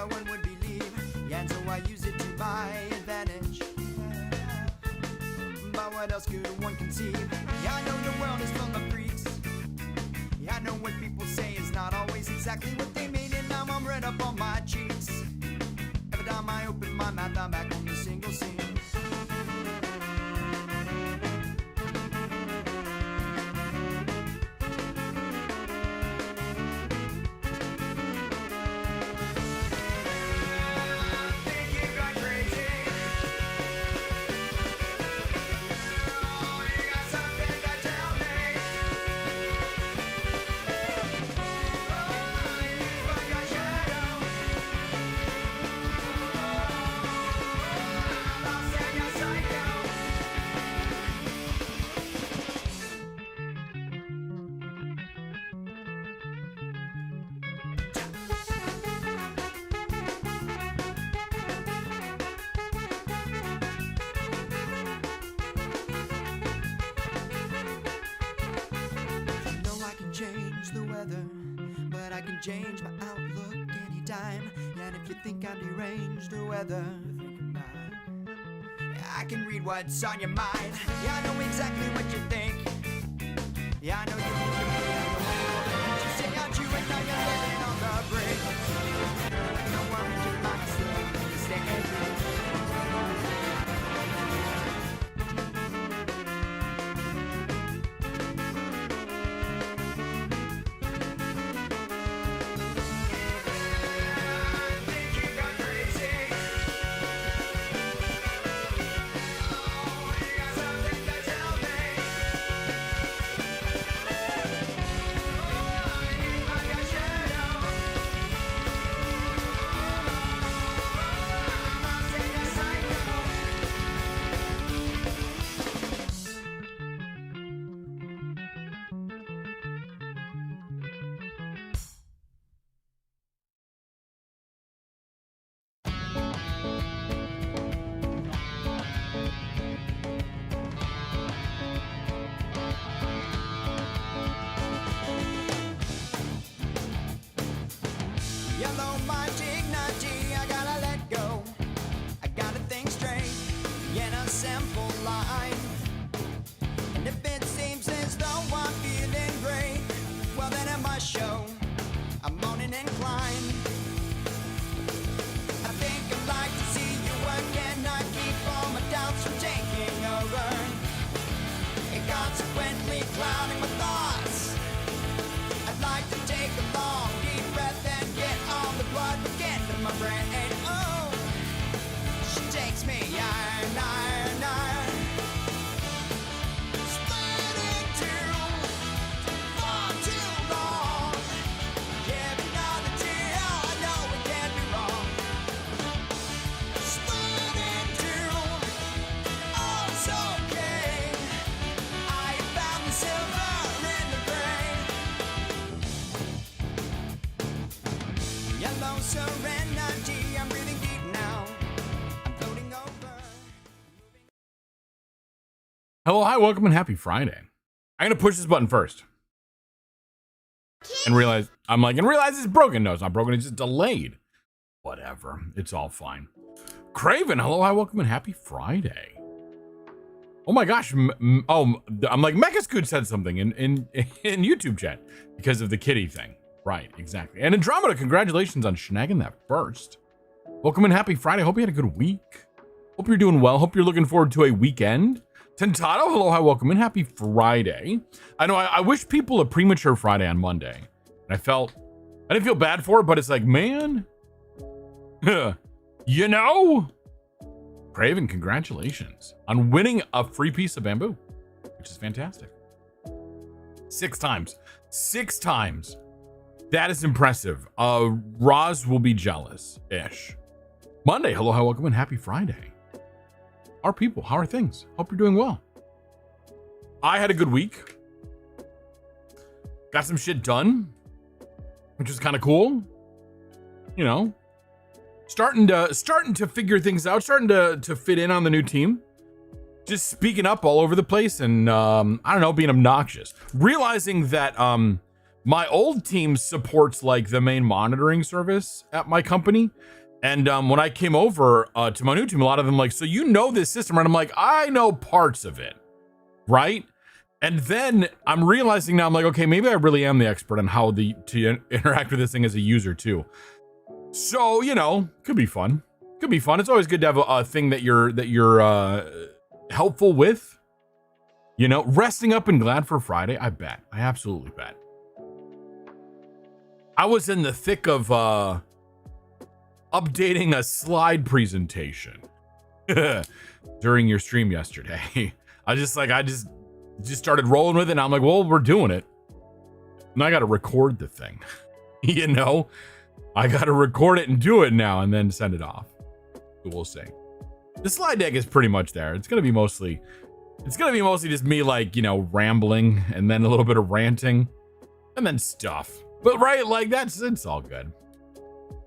no one would believe. Yeah, and so I use it to my advantage. But what else could one conceive? Yeah, I know the world is full of freaks. Yeah, I know what people say is not always exactly what they mean, and now I'm red up on my cheeks. Every time I open my mouth, I'm back on the single scene. Change the weather, but I can change my outlook anytime. And if you think I'm deranged or whether I can read what's on your mind. Yeah, I know exactly what you think. Yeah, I know you think of me. I know you say out you and now you're living on the brink. No worries, your mind's still staying. Yellow my dignity, I gotta let go. I gotta think straight in a simple line. And if it seems as though I'm feeling great, well then it must show I'm on an incline. I think I'd like to see you again. I keep all my doubts from taking over and consequently clouding my thoughts. I'd like to take a long deep breath and get all the blood again to my brain. Oh, she takes me iron, iron, iron. Split in two, far too long. Give another tear, I know it can't be wrong. Split in two, oh it's okay. I found the silver in the gray. Yellow serenity, I'm breathing deep now. I'm floating over. Hello, hi, welcome, and happy Friday. I'm gonna push this button first. And realize it's broken. No, it's not broken, it's just delayed. Whatever, it's all fine. Craven, hello, hi, welcome, and happy Friday. Oh my gosh, I'm like, Mechascoot said something in YouTube chat because of the kitty thing. Right, exactly. And Andromeda, congratulations on snagging that first. Welcome and happy Friday. Hope you had a good week. Hope you're doing well. Hope you're looking forward to a weekend. Tentato, hello, hi, welcome and happy Friday. I know I wish people a premature Friday on Monday. And I didn't feel bad for it, but it's like, man, you know? Craven, congratulations on winning a free piece of bamboo, which is fantastic. 6 times. 6 times. That is impressive. Roz will be jealous-ish. Monday, hello, hi, welcome, and happy Friday. Our people, how are things? Hope you're doing well. I had a good week. Got some shit done, which was kind of cool. You know, starting to figure things out, starting to fit in on the new team. Just speaking up all over the place and I don't know, being obnoxious. Realizing that my old team supports like the main monitoring service at my company. And when I came over to my new team, a lot of them like, so you know this system, and I'm like, I know parts of it, right? And then I'm realizing now, I'm like, okay, maybe I really am the expert on how to interact with this thing as a user too. So, you know, could be fun. Could be fun. It's always good to have a thing that you're helpful with. You know, resting up and glad for Friday. I bet. I absolutely bet. I was in the thick of updating a slide presentation during your stream yesterday. I just started rolling with it, and I'm like, well, we're doing it. And I got to record the thing. You know, I got to record it and do it now and then send it off. We'll see. The slide deck is pretty much there. It's going to be mostly just me, like, you know, rambling and then a little bit of ranting and then stuff. But right, like it's all good.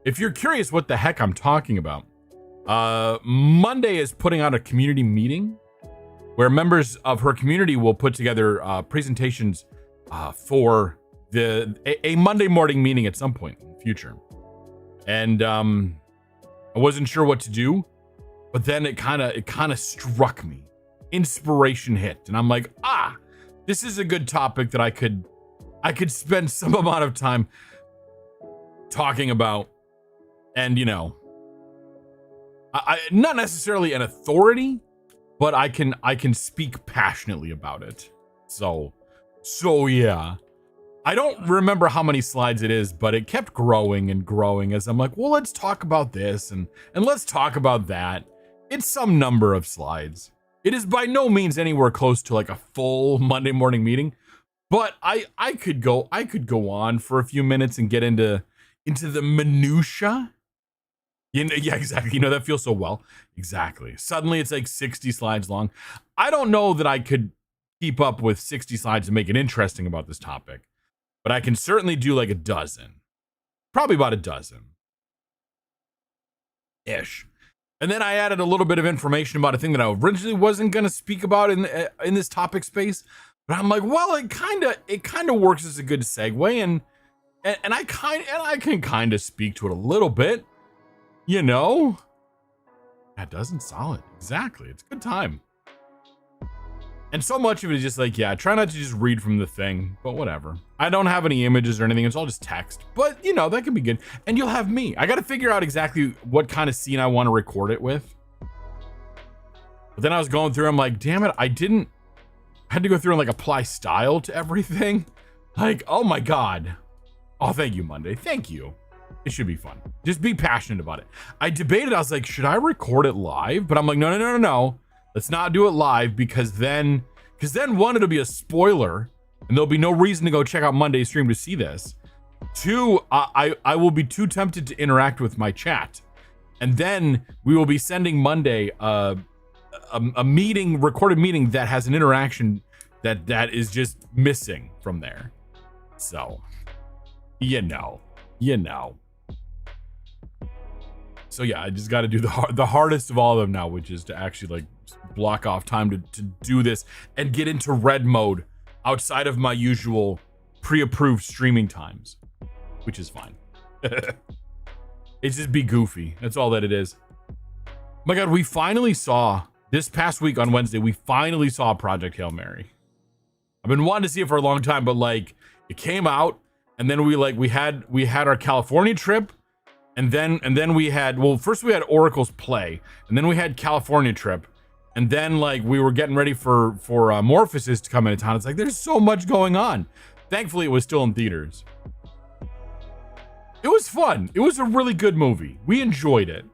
If you're curious what the heck I'm talking about, Monday is putting out a community meeting where members of her community will put together presentations for a Monday morning meeting at some point in the future. And I wasn't sure what to do, but then it kind of struck me. Inspiration hit, and I'm like, this is a good topic that I could spend some amount of time talking about. And, you know, I not necessarily an authority, but I can speak passionately about it. So yeah. I don't remember how many slides it is, but it kept growing and growing as I'm like, well, let's talk about this and let's talk about that. It's some number of slides. It is by no means anywhere close to like a full Monday morning meeting, but I could go on for a few minutes and get into the minutia. You know, yeah, exactly. You know, that feels so well. Exactly. Suddenly it's like 60 slides long. I don't know that I could keep up with 60 slides to make it interesting about this topic, but I can certainly do like a dozen, probably about a dozen ish. And then I added a little bit of information about a thing that I originally wasn't going to speak about in this topic space, but I'm like, well, it kind of works as a good segue, and I can kind of speak to it a little bit. You know, that doesn't solid. Exactly. It's a good time. And so much of it is just like, yeah, try not to just read from the thing, but whatever. I don't have any images or anything. It's all just text, but you know, that can be good. And you'll have me. I got to figure out exactly what kind of scene I want to record it with. But then I was going through, I'm like, damn it. I had to go through and like apply style to everything. Like, oh my God. Oh, thank you, Monday. Thank you. It should be fun. Just be passionate about it. I debated. I was like, should I record it live? But I'm like, no. Let's not do it live because then one, it'll be a spoiler and there'll be no reason to go check out Monday's stream to see this. Two, I will be too tempted to interact with my chat. And then we will be sending Monday a recorded meeting that has an interaction that is just missing from there. So, you know. So yeah, I just got to do the hardest of all of them now, which is to actually like block off time to do this and get into red mode outside of my usual pre-approved streaming times, which is fine. It's just be goofy. That's all that it is. My God, we finally saw this past week on Wednesday, we finally saw Project Hail Mary. I've been wanting to see it for a long time, but like it came out and then we had our California trip. And then we had, well, first we had Oracle's Play, and then we had California trip, and then like we were getting ready for Morphosis to come into town. It's like there's so much going on. Thankfully, it was still in theaters. It was fun. It was a really good movie. We enjoyed it.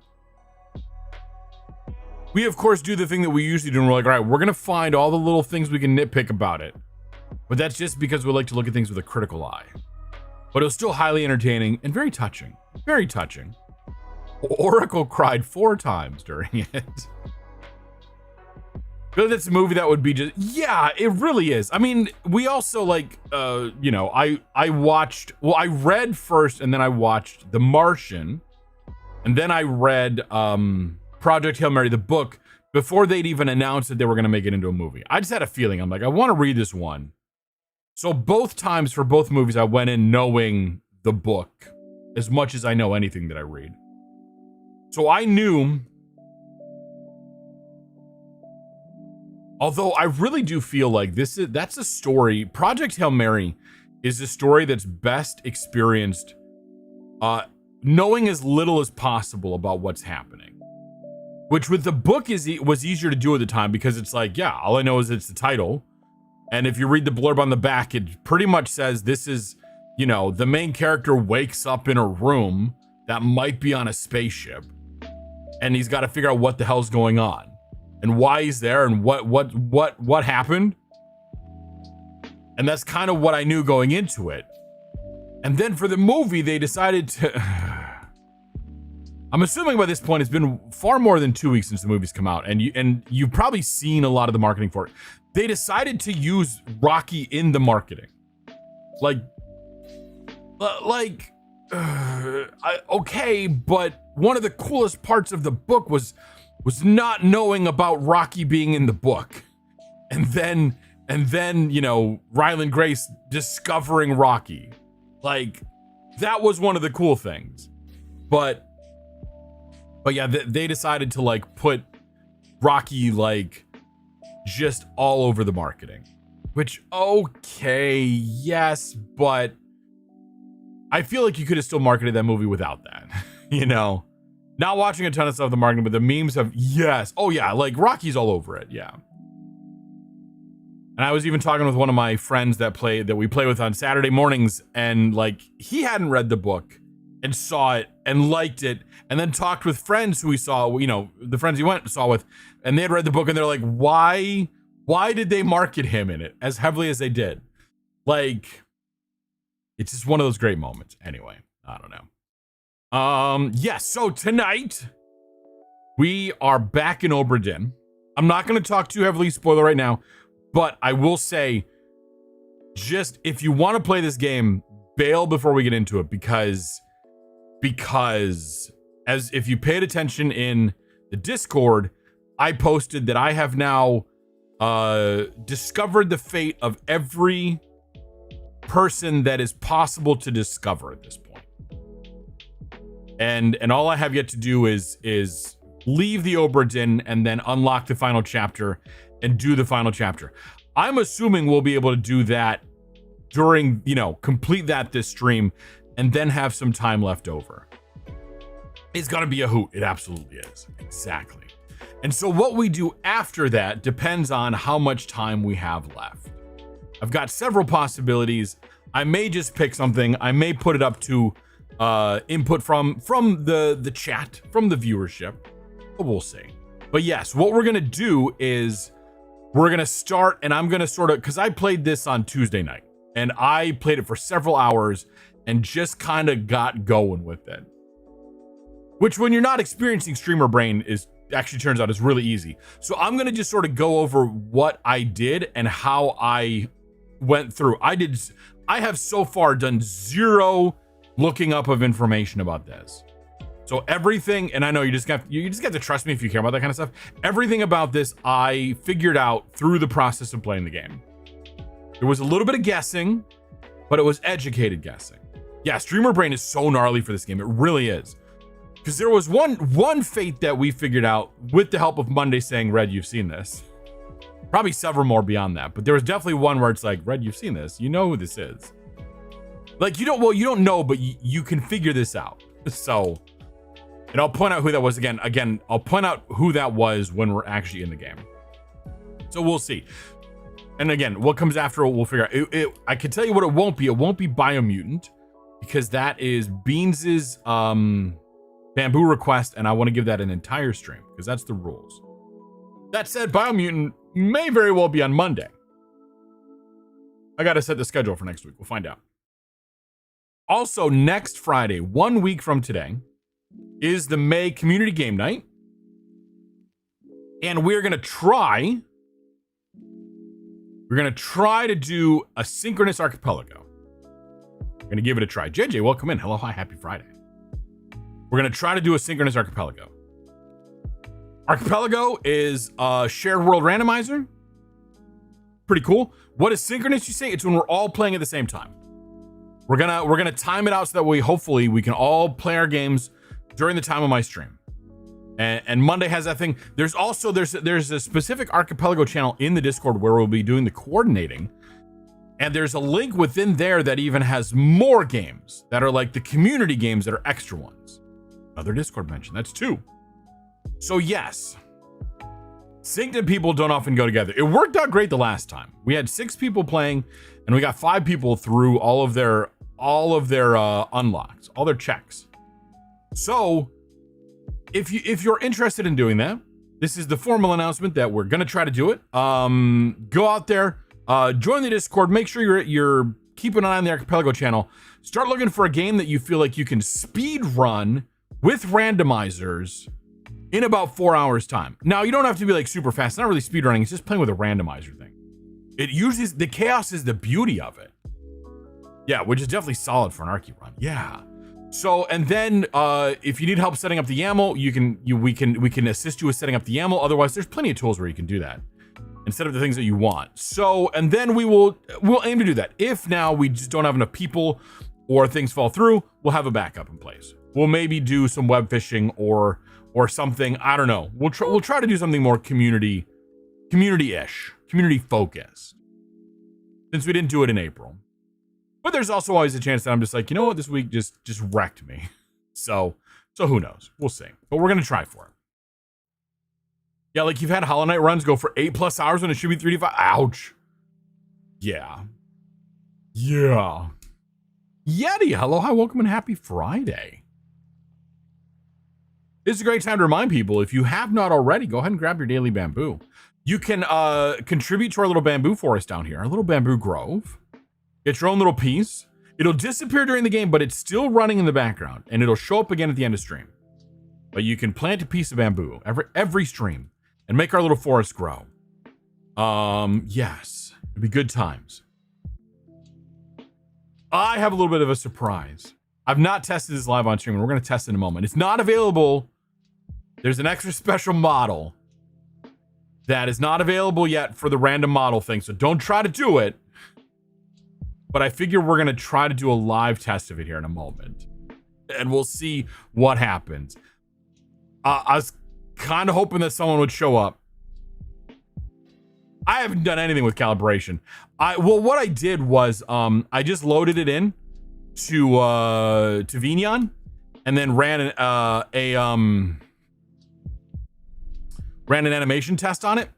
We of course do the thing that we usually do, and we're like, all right, we're gonna find all the little things we can nitpick about it, but that's just because we like to look at things with a critical eye. But it was still highly entertaining and very touching. Very touching. Oracle cried 4 times during it. Really, that's a movie that would be just, yeah, it really is. I mean, we also like, you know, I read first and then I watched The Martian. And then I read Project Hail Mary, the book, before they'd even announced that they were going to make it into a movie. I just had a feeling. I'm like, I want to read this one So both times for both movies, I went in knowing the book as much as I know anything that I read. So I knew, although I really do feel like that's a story. Project Hail Mary is a story that's best experienced knowing as little as possible about what's happening. Which with the book was easier to do at the time because it's like, yeah, all I know is it's the title. And if you read the blurb on the back, it pretty much says this is, you know, the main character wakes up in a room that might be on a spaceship. And he's got to figure out what the hell's going on and why he's there and what happened. And that's kind of what I knew going into it. And then for the movie, they decided to, I'm assuming by this point it's been far more than 2 weeks since the movie's come out, and you've probably seen a lot of the marketing for it. They decided to use Rocky in the marketing, okay, but one of the coolest parts of the book was not knowing about Rocky being in the book, and then you know, Ryland Grace discovering Rocky, like that was one of the cool things, but yeah, they decided to like put Rocky like just all over the marketing, which, okay, yes, but I feel like you could have still marketed that movie without that, you know, not watching a ton of stuff, the marketing, but the memes have, yes. Oh yeah. Like Rocky's all over it. Yeah. And I was even talking with one of my friends that we play with on Saturday mornings, and like he hadn't read the book and saw it and liked it, and then talked with friends who he saw, you know, the friends he went and saw with, and they had read the book and they're like, why did they market him in it as heavily as they did? Like, it's just one of those great moments. Anyway, I don't know. Yes, so tonight we are back in Obra Dinn. I'm not going to talk too heavily spoiler right now, but I will say, just if you want to play this game, bail before we get into it, because as if you paid attention in the Discord, I posted that I have now discovered the fate of every person that is possible to discover at this point. And all I have yet to do is leave the Obra Dinn and then unlock the final chapter and do the final chapter. I'm assuming we'll be able to do that during, you know, complete that this stream and then have some time left over. It's gonna be a hoot. It absolutely is. Exactly. And so what we do after that depends on how much time we have left. I've got several possibilities. I may just pick something. I may put it up to input from the chat, from the viewership, but we'll see. But yes, what we're gonna do is we're gonna start, and I'm gonna sort of, because I played this on Tuesday night and I played it for several hours and just kind of got going with it, which when you're not experiencing streamer brain actually turns out is really easy. So I'm gonna just sort of go over what I did and how I went through. I have so far done zero looking up of information about this. So everything, and I know you just got to trust me if you care about that kind of stuff. Everything about this I figured out through the process of playing the game. There was a little bit of guessing, but it was educated guessing. Yeah, streamer brain is so gnarly for this game. It really is. Because there was one fate that we figured out with the help of Monday saying, Red, you've seen this. Probably several more beyond that, but there was definitely one where it's like, Red, you've seen this. You know who this is. Like, you don't know, but you can figure this out. So, and I'll point out who that was again. I'll point out who that was when we're actually in the game. So we'll see. And again, what comes after, we'll figure out. I can tell you what it won't be. It won't be Biomutant, because that is Beans's bamboo request, and I want to give that an entire stream because that's the rules. That said, Biomutant may very well be on Monday. I got to set the schedule for next week. We'll find out. Also, next Friday, 1 week from today, is the May Community Game Night. And we're going to try to do a synchronous archipelago. We're going to give it a try. JJ, welcome in. Hello, hi, happy Friday. We're going to try to do a synchronous archipelago. Archipelago is a shared world randomizer. pretty cool. What is synchronous, you say? It's when we're all playing at the same time. We're gonna time it out so that way hopefully we can all play our games during the time of my stream. And Monday has that thing. There's also there's a specific archipelago channel in the Discord where we'll be doing the coordinating. And there's a link within there that even has more games that are like the community games that are extra ones. Another Discord mention. That's 2. So yes, synced and people don't often go together. It worked out great the last time. We had 6 people playing, and we got 5 people through all of their unlocks, all their checks. So if you're interested in doing that, this is the formal announcement that we're gonna try to do it. Go out there, join the Discord. Make sure you're keeping an eye on the Archipelago channel. Start looking for a game that you feel like you can speed run with randomizers in about 4 hours time. Now, you don't have to be like super fast. It's not really speed running. It's just playing with a randomizer thing. It uses the chaos is the beauty of it. Yeah, which is definitely solid for an Archie run. Yeah. So, and then if you need help setting up the YAML, we can assist you with setting up the YAML. Otherwise, there's plenty of tools where you can do that and set up the things that you want. So, and then we'll aim to do that. If now we just don't have enough people or things fall through, we'll have a backup in place. We'll maybe do some web phishing or something. I don't know. We'll try to do something more community-ish, community focused, since we didn't do it in April. But there's also always a chance that I'm just like, you know what, this week just wrecked me. So who knows? We'll see. But we're gonna try for it. Yeah, like you've had Hollow Knight runs go for 8+ hours when it should be 3 to 5. Ouch. Yeah. Yeah. Yeti, hello, hi, welcome, and happy Friday. This is a great time to remind people, if you have not already, go ahead and grab your daily bamboo. You can contribute to our little bamboo forest down here, our little bamboo grove. Get your own little piece. It'll disappear during the game, but it's still running in the background, and it'll show up again at the end of stream. But you can plant a piece of bamboo every stream and make our little forest grow. Yes, it'd be good times. I have a little bit of a surprise. I've not tested this live on stream, and we're going to test it in a moment. It's not available. There's an extra special model that is not available yet for the random model thing, so don't try to do it. But I figure we're going to try to do a live test of it here in a moment. And we'll see what happens. I was kind of hoping that someone would show up. I haven't done anything with calibration. What I did was I just loaded it in to Vignon and then ran an animation test on it.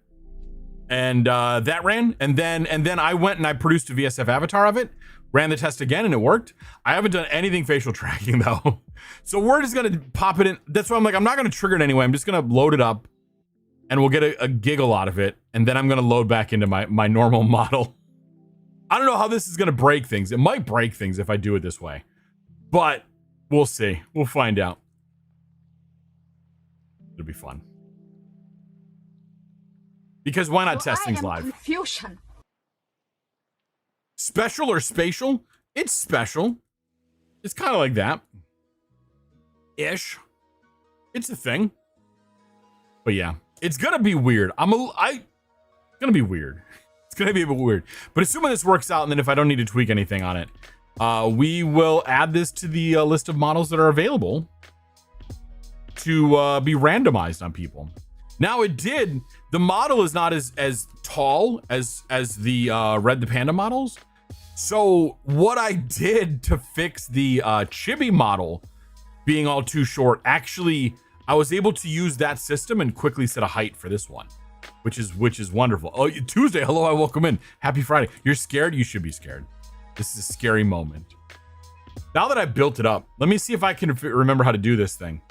And that ran, and then I went and I produced a VSF avatar of it, ran the test again, and it worked. I haven't done anything facial tracking though, so we're just gonna pop it in. That's why I'm like, I'm not gonna trigger it anyway. I'm just gonna load it up, and we'll get a giggle out of it, and then I'm gonna load back into my normal model. I don't know how this is gonna break things. It might break things if I do it this way, but we'll see. We'll find out. It'll be fun. Because why not test things live? Confusion. Special or spatial? It's special. It's kind of like that. Ish. It's a thing. But yeah, it's gonna be weird. It's gonna be weird. It's gonna be a bit weird. But assuming this works out, and then if I don't need to tweak anything on it, we will add this to the list of models that are available to be randomized on people. Now the model is not as tall as the Red the Panda models. So what I did to fix the Chibi model being all too short, actually, I was able to use that system and quickly set a height for this one, which is wonderful. Oh, Tuesday, hello, I welcome in. Happy Friday. You're scared? You should be scared. This is a scary moment. Now that I built it up, let me see if I can remember how to do this thing.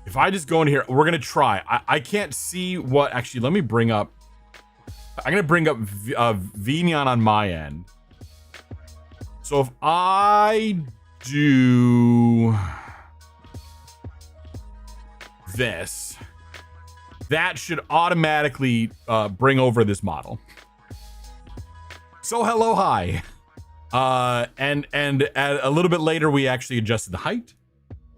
If I just go in here, we're going to try. I can't see what... Actually, let me bring up... I'm going to bring up Vignon on my end. So if I do this, that should automatically bring over this model. So hello, hi. And a little bit later, we actually adjusted the height.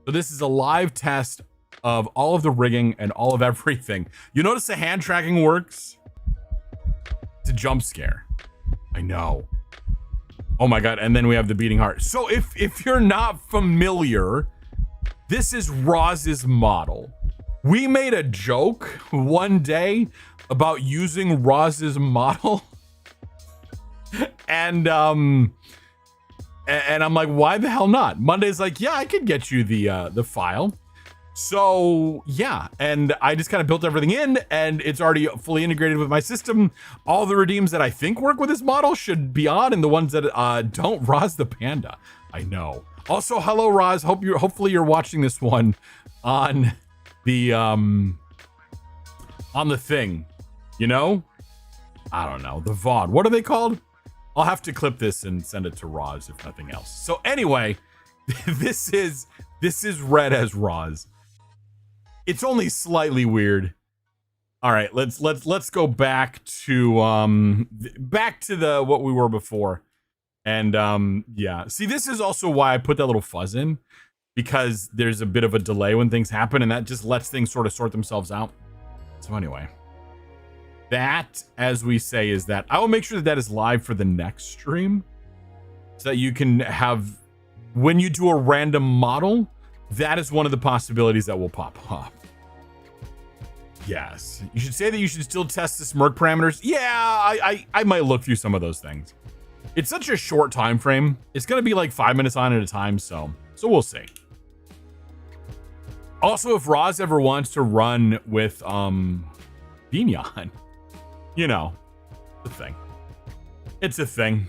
So this is a live test of all of the rigging and all of everything. You notice the hand tracking works? It's a jump scare. I know. Oh my God. And then we have the beating heart. So if you're not familiar, this is Roz's model. We made a joke one day about using Roz's model. And I'm like, why the hell not? Monday's like, yeah, I could get you the file. So yeah, and I just kind of built everything in, and it's already fully integrated with my system. All the redeems that I think work with this model should be on, and the ones that don't, Roz the Panda. I know. Also, hello Roz. Hopefully you're watching this one on the thing. You know? I don't know. The VOD. What are they called? I'll have to clip this and send it to Roz if nothing else. So anyway, this is read as Roz. It's only slightly weird. All right, let's go back to what we were before. And yeah. See, this is also why I put that little fuzz in, because there's a bit of a delay when things happen, and that just lets things sort of sort themselves out. So anyway, that, as we say, is that I will make sure that is live for the next stream, so that you can have, when you do a random model, that is one of the possibilities that will pop up. Yes, you should say that you should still test the smirk parameters. Yeah, I might look through some of those things. It's such a short time frame. It's gonna be like 5 minutes on at a time, so we'll see. Also, if Roz ever wants to run with Vignon, you know, it's a thing.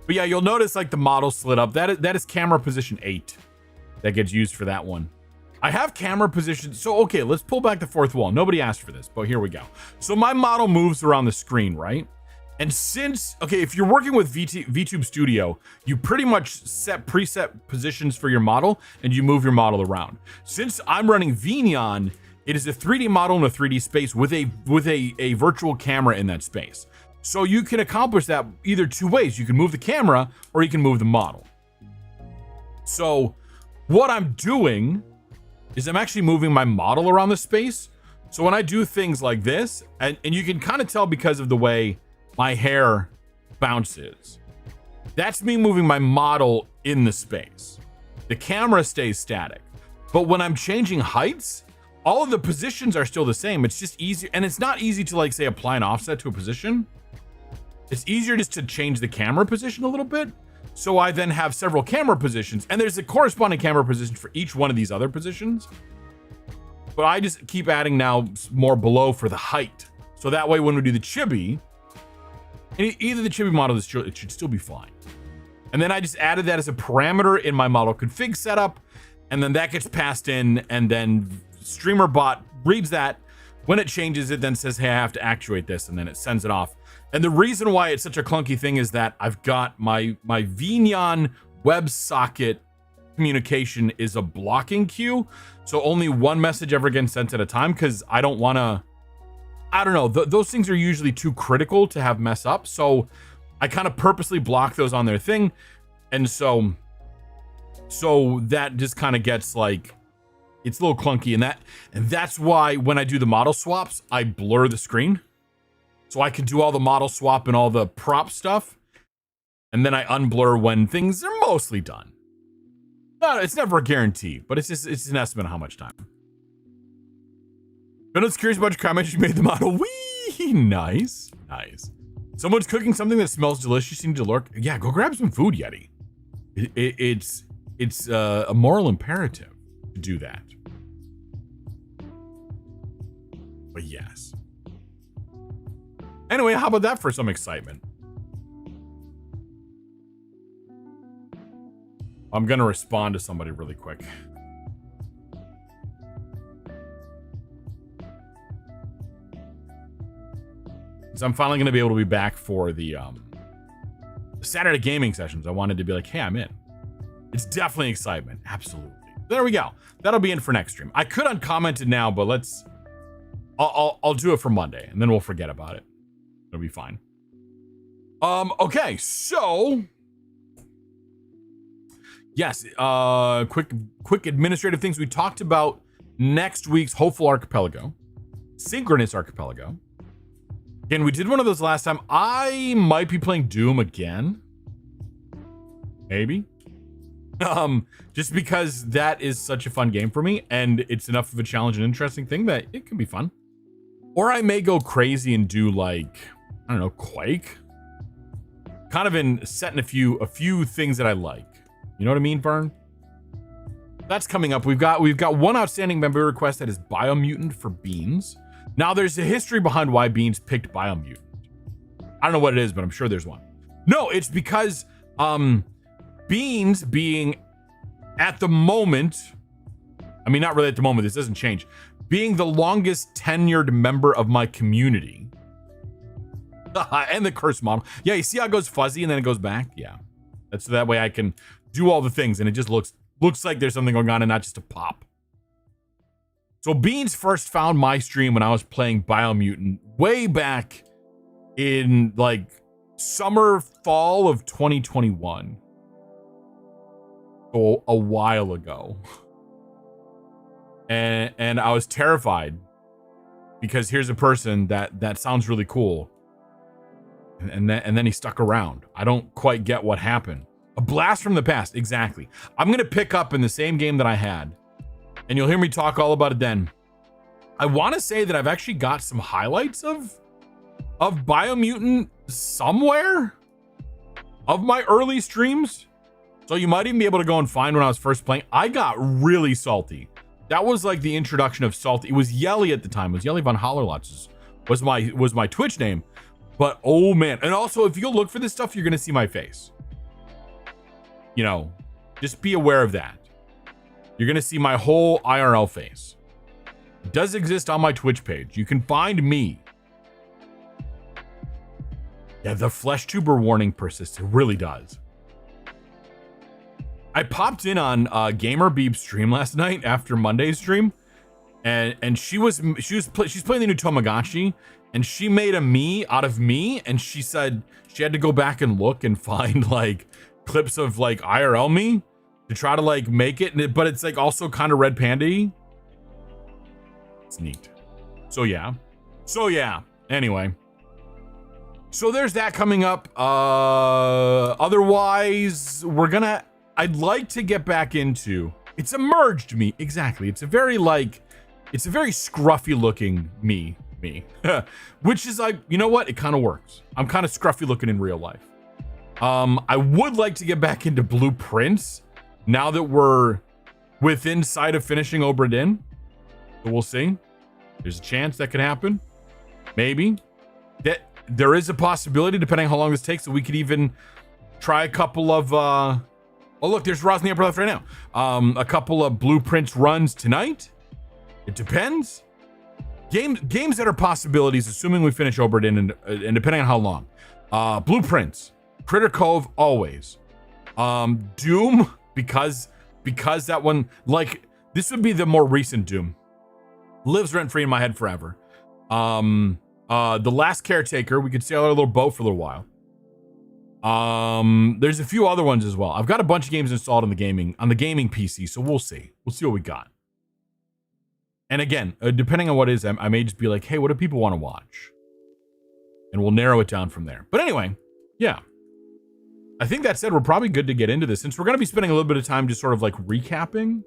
But yeah, you'll notice like the model slid up. That is camera position 8 that gets used for that one. I have camera position. So, okay, let's pull back the fourth wall. Nobody asked for this, but here we go. So my model moves around the screen, right? And since, okay, if you're working with VTube Studio, you pretty much set preset positions for your model and you move your model around. Since I'm running Vignon, it is a 3D model in a 3D space with a virtual camera in that space. So you can accomplish that either two ways. You can move the camera or you can move the model. So what I'm doing is I'm actually moving my model around the space. So when I do things like this, and you can kind of tell because of the way my hair bounces, that's me moving my model in the space. The camera stays static. But when I'm changing heights, all of the positions are still the same. It's just easier. And it's not easy to, like, say, apply an offset to a position. It's easier just to change the camera position a little bit. So I then have several camera positions, and there's a corresponding camera position for each one of these other positions. But I just keep adding now more below for the height. So that way when we do the chibi, either the chibi model, it should still be fine. And then I just added that as a parameter in my model config setup, and then that gets passed in, and then StreamerBot reads that. When it changes, it then says, hey, I have to actuate this, and then it sends it off. And the reason why it's such a clunky thing is that I've got my Vignon WebSocket communication is a blocking queue. So only one message ever gets sent at a time, because I don't want to, I don't know, those things are usually too critical to have mess up. So I kind of purposely block those on their thing. And so that just kind of gets like, it's a little clunky, and that's why when I do the model swaps, I blur the screen. So I can do all the model swap and all the prop stuff, and then I unblur when things are mostly done. No, it's never a guarantee, but it's an estimate of how much time. But I was curious about your comments. You made the model. Wee! Nice. Someone's cooking something that smells delicious. You need to lurk. Yeah, go grab some food, Yeti. It's a moral imperative to do that. But yes. Anyway, how about that for some excitement? I'm gonna respond to somebody really quick. So I'm finally gonna be able to be back for the Saturday gaming sessions. I wanted to be like, hey, I'm in. It's definitely excitement. Absolutely. There we go. That'll be in for next stream. I could uncomment it now, but I'll do it for Monday, and then we'll forget about it. It'll be fine. Okay, so yes, quick administrative things. We talked about next week's Hopeful Archipelago, Synchronous Archipelago, Again, we did one of those last time. I might be playing Doom again. Maybe. Just because that is such a fun game for me, and it's enough of a challenge and interesting thing that it can be fun. Or I may go crazy and do like, I don't know, Quake. Kind of in setting a few things that I like. You know what I mean, Vern? That's coming up. We've got one outstanding member request that is Biomutant for Beans. Now there's a history behind why Beans picked Biomutant. I don't know what it is, but I'm sure there's one. No, it's because Beans being at the moment, I mean, not really at the moment, this doesn't change, being the longest tenured member of my community. And the curse model. Yeah, you see how it goes fuzzy and then it goes back? Yeah. That's so that way I can do all the things and it just looks like there's something going on and not just a pop. So Beans first found my stream when I was playing Biomutant way back in like summer, fall of 2021. So a while ago. And I was terrified because here's a person that sounds really cool. And then he stuck around. I don't quite get what happened. A blast from the past, exactly. I'm gonna pick up in the same game that I had, and you'll hear me talk all about it then. I want to say that I've actually got some highlights of Biomutant somewhere of my early streams, so you might even be able to go and find when I was first playing. I got really salty. That was like the introduction of salty. It was Yelly at the time. It was Yelly von Hollerlotz was my Twitch name. But oh man, and also if you look for this stuff, you're gonna see my face. You know, just be aware of that. You're gonna see my whole IRL face. It does exist on my Twitch page. You can find me. Yeah, the flesh tuber warning persists. It really does. I popped in on Gamer Beeb's stream last night after Monday's stream, and she's playing the new Tamagotchi. And she made a me out of me, and she said she had to go back and look and find like clips of like IRL me to try to like make it, but it's like also kind of red panda-y. It's neat. So yeah. Anyway. So there's that coming up. Otherwise, I'd like to get back into, it's a merged me. Exactly. It's a very scruffy looking me. Which is like, you know what, it kind of works. I'm kind of scruffy looking in real life. I would like to get back into Blue Prince now that we're within sight of finishing Obra Dinn. So we'll see. There's a chance that could happen. Maybe. That there is a possibility, depending on how long this takes, that we could even try a couple of oh look, there's Roz in the upper left right now. A couple of Blue Prince runs tonight. It depends. Games that are possibilities, assuming we finish Obra Dinn and depending on how long. Blue Prince, Critter Cove, always. Doom, because that one, like, this would be the more recent Doom. Lives rent free in my head forever. The Last Caretaker, we could sail our little boat for a little while. There's a few other ones as well. I've got a bunch of games installed on the gaming PC, so we'll see. We'll see what we got. And again, depending on what it is, I may just be like, hey, what do people want to watch? And we'll narrow it down from there. But anyway, yeah. I think that said, we're probably good to get into this, since we're going to be spending a little bit of time just sort of like recapping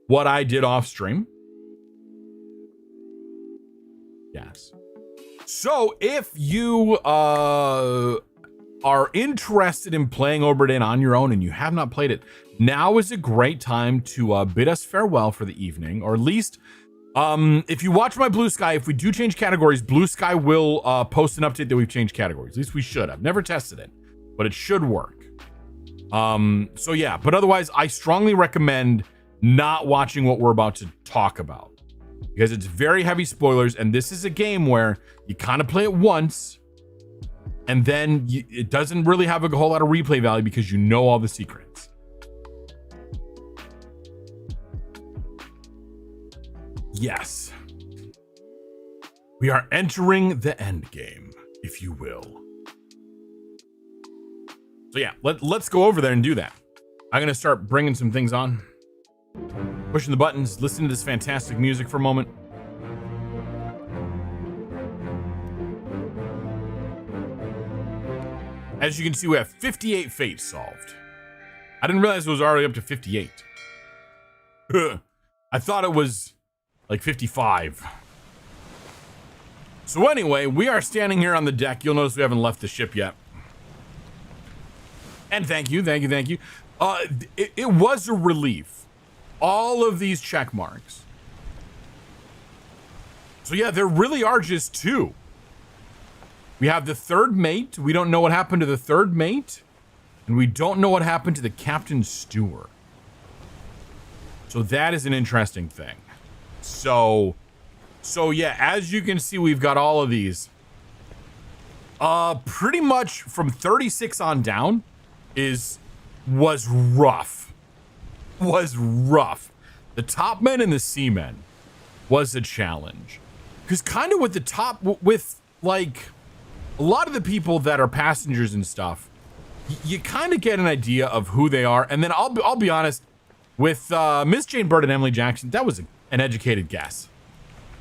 what I did off stream. Yes. So if you are interested in playing Obra Dinn on your own and you have not played it, now is a great time to bid us farewell for the evening, or at least if you watch my Blue Sky, if we do change categories, Blue Sky will post an update that we've changed categories. At least we should. I've never tested it, but it should work. So yeah, but otherwise I strongly recommend not watching what we're about to talk about, because it's very heavy spoilers, and this is a game where you kind of play it once and then it doesn't really have a whole lot of replay value because you know all the secrets. Yes. We are entering the end game, if you will. So yeah, let's go over there and do that. I'm going to start bringing some things on. Pushing the buttons, listen to this fantastic music for a moment. As you can see, we have 58 fates solved. I didn't realize it was already up to 58. I thought it was like 55. So anyway, we are standing here on the deck. You'll notice we haven't left the ship yet. And thank you. It was a relief. All of these check marks. So yeah, there really are just two. We have the third mate. We don't know what happened to the third mate. And we don't know what happened to the captain's steward. So that is an interesting thing. So yeah, as you can see, we've got all of these. Pretty much from 36 on down was rough. The top men and the seamen was a challenge. Because kind of with the top, with like a lot of the people that are passengers and stuff, you kind of get an idea of who they are. And then I'll be honest, with Miss Jane Bird and Emily Jackson, that was an educated guess.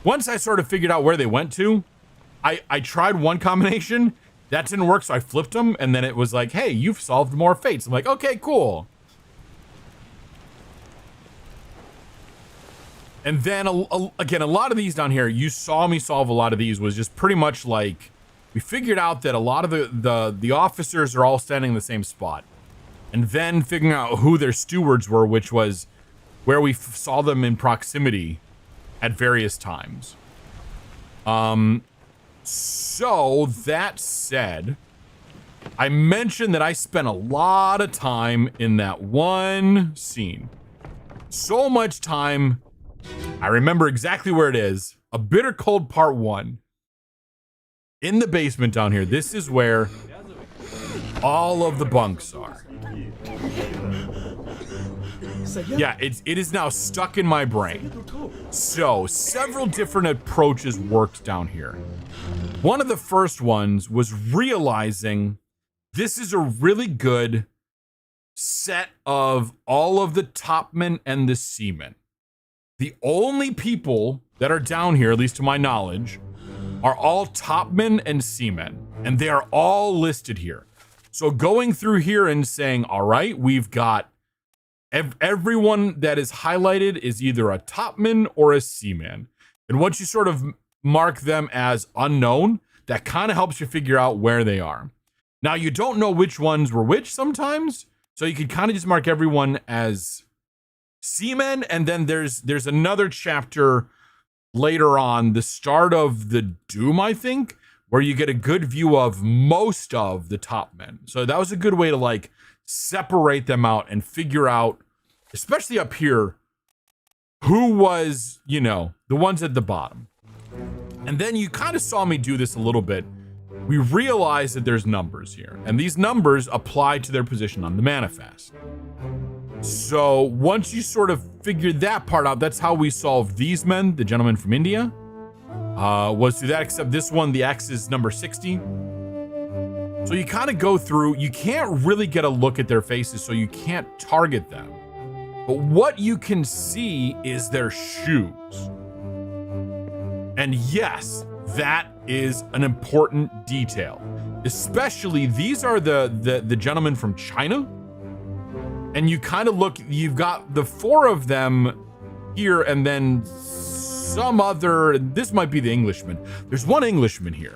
Once I sort of figured out where they went to, I tried one combination. That didn't work, so I flipped them. And then it was like, hey, you've solved more fates. I'm like, okay, cool. And then, again, a lot of these down here, you saw me solve a lot of these, was just pretty much like, we figured out that a lot of the officers are all standing in the same spot. And then figuring out who their stewards were, which was where we saw them in proximity at various times. So that said, I mentioned that I spent a lot of time in that one scene. So much time. I remember exactly where it is. A Bitter Cold Part 1. In the basement down here. This is where all of the bunks are. Yeah, it is now stuck in my brain. So, several different approaches worked down here. One of the first ones was realizing this is a really good set of all of the topmen and the seamen. The only people that are down here, at least to my knowledge, are all topmen and seamen, and they are all listed here. So going through here and saying, all right, we've got everyone that is highlighted is either a topman or a seaman. And once you sort of mark them as unknown, that kind of helps you figure out where they are. Now, you don't know which ones were which sometimes, so you can kind of just mark everyone as seamen, and then there's another chapter later on, the start of the Doom, I think, where you get a good view of most of the top men. So that was a good way to like separate them out and figure out, especially up here, who was, you know, the ones at the bottom. And then you kind of saw me do this a little bit. We realized that there's numbers here, and these numbers apply to their position on the manifest. So once you sort of figured that part out, that's how we solved these men, the gentleman from India, was through that, except this one, the X is number 60. So you kind of go through, you can't really get a look at their faces, so you can't target them. But what you can see is their shoes. And yes, that is an important detail. Especially, these are the gentlemen from China. And you kind of look, you've got the four of them here, and then some other, this might be the Englishman. There's one Englishman here.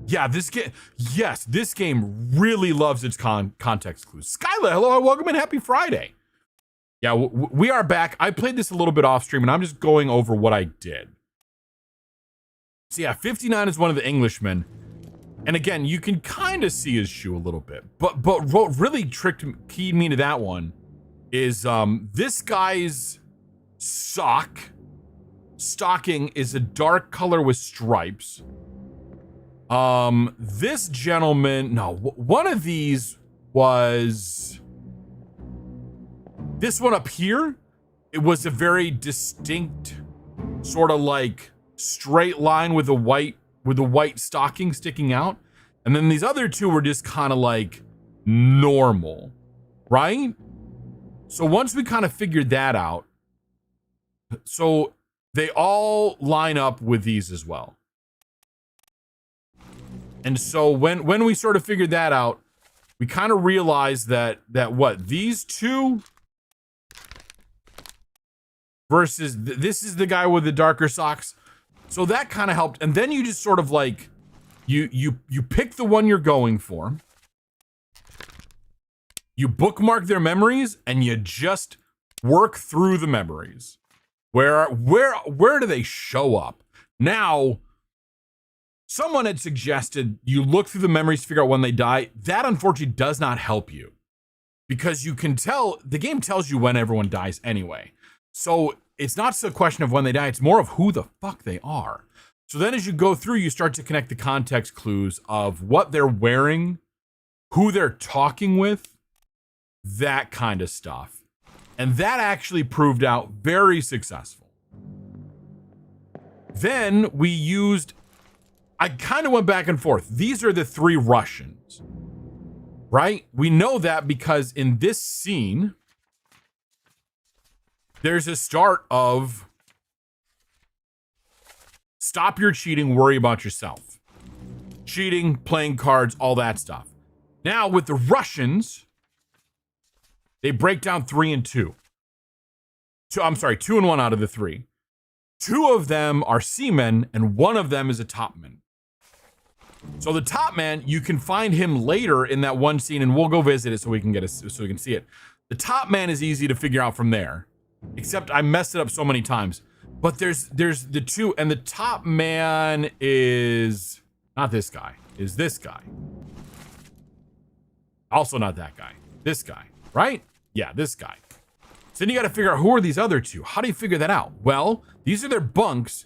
Yeah, this game really loves its context clues. Skyla, hello, welcome and happy Friday. Yeah, we are back. I played this a little bit off stream, and I'm just going over what I did. So yeah, 59 is one of the Englishmen. And again, you can kind of see his shoe a little bit. But what really keyed me to that one is this guy's stocking is a dark color with stripes. This gentleman, no, one of these was this one up here. It was a very distinct sort of like straight line with a white stocking sticking out. And then these other two were just kind of like normal, right? So once we kind of figured that out, so they all line up with these as well. And so when we sort of figured that out, we kind of realized that what, these two versus this is the guy with the darker socks. So that kind of helped. And then you just sort of like, you pick the one you're going for. You bookmark their memories and you just work through the memories. Where do they show up? Now, someone had suggested you look through the memories to figure out when they die. That unfortunately does not help you because you can tell, the game tells you when everyone dies anyway. So it's not a question of when they die, it's more of who the fuck they are. So then as you go through, you start to connect the context clues of what they're wearing, who they're talking with, that kind of stuff. And that actually proved out very successful. Then we used, I kind of went back and forth. These are the 3 Russians, right? We know that because in this scene, there's a start of stop your cheating, worry about yourself. Cheating, playing cards, all that stuff. Now with the Russians, they break down 3 and 2. 2 and 1 out of the 3. 2 of them are seamen and 1 of them is a topman. So the top man, you can find him later in that one scene, and we'll go visit it so we can so we can see it. The top man is easy to figure out from there, except I messed it up so many times. But there's the 2, and the top man is not this guy. Is this guy? Also not that guy. This guy, right? Yeah, this guy. So then you got to figure out who are these other 2. How do you figure that out? Well, these are their bunks,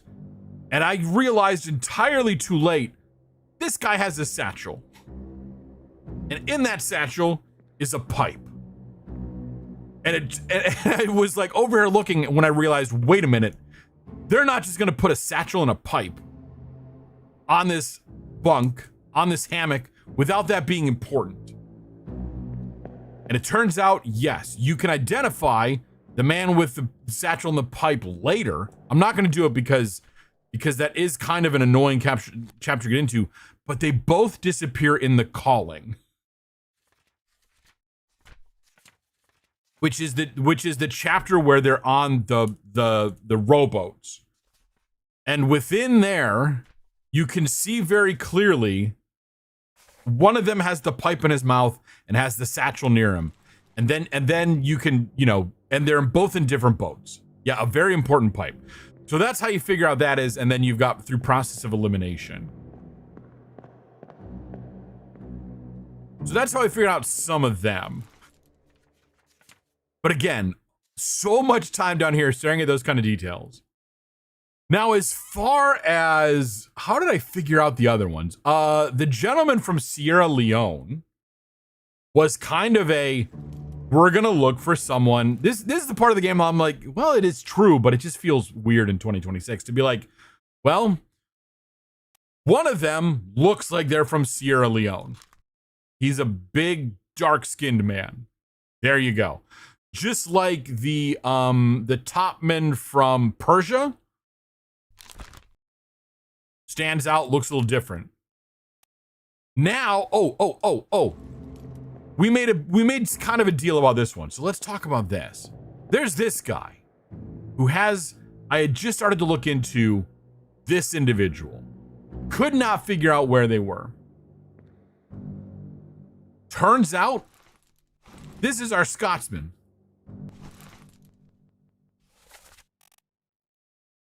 and I realized entirely too late. This guy has a satchel. And in that satchel is a pipe. And it was like over here looking when I realized, wait a minute, they're not just going to put a satchel and a pipe on this bunk, on this hammock, without that being important. And it turns out, yes, you can identify the man with the satchel and the pipe later. I'm not going to do it because that is kind of an annoying chapter to get into, but they both disappear in the calling. Which is the chapter where they're on the rowboats. And within there, you can see very clearly one of them has the pipe in his mouth and has the satchel near him. And then you can, and they're both in different boats. Yeah, a very important pipe. So that's how you figure out that is, and then you've got through process of elimination. So that's how I figured out some of them. But again, so much time down here staring at those kind of details. Now, as far as how did I figure out the other ones? The gentleman from Sierra Leone was kind of we're gonna look for someone. This is the part of the game I'm like, well, it is true, but it just feels weird in 2026 to be like, well, one of them looks like they're from Sierra Leone. He's a big, dark-skinned man. There you go. Just like the topman from Persia stands out, looks a little different. Now, we made kind of a deal about this one. So let's talk about this. There's this guy who I had just started to look into this individual. Could not figure out where they were. Turns out, this is our Scotsman.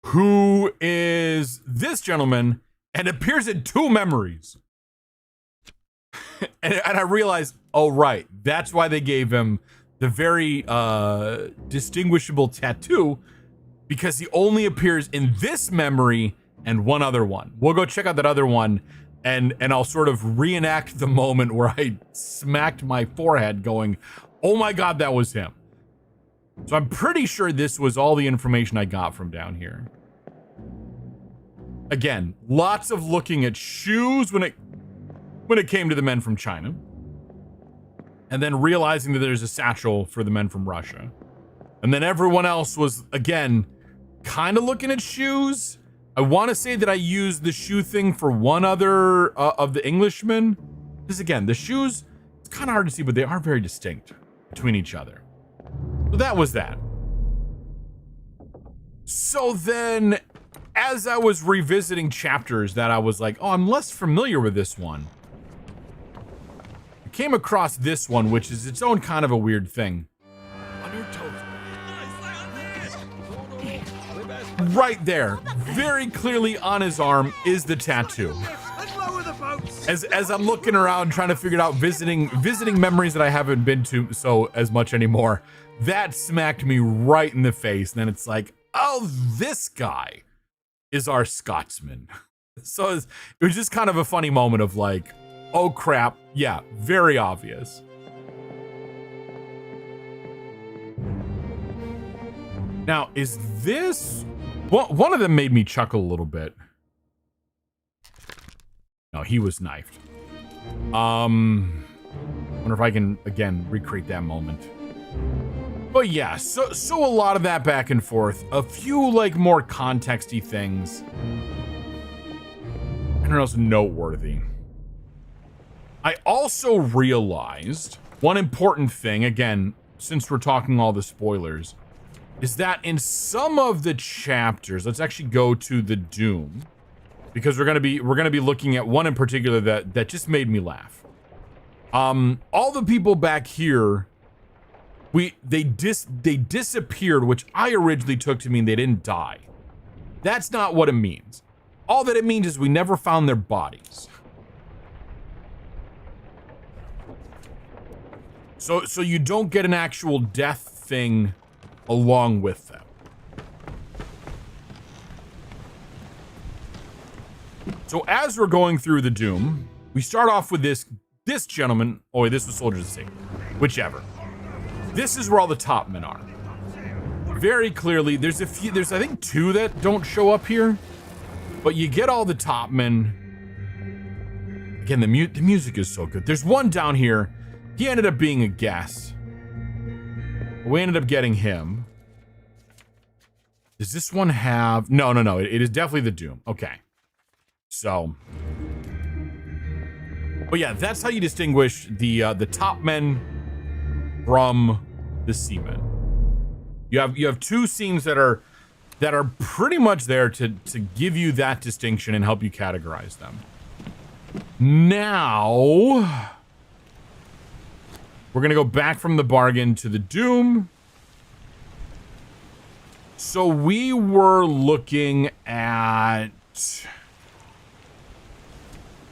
Who is this gentleman and appears in 2 memories. and I realized, oh, right, that's why they gave him the very distinguishable tattoo, because he only appears in this memory and one other one. We'll go check out that other one, and I'll sort of reenact the moment where I smacked my forehead going, oh my God, that was him. So I'm pretty sure this was all the information I got from down here. Again, lots of looking at shoes when it came to the men from China. And then realizing that there's a satchel for the men from Russia. And then everyone else was, again, kind of looking at shoes. I want to say that I used the shoe thing for one other of the Englishmen. Because again, the shoes, it's kind of hard to see, but they are very distinct between each other. So that was that. So then, as I was revisiting chapters that I was like, oh, I'm less familiar with this one, I came across this one, which is its own kind of a weird thing. On your toes. Right there, very clearly on his arm is the tattoo. And lower the boats. As I'm looking around trying to figure out visiting memories that I haven't been to so as much anymore, that smacked me right in the face. And then it's like, oh, this guy is our Scotsman. So it was just kind of a funny moment of like, oh crap, yeah, very obvious. Now, is this... One of them made me chuckle a little bit. No, he was knifed. Wonder if I can, again, recreate that moment. But yeah, so a lot of that back and forth. A few, like, more context-y things. I don't know, it's noteworthy. I also realized one important thing, again, since we're talking all the spoilers, is that in some of the chapters, let's actually go to the Doom, because we're gonna be looking at one in particular that just made me laugh. All the people back here, they disappeared, which I originally took to mean they didn't die. That's not what it means. All that it means is we never found their bodies. So you don't get an actual death thing along with them. So as we're going through the Doom, we start off with this gentleman. Oh, wait, this was Soldiers of Satan. Whichever. This is where all the top men are. Very clearly, there's I think 2 that don't show up here, but you get all the top men. Again, the music is so good. There's one down here. He ended up being a guest. We ended up getting him. Does this one have... No. It is definitely the Doom. Okay. So... But yeah, that's how you distinguish the top men from the seamen. You have 2 scenes that are pretty much there to give you that distinction and help you categorize them. Now... We're going to go back from the bargain to the Doom. So we were looking at...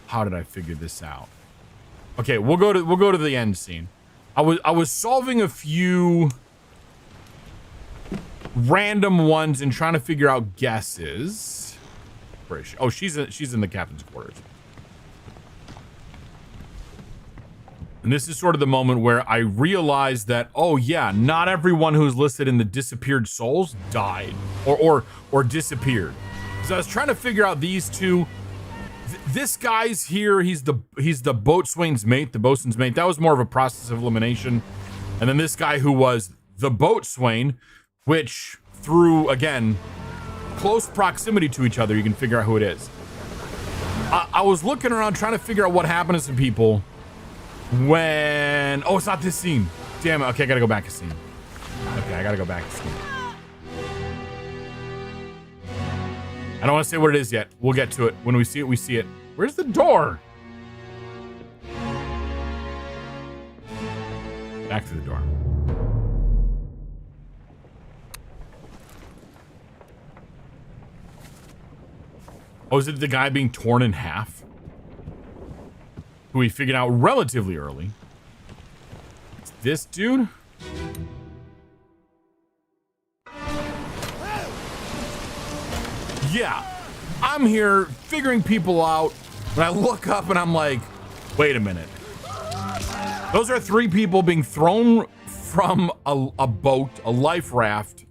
How did I figure this out? Okay, we'll go to the end scene. I was solving a few random ones and trying to figure out guesses. Where is she? Oh, she's in the captain's quarters. And this is sort of the moment where I realized that, oh yeah, not everyone who's listed in the disappeared souls died or disappeared. So I was trying to figure out these 2. This guy's here. He's the boatswain's mate, the boatswain's mate. That was more of a process of elimination. And then this guy who was the boatswain, which through, again, close proximity to each other, you can figure out who it is. I was looking around trying to figure out what happened to some people. When... Oh, it's not this scene. Damn it. Okay, I gotta go back a scene. Okay, I gotta go back a scene. I don't want to say what it is yet. We'll get to it. When we see it, we see it. Where's the door? Back to the door. Oh, is it the guy being torn in half? Who we figured out relatively early. It's this dude? Yeah. I'm here figuring people out, and I look up and I'm like, wait a minute. Those are 3 people being thrown from a boat, a life raft,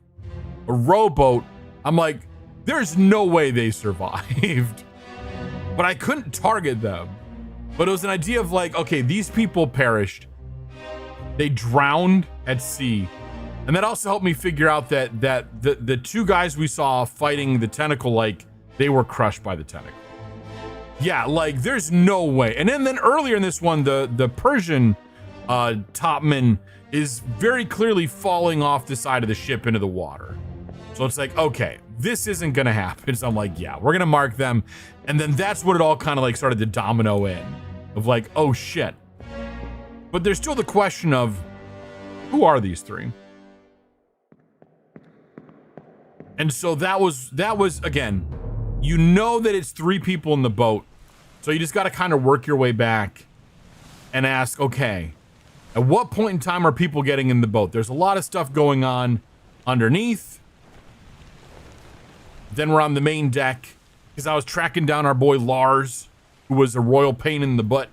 a rowboat. I'm like, there's no way they survived. But I couldn't target them. But it was an idea of like, okay, these people perished. They drowned at sea. And that also helped me figure out that the 2 guys we saw fighting the tentacle, like, they were crushed by the tentacle. Yeah, like, there's no way. And then earlier in this one, the Persian topman is very clearly falling off the side of the ship into the water. So it's like, okay, this isn't gonna happen. So I'm like, yeah, we're gonna mark them. And then that's what it all kind of like started to domino in of like, oh shit. But there's still the question of who are these three? And so that was again, you know that it's three people in the boat. So you just got to kind of work your way back and ask, okay, at what point in time are people getting in the boat? There's a lot of stuff going on underneath. Then we're on the main deck because I was tracking down our boy Lars, who was a royal pain in the butt.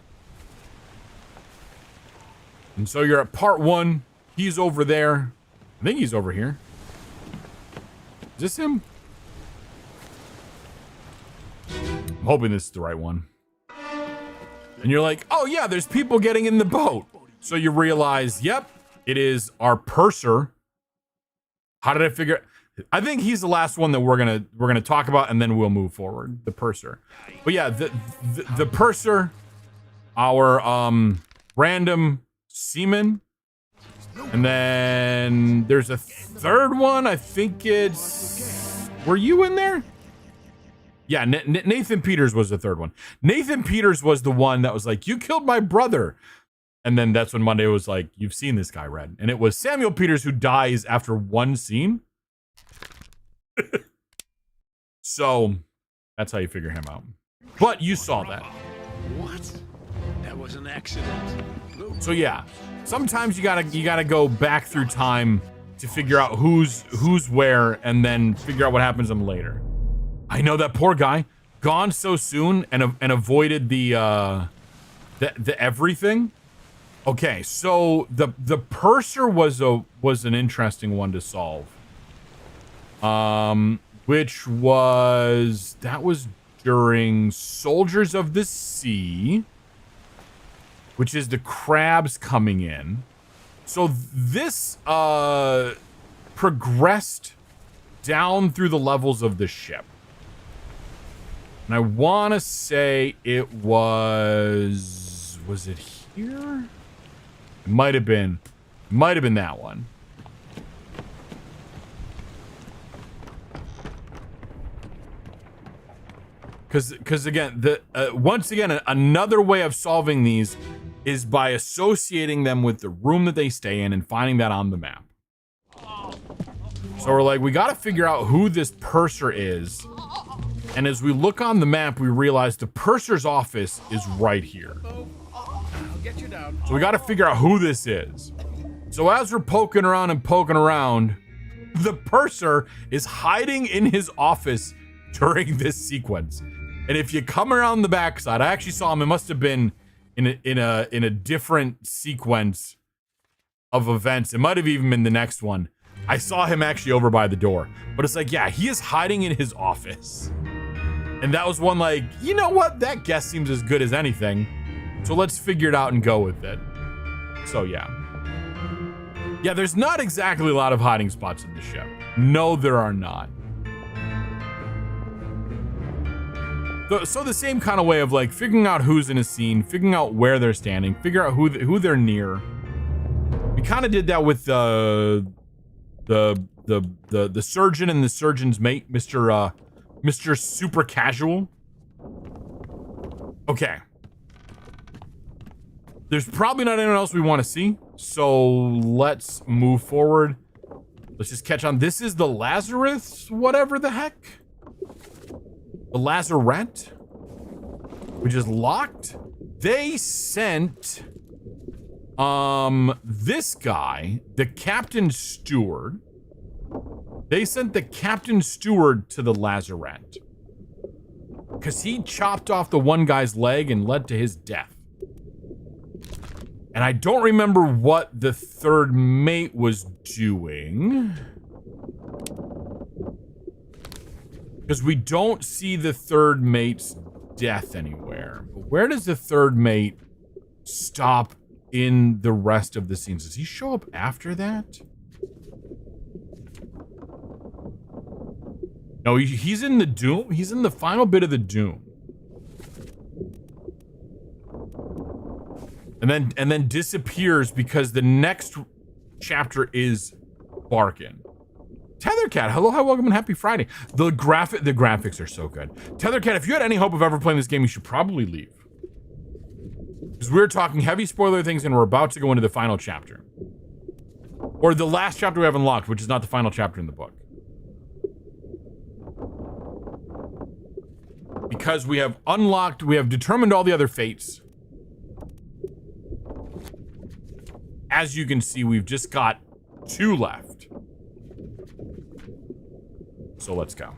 And so you're at part one. He's over there. I think he's over here. Is this him? I'm hoping this is the right one. And you're like, oh yeah, there's people getting in the boat. So you realize, yep, it is our purser. How did I figure? I think he's the last one that we're gonna talk about, and then we'll move forward. The purser. But yeah, the purser, our random seaman, and then there's a third one. I think it's. Were you in there? Yeah, Nathan Peters was the third one. Nathan Peters was the one that was like, you killed my brother. And then that's when Monday was like, you've seen this guy, Red. And it was Samuel Peters who dies after one scene. So that's how you figure him out. But you saw that. What? That was an accident. So yeah, sometimes you gotta go back through time to figure out who's where and then figure out what happens to them later. I know that poor guy gone so soon and avoided the everything. Okay, so the purser was an interesting one to solve. Which was during Soldiers of the Sea, which is the crabs coming in. So this progressed down through the levels of the ship. And I want to say it was it here? It might have been that one. Because again, once again, another way of solving these is by associating them with the room that they stay in and finding that on the map. So we're like, we got to figure out who this purser is. And as we look on the map, we realize the purser's office is right here. So we got to figure out who this is. So as we're poking around, the purser is hiding in his office during this sequence. And if you come around the backside, I actually saw him. It must have been in a different sequence of events. It might have even been the next one. I saw him actually over by the door. But it's like, yeah, he is hiding in his office. And that was one like, you know what? That guess seems as good as anything. So let's figure it out and go with it. So yeah. Yeah, there's not exactly a lot of hiding spots in the ship. No, there are not. So the same kind of way of like figuring out who's in a scene, figuring out where they're standing, figure out who they're near. We kind of did that with the surgeon and the surgeon's mate, Mr. Super Casual. Okay. There's probably not anyone else we want to see, so let's move forward. Let's just catch on. This is the Lazarus, whatever the heck. The Lazarette, which is locked. They sent this guy, the captain steward. They sent the captain steward to the Lazarette because he chopped off the one guy's leg and led to his death. And I don't remember what the third mate was doing, because we don't see the third mate's death anywhere. But where does the third mate stop in the rest of the scenes? Does he show up after that? No, he's in the Doom. He's in the final bit of the Doom. and then disappears because the next chapter is Barkin. Tethercat, hello, hi, welcome, and happy Friday. The graphics are so good. Tethercat, if you had any hope of ever playing this game, you should probably leave. Because we're talking heavy spoiler things, and we're about to go into the final chapter. Or the last chapter we have unlocked, which is not the final chapter in the book. Because we have unlocked, we have determined all the other fates. As you can see, we've just got 2 left. So let's go.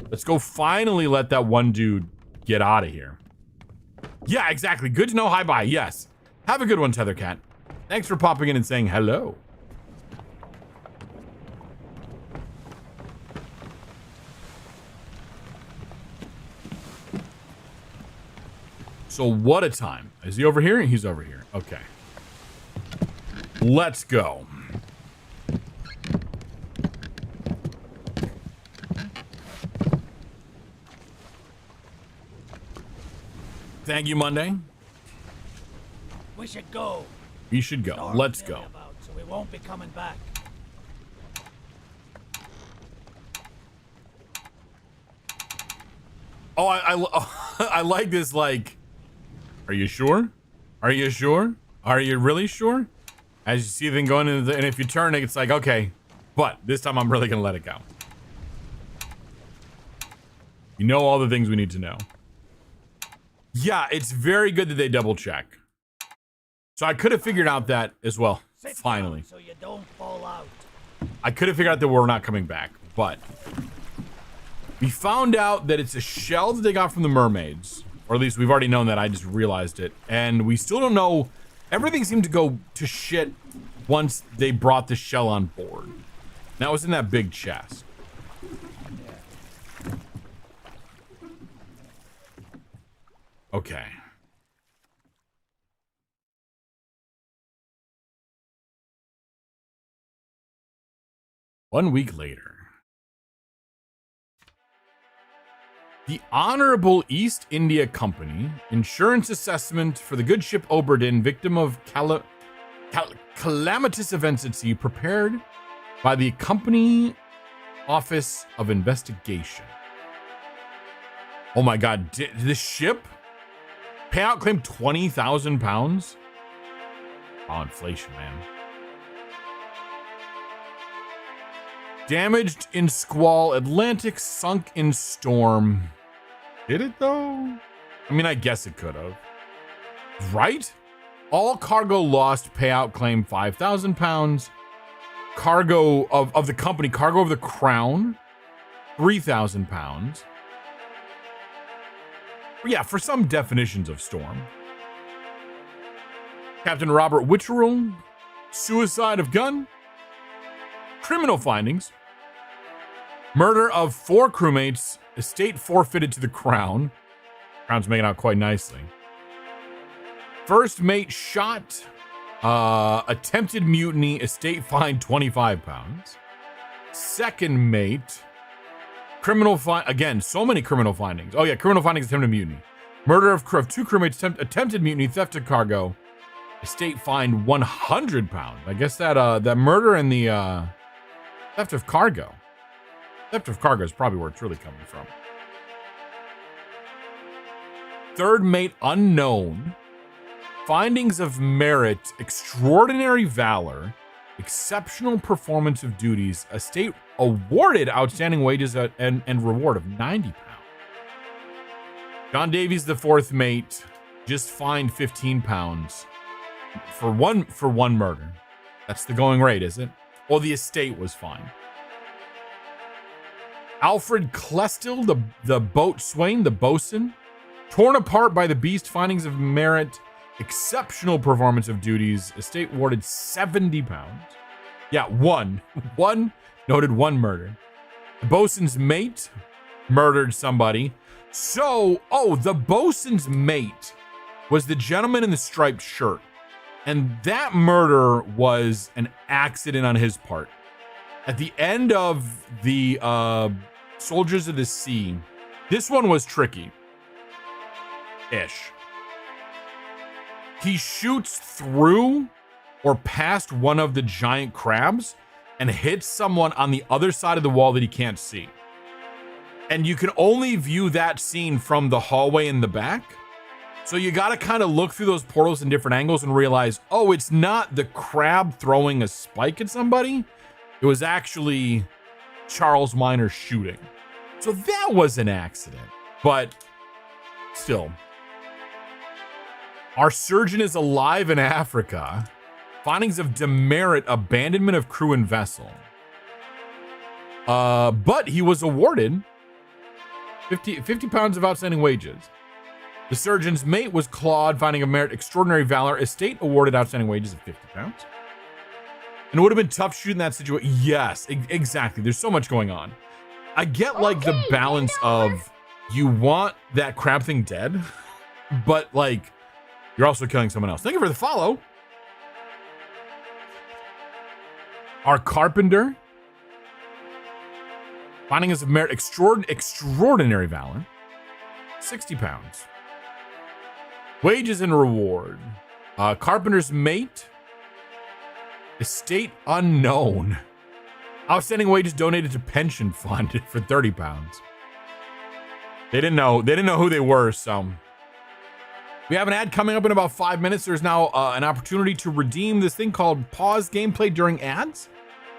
Let's go finally let that one dude get out of here. Yeah, exactly. Good to know. Hi, bye. Yes. Have a good one, Tethercat. Thanks for popping in and saying hello. So what a time. Is he over here? He's over here. Okay. Let's go. Thank you, Monday. We should go. We should go. Let's go. So we won't be coming back. Oh, I like this, like, are you sure? Are you sure? Are you really sure? As you see the thing going into and if you turn it, it's like, okay, but this time I'm really gonna let it go. You know all the things we need to know. Yeah, it's very good that they double check. So I could have figured out that as well, finally. So you don't fall out. I could have figured out that we're not coming back, but we found out that it's a shell that they got from the mermaids. Or at least we've already known that, I just realized it. And we still don't know, everything seemed to go to shit once they brought the shell on board. That was in that big chest. Okay. One week later. The Honorable East India Company insurance assessment for the good ship Obra Dinn, victim of calamitous events at sea, prepared by the Company Office of Investigation. Oh my God, did the ship payout claim 20,000 pounds? Oh, inflation, man. Damaged in squall, Atlantic sunk in storm. Did it though? I mean, I guess it could have. Right? All cargo lost, payout claim 5,000 pounds. Cargo of the company, cargo of the crown, 3,000 pounds. Yeah, for some definitions of storm. Captain Robert Witcherell, suicide of gun. Criminal findings. Murder of 4 crewmates, estate forfeited to the crown. Crown's making out quite nicely. First mate shot, attempted mutiny, estate fined 25 pounds. Second mate, criminal again, so many criminal findings. Oh yeah, criminal findings, attempted mutiny. Murder of 2 crewmates, attempted mutiny, theft of cargo. Estate fined 100 pounds. I guess that that murder and the theft of cargo. Theft of cargo is probably where it's really coming from. Third mate unknown. Findings of merit, extraordinary valor, exceptional performance of duties, estate awarded outstanding wages and reward of 90 pounds. John Davies, the 4th mate, just fined 15 pounds for one murder. That's the going rate, is it? Well, the estate was fined. Alfred Klestil, the boatswain, the bosun, torn apart by the beast, findings of merit, exceptional performance of duties, estate awarded 70 pounds. Yeah, one noted 1 murder. The bosun's mate murdered somebody. So, the bosun's mate was the gentleman in the striped shirt. And that murder was an accident on his part. At the end of the Soldiers of the Sea, this one was tricky-ish. He shoots through or past one of the giant crabs and hits someone on the other side of the wall that he can't see. And you can only view that scene from the hallway in the back. So you got to kind of look through those portals in different angles and realize, oh, it's not the crab throwing a spike at somebody. It was actually Charles Minor shooting. So that was an accident, but still. Our surgeon is alive in Africa. Findings of demerit, abandonment of crew and vessel. But he was awarded 50 pounds of outstanding wages. The surgeon's mate was Claude, finding of merit, extraordinary valor. Estate awarded outstanding wages of 50 pounds. And it would have been tough shooting that situation. Yes, exactly. There's so much going on. I get like the balance of you want that crab thing dead, but like you're also killing someone else. Thank you for the follow. Our carpenter, findings of merit, extraordinary valor, 60 pounds. Wages and reward. Carpenter's mate. Estate unknown. Outstanding wages donated to pension fund for 30 pounds. They didn't know who they were, so. We have an ad coming up in about 5 minutes. There's now an opportunity to redeem this thing called pause gameplay during ads.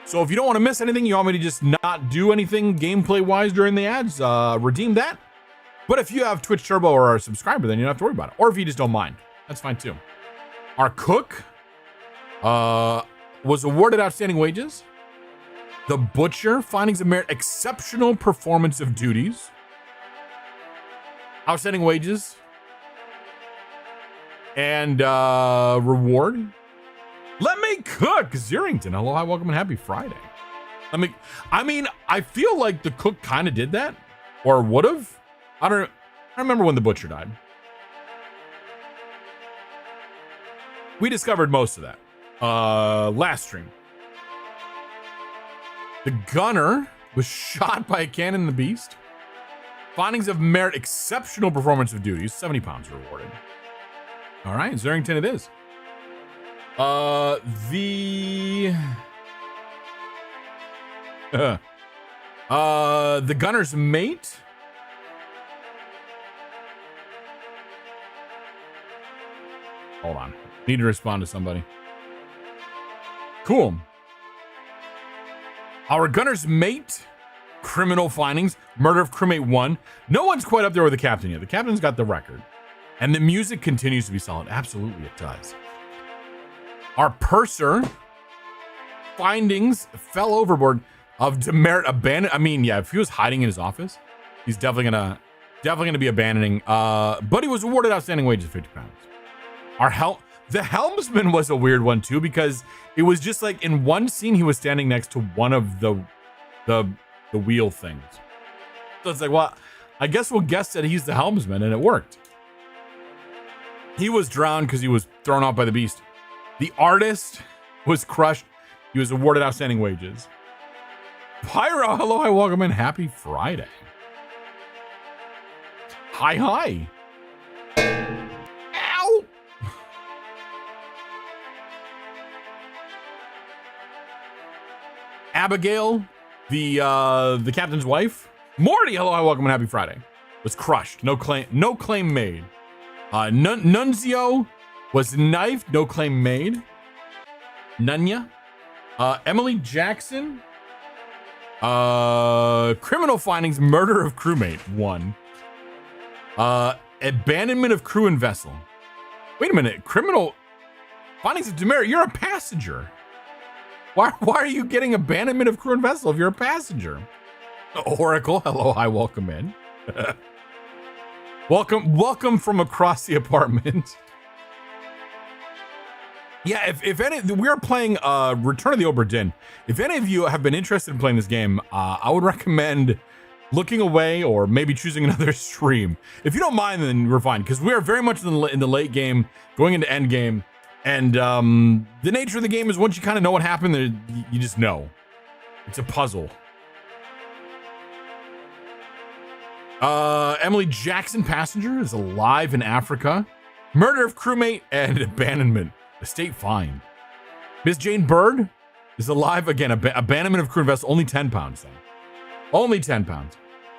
So if you don't want to miss anything, you want me to just not do anything gameplay-wise during the ads, redeem that. But if you have Twitch Turbo or are a subscriber, then you don't have to worry about it. Or if you just don't mind, that's fine too. Our cook was awarded outstanding wages. The butcher, findings of merit, exceptional performance of duties. Outstanding wages. And reward. Let me cook, Zerington. Hello, hi, welcome, and happy Friday. I feel like the cook kind of did that, or would have. I don't remember when the butcher died. We discovered most of that last stream. The gunner was shot by a cannon in the beast. Findings of merit, exceptional performance of duties, 70 pounds rewarded. All right, Zerington it is. The gunner's mate. Hold on. Need to respond to somebody. Cool. Our gunner's mate. Criminal findings. Murder of crewmate 1. No one's quite up there with the captain yet. The captain's got the record. And the music continues to be solid. Absolutely, it does. Our purser. Findings. Fell overboard of demerit abandoned. I mean, yeah, if he was hiding in his office, he's definitely gonna be abandoning. But he was awarded outstanding wages of 50 pounds. The helmsman was a weird one too, because it was just like in one scene he was standing next to one of the wheel things. So it's like, well, I guess we'll guess that he's the helmsman, and it worked. He was drowned because he was thrown off by the beast. The artist was crushed. He was awarded outstanding wages. Pyro, hello, hi, welcome in. Happy Friday. Hi. Ow! Abigail, the captain's wife. Morty, hello, hi, welcome, and happy Friday. Was crushed. No claim made. Nunzio was knifed. No claim made. Nunya. Emily Jackson. Criminal findings. Murder of crewmate 1. Abandonment of crew and vessel. Wait a minute. Criminal findings of demerit. You're a passenger. Why are you getting abandonment of crew and vessel if you're a passenger? Oracle, hello, hi, welcome in. Welcome from across the apartment. Yeah, if any, we are playing Return of the Obra Dinn. If any of you have been interested in playing this game, I would recommend looking away or maybe choosing another stream. If you don't mind, then we're fine, because we are very much in the late game, going into end game. And the nature of the game is once you kind of know what happened, you just know. It's a puzzle. Emily Jackson, passenger, is alive in Africa. Murder of crewmate and abandonment. Estate fine. Miss Jane Bird is alive again. Abandonment of crew and vessel. Only 10 pounds then. Only 10 pounds.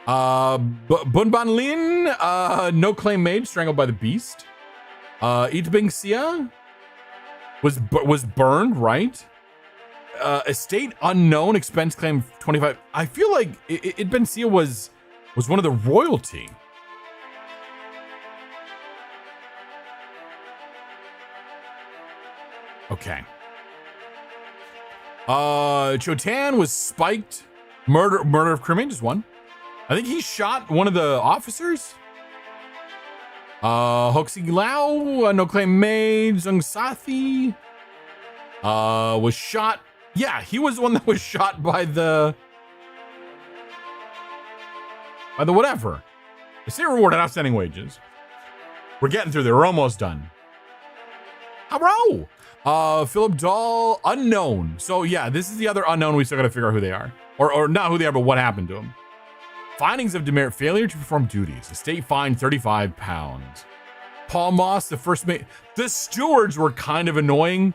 Bunban Lin, no claim made, strangled by the beast. Itbing Xia was burned, right? Estate unknown, expense claim 25. I feel like Itbing Xia was one of the royalty. Okay. Chotan was spiked. Murder of crewmate, just one. I think he shot one of the officers. Hoxi Lao, no claim made. Zung Sathi was shot. Yeah, he was the one that was shot by the whatever. The state rewarded outstanding wages. We're getting through there. We're almost done. Hello. Philip Dahl, unknown. So yeah, this is the other unknown. We still got to figure out who they are, or not who they are, but what happened to them. Findings of demerit: failure to perform duties. Estate fine 35 pounds. Paul Moss, the first mate. The stewards were kind of annoying.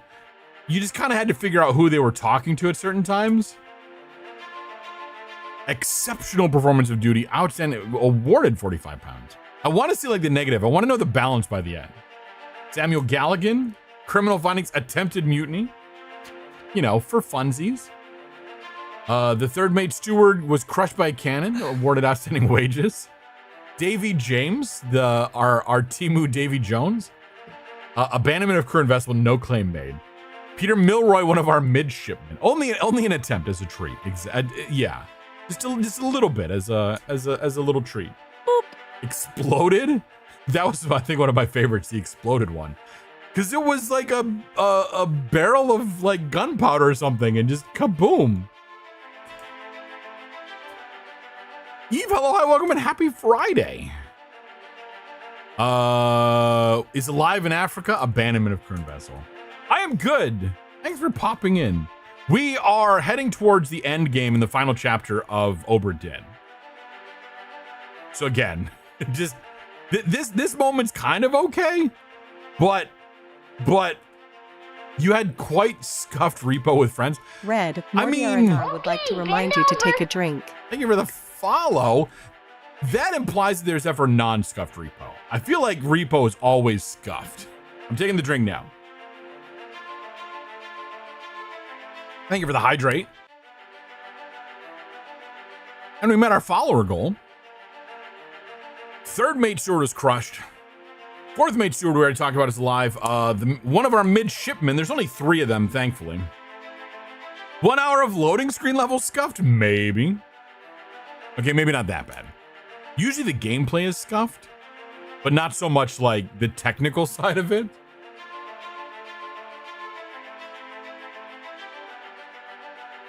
You just kind of had to figure out who they were talking to at certain times. Exceptional performance of duty. Outstanding. Awarded 45 pounds. I want to see like the negative. I want to know the balance by the end. Samuel Galligan. Criminal findings, attempted mutiny, you know, for funsies. The third mate steward was crushed by a cannon, awarded outstanding wages. Davy James, our Timu Davy Jones, abandonment of crew and vessel, no claim made. Peter Milroy, one of our midshipmen, only an attempt as a treat. Yeah, just a little bit as a little treat. Boop. Exploded. That was, I think, one of my favorites, the exploded one. Because it was like a barrel of like gunpowder or something and just kaboom. Eve, hello, hi, welcome, and happy Friday. Is alive in Africa, abandonment of crew and vessel. I am good. Thanks for popping in. We are heading towards the end game in the final chapter of Obra Dinn. So again, just this moment's kind of okay, but you had quite scuffed repo with friends. Red, I mean, would like to remind you to take a drink. Thank you for the follow. That implies that there's ever non-scuffed repo. I feel like repo is always scuffed. I'm taking the drink now. Thank you for the hydrate. And we met our follower goal. Third mate steward was crushed. Fourth mate steward we already talked about is alive. One of our midshipmen, there's only 3 of them, thankfully. 1 hour of loading screen level scuffed? Maybe. Okay, maybe not that bad. Usually the gameplay is scuffed, but not so much like the technical side of it.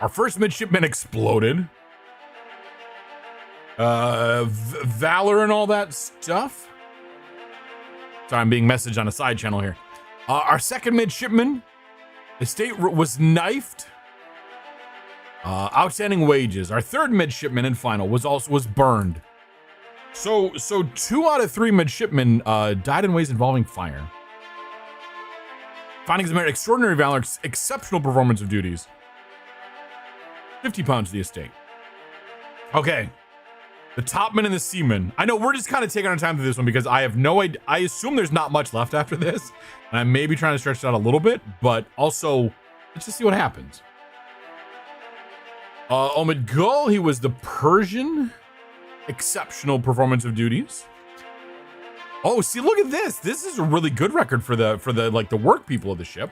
Our first midshipman exploded. Valor and all that stuff. Sorry, I'm being messaged on a side channel here. Our second midshipman, estate was knifed. Outstanding wages. Our third midshipman and final was burned. So 2 out of 3 midshipmen died in ways involving fire. Findings of merit: extraordinary valor, exceptional performance of duties. 50 pounds to the estate. Okay. The topman and the seaman. I know we're just kind of taking our time through this one because I have no idea. I assume there's not much left after this. And I may be trying to stretch it out a little bit, but also let's just see what happens. Omid Gul, he was the Persian. Exceptional performance of duties. Oh, see, look at this. This is a really good record for the like the work people of the ship.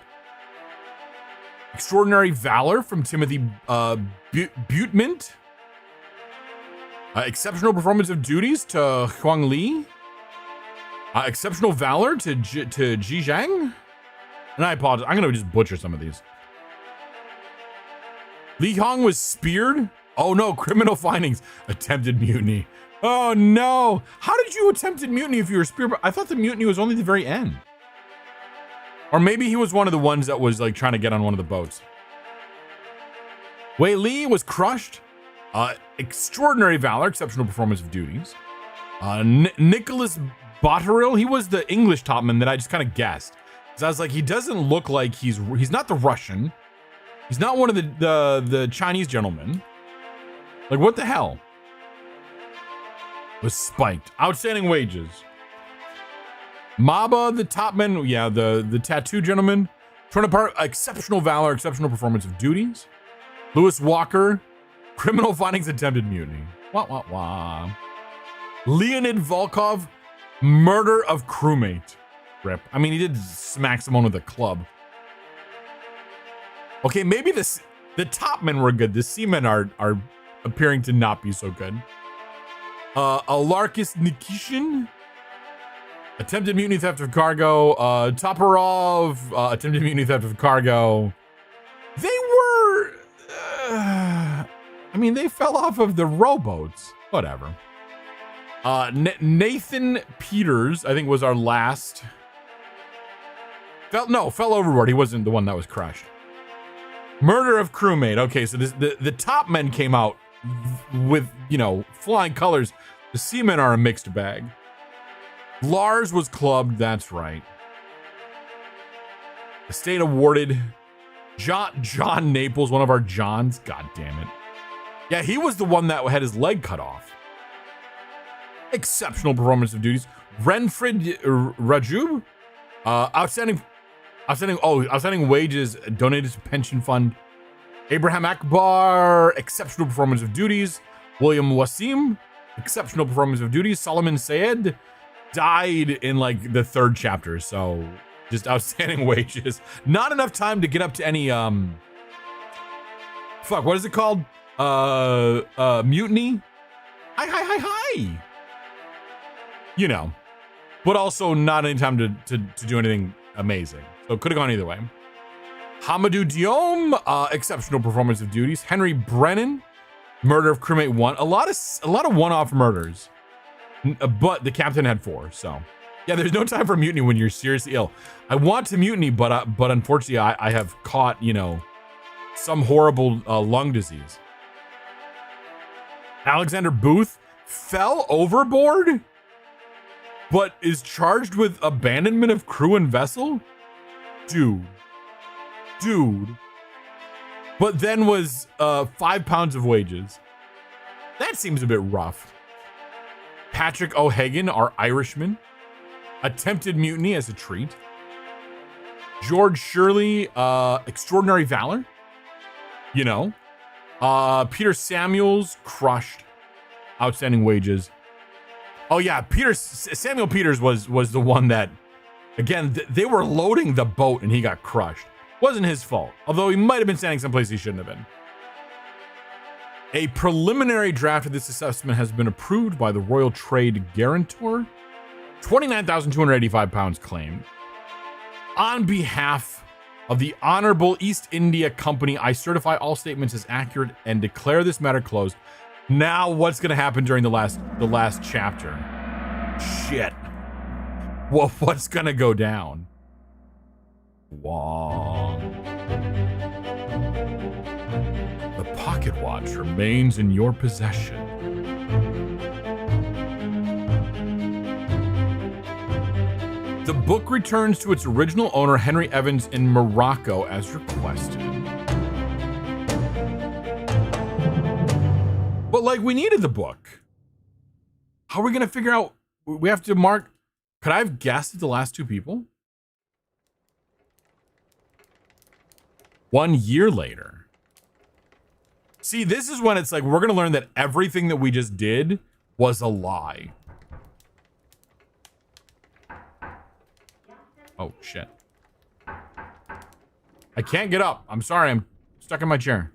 Extraordinary valor from Timothy Butement. Exceptional performance of duties to Huang Li. Exceptional valor to Ji Zhang. And I apologize. I'm going to just butcher some of these. Li Hong was speared. Oh no, criminal findings. Attempted mutiny. Oh no. How did you attempted mutiny if you were speared? I thought the mutiny was only the very end. Or maybe he was one of the ones that was like trying to get on one of the boats. Wei Li was crushed. Extraordinary valor, exceptional performance of duties. Nicholas Botterill, he was the English topman that I just kind of guessed. So I was like, he doesn't look like he's not the Russian. He's not one of the Chinese gentlemen. Like, what the hell? Was spiked. Outstanding wages. Maba, the topman, yeah, the tattoo gentleman. Torn apart, exceptional valor, exceptional performance of duties. Lewis Walker, criminal findings, attempted mutiny. Wah, wah, wah. Leonid Volkov, murder of crewmate. Rip. I mean, he did smack someone with a club. Okay, maybe the top men were good. The seamen are appearing to not be so good. Alarkis Nikishin, attempted mutiny, theft of cargo. Toporov, attempted mutiny, theft of cargo. They were, I mean, they fell off of the rowboats. Whatever. Nathan Peters, I think, was our last. Fell overboard. He wasn't the one that was crushed. Murder of crewmate. Okay, so the top men came out with, you know, flying colors. The seamen are a mixed bag. Lars was clubbed. That's right. The state awarded John Naples, one of our Johns. God damn it. Yeah, he was the one that had his leg cut off. Exceptional performance of duties. Renfred Rajub, outstanding wages donated to pension fund. Abraham Akbar, exceptional performance of duties. William Wasim, exceptional performance of duties. Solomon Sayed died in like the 3rd chapter, so just outstanding wages. Not enough time to get up to any what is it called? Mutiny. Hi. You know, but also not any time to do anything amazing. So could have gone either way. Hamadou Diom, exceptional performance of duties. Henry Brennan, murder of crewmate 1. A lot of one-off murders, but the captain had 4. So yeah, there's no time for mutiny when you're seriously ill. I want to mutiny, but unfortunately I have caught, you know, some horrible lung disease. Alexander Booth fell overboard, but is charged with abandonment of crew and vessel? Dude. But then was 5 pounds of wages. That seems a bit rough. Patrick O'Hagan, our Irishman, attempted mutiny as a treat. George Shirley, extraordinary valor. You know. Peter Samuels, crushed. Outstanding wages. Oh yeah, Samuel Peters was the one that, again, they were loading the boat and he got crushed. Wasn't his fault, although he might have been standing someplace he shouldn't have been. A preliminary draft of this assessment has been approved by the Royal Trade Guarantor. 29,285 pounds claimed. On behalf of the Honorable East India Company, I certify all statements as accurate and declare this matter closed. Now, what's going to happen during the last chapter? Shit. Well, what's going to go down? Wong. The pocket watch remains in your possession. The book returns to its original owner, Henry Evans, in Morocco, as requested. But, like, we needed the book. How are we going to figure out? We have to mark. Could I have guessed the last 2 people? 1 year later. See, this is when it's like, we're going to learn that everything that we just did was a lie. Oh, shit. I can't get up. I'm sorry. I'm stuck in my chair.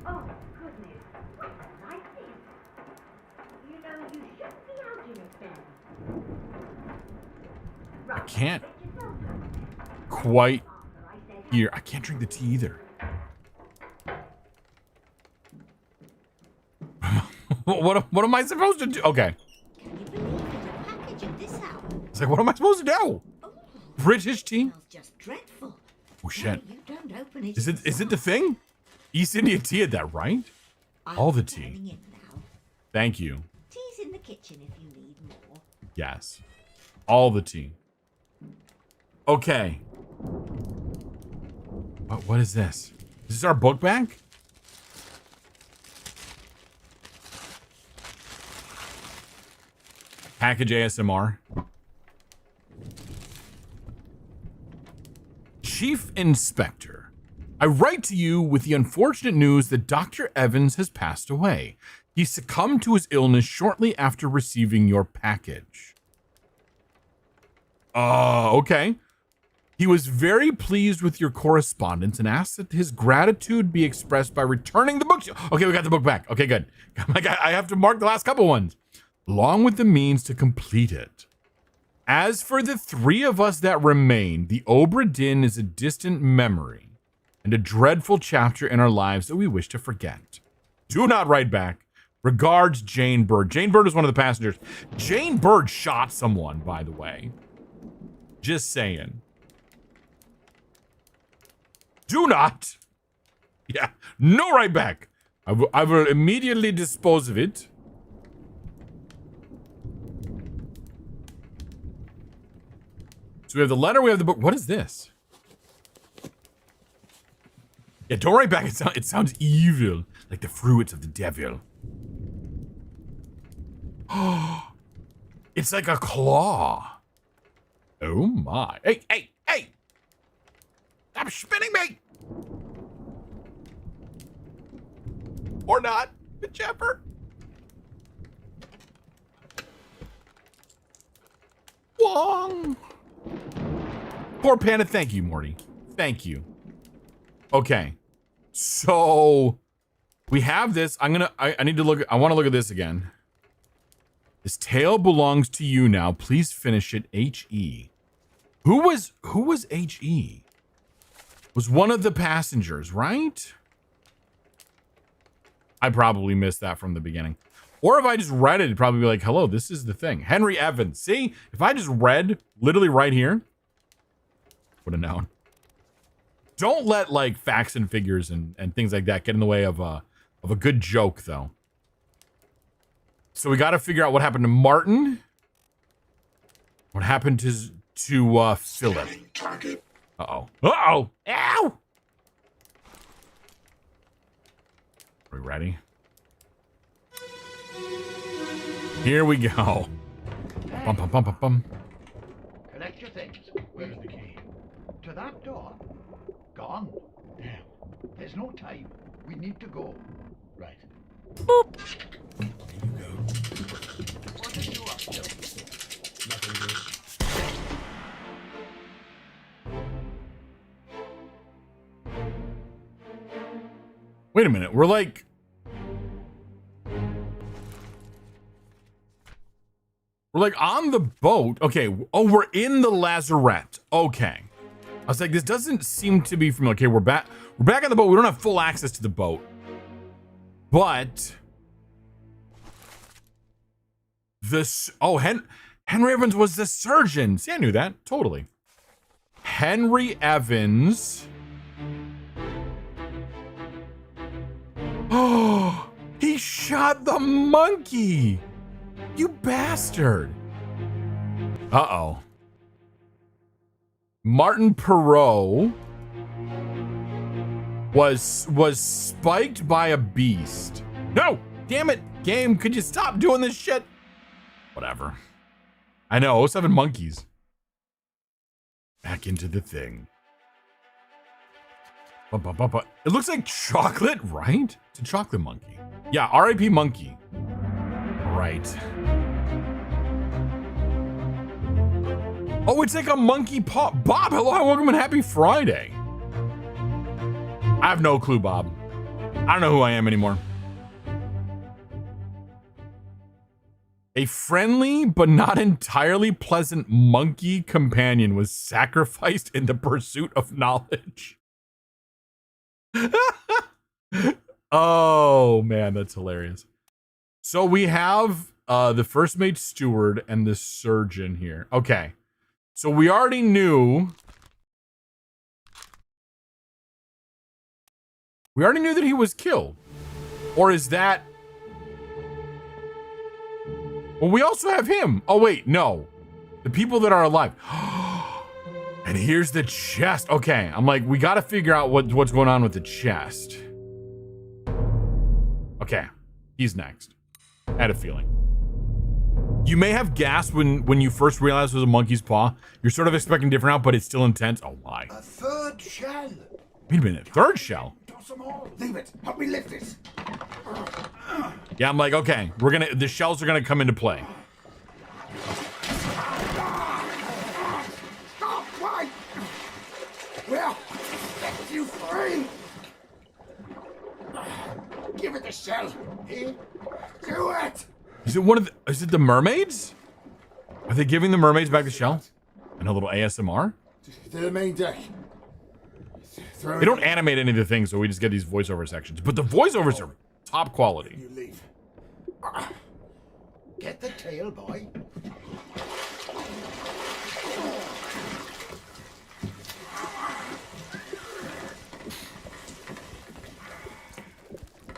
Oh, goodness. What a nice thing. You know, you shouldn't be out in it then. I can't quite hear. I can't drink the tea either. What am I supposed to do? Okay. Can you believe there's a package at this hour? It's like, what am I supposed to do? Oh, British tea? smells just dreadful. Oh, shit. No, you don't open it. Is it the thing? East India tea had that, right? All the tea. Turning in now. Thank you. Tea's in the kitchen if you need more. Yes. All the tea. Okay. What is this? Is this our book bag? Package ASMR. Chief Inspector, I write to you with the unfortunate news that Dr. Evans has passed away. He succumbed to his illness shortly after receiving your package. Okay. He was very pleased with your correspondence and asked that his gratitude be expressed by returning the book. Okay, we got the book back. Okay, good. I have to mark the last couple ones, along with the means to complete it. As for the three of us that remain, the Obra Dinn is a distant memory and a dreadful chapter in our lives that we wish to forget. Do not write back. Regards, Jane Bird. Jane Bird is one of the passengers. Jane Bird shot someone, by the way. Just saying. Do not. Yeah, no write back. I will immediately dispose of it. So we have the letter, we have the book. What is this? Yeah, don't write back. It sounds evil, like the fruits of the devil. Oh, it's like a claw. Oh my. Hey, hey, hey. Stop spinning me. Or not, whichever. Wong. Poor Panda, thank you, Morty. Thank you. Okay. So we have this. I need to look. I want to look at this again. This tale belongs to you now. Please finish it. H.E. Who was H.E.? Was one of the passengers, right? I probably missed that from the beginning. Or if I just read it, it'd probably be like, hello, this is the thing. Henry Evans. See? If I just read literally right here, would have known. Don't let like facts and figures and things like that get in the way of a good joke, though. So we got to figure out what happened to Martin. What happened to Philip? Uh-oh. Uh-oh! Ow! Are we ready? Here we go. Bum, bum, bum, bum, bum. Collect your things. Where's the key? To that door. Gone. Damn. There's no time. We need to go. Right. Boop. There you go. What are you up to? Nothing good. Wait a minute. We're like... We're like on the boat. Okay. Oh, we're in the lazarette. Okay. I was like, this doesn't seem to be familiar. Okay, we're back. We're back on the boat. We don't have full access to the boat. But... This... Oh, Henry Evans was the surgeon. See, I knew that. Totally. Henry Evans... Oh, he shot the monkey. You bastard. Uh-oh. Martin Perot was spiked by a beast. No, damn it. Game, could you stop doing this shit? Whatever. I know, 07 monkeys. Back into the thing. It looks like chocolate, right? It's a chocolate monkey. Yeah, R.I.P. monkey. Right. Oh, it's like a monkey paw. Bob, hello, welcome and happy Friday. I have no clue, Bob. I don't know who I am anymore. A friendly but not entirely pleasant monkey companion was sacrificed in the pursuit of knowledge. Oh man, that's hilarious. So we have the first mate steward and the surgeon here. Okay, so we already knew that he was killed, or is that Well, we also have him. Oh, wait, no. The people that are alive. And here's the chest. Okay, I'm like, we got to figure out what's going on with the chest. Okay, he's next. I had a feeling. You may have gasped when you first realized it was a monkey's paw. You're sort of expecting different out, but it's still intense. Oh, why? A third shell. Wait a minute, third shell? Toss them all. Leave it. Help me lift this. Yeah, I'm like, okay, the shells are gonna come into play. Stop! Why? Well, set you free. Give it the shell. Here. Do it. Is it the mermaids? Are they giving the mermaids back the shell? And a little ASMR? To the main deck. They don't animate any of the things, so we just get these voiceover sections. But the voiceovers are top quality. You leave. Get the tail, boy.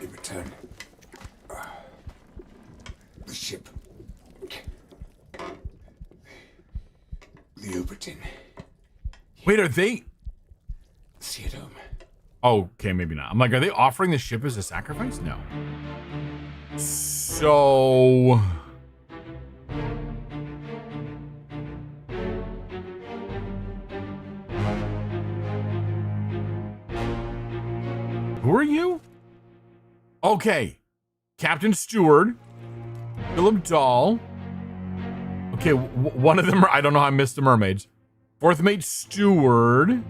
In return, the ship. The Obra Dinn. Wait, are they? See it home. Oh, okay, maybe not. I'm like, are they offering the ship as a sacrifice? No. So... Who are you? Okay. Captain Stewart. Philip Dahl. Okay, one of them, I don't know how I missed the mermaids. Fourth mate Steward.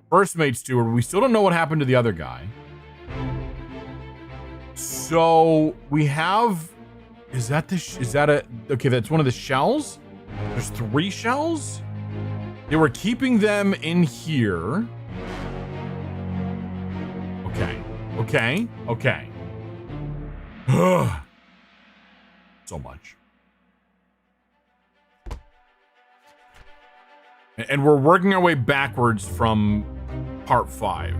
First mate Steward. We still don't know what happened to the other guy. So we have, is that okay, that's one of the shells? There's 3 shells? They were keeping them in here. Okay. So much. And we're working our way backwards from part 5.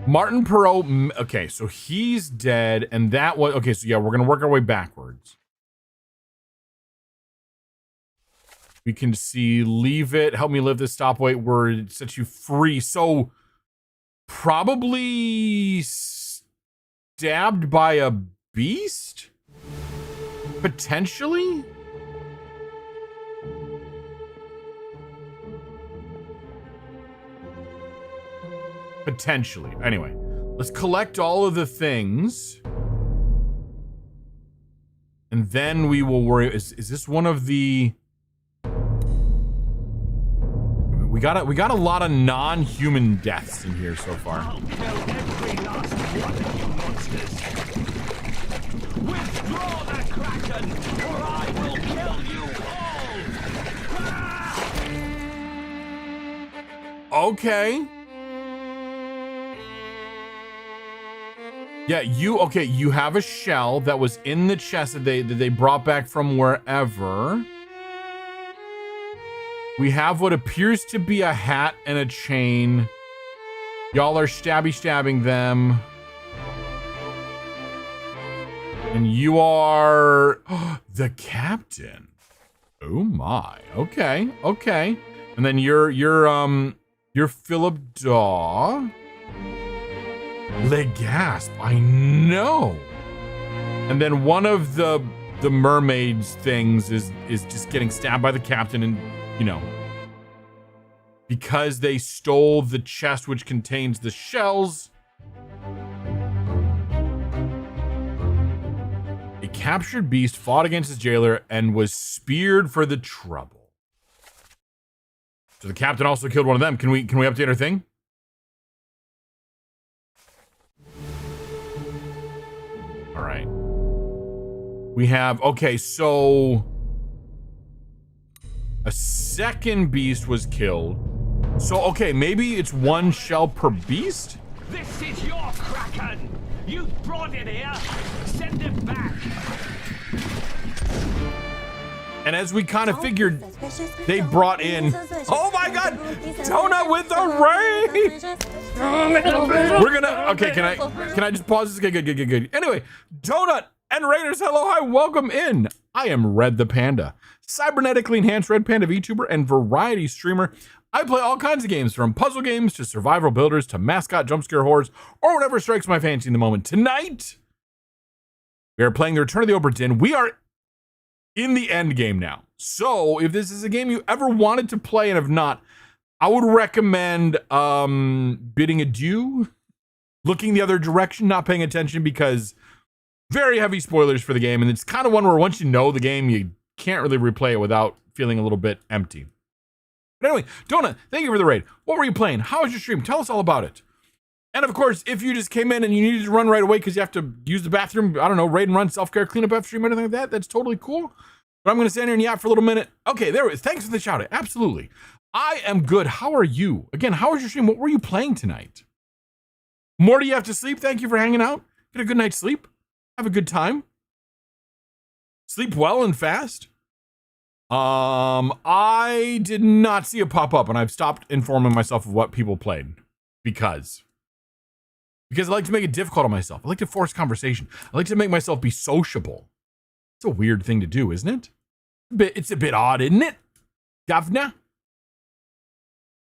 Martin Perot, okay, so he's dead, and that was, okay, so yeah, we're gonna work our way backwards. We can see, leave it, help me live this stopweight word, sets you free. So, probably stabbed by a beast? Potentially? Potentially. Anyway, let's collect all of the things. And then we will worry. Is this one of the... We got a lot of non-human deaths in here so far. I'll kill every last one of you monsters. Withdraw the Kraken, or I will kill you all! Okay. Yeah, you have a shell that was in the chest that they brought back from wherever. We have what appears to be a hat and a chain. Y'all are stabbing them. And you are the captain. Oh my. Okay. And then you're Philip Daw. Le Gasp, I know. And then one of the mermaids things is just getting stabbed by the captain, and you know, because they stole the chest which contains the shells. A captured beast fought against his jailer and was speared for the trouble. So the captain also killed one of them. Can we update our thing? All right. We have, okay, so a second beast was killed. So, okay, maybe it's 1 shell per beast? This is your Kraken! You brought it here! Send it back! And as we kind of figured, they brought in, oh my god, Donut with a ray! We're gonna, okay, can I just pause this? Okay, good. Anyway, Donut And Raiders, hello, hi, welcome in. I am Red the Panda, cybernetically enhanced Red Panda VTuber and variety streamer. I play all kinds of games, from puzzle games to survival builders to mascot jump scare horrors, or whatever strikes my fancy in the moment. Tonight, we are playing the Return of the Obra Dinn. We are in the end game now. So if this is a game you ever wanted to play and have not, I would recommend bidding adieu, looking the other direction, not paying attention, because very heavy spoilers for the game. And it's kind of one where once you know the game, you can't really replay it without feeling a little bit empty. But anyway, Donut, thank you for the raid. What were you playing? How was your stream? Tell us all about it. And of course, if you just came in and you needed to run right away because you have to use the bathroom, I don't know, raid and run, self-care, cleanup after stream, anything like that, that's totally cool. But I'm going to stand here and yap for a little minute. Okay, there it is. Thanks for the shout out. Absolutely. I am good. How are you? Again, how was your stream? What were you playing tonight? Morty, you have to sleep. Thank you for hanging out. Get a good night's sleep. Have a good time. Sleep well and fast. I did not see it pop up, and I've stopped informing myself of what people played because I like to make it difficult on myself. I like to force conversation. I like to make myself be sociable. It's a weird thing to do, isn't it? It's a bit odd, isn't it, Governor?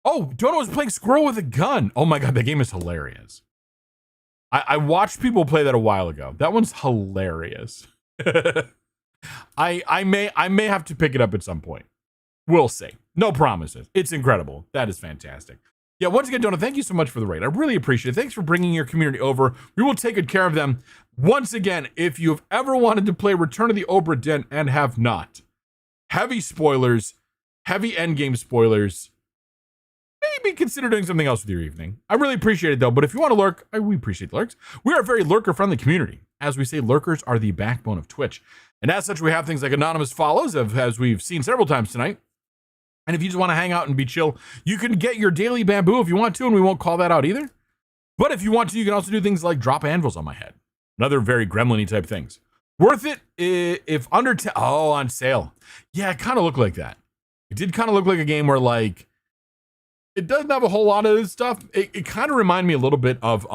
Oh, Dono was playing Squirrel with a Gun. Oh my God, that game is hilarious. I watched people play that a while ago. That one's hilarious. I may have to pick it up at some point. We'll see. No promises. It's incredible. That is fantastic. Yeah, once again, Donut, thank you so much for the raid. I really appreciate it. Thanks for bringing your community over. We will take good care of them. Once again, if you've ever wanted to play Return of the Obra Dinn and have not, heavy spoilers, heavy endgame spoilers, maybe consider doing something else with your evening. I really appreciate it, though. But if you want to lurk, we appreciate the lurks. We are a very lurker-friendly community. As we say, lurkers are the backbone of Twitch. And as such, we have things like anonymous follows, as we've seen several times tonight. And if you just want to hang out and be chill, you can get your daily bamboo if you want to, and we won't call that out either. But if you want to, you can also do things like drop anvils on my head. And other very gremlin-y type things. Worth it if under... Oh, on sale. Yeah, it kind of looked like that. It did kind of look like a game where, like, it doesn't have a whole lot of this stuff. It kind of reminded me a little bit of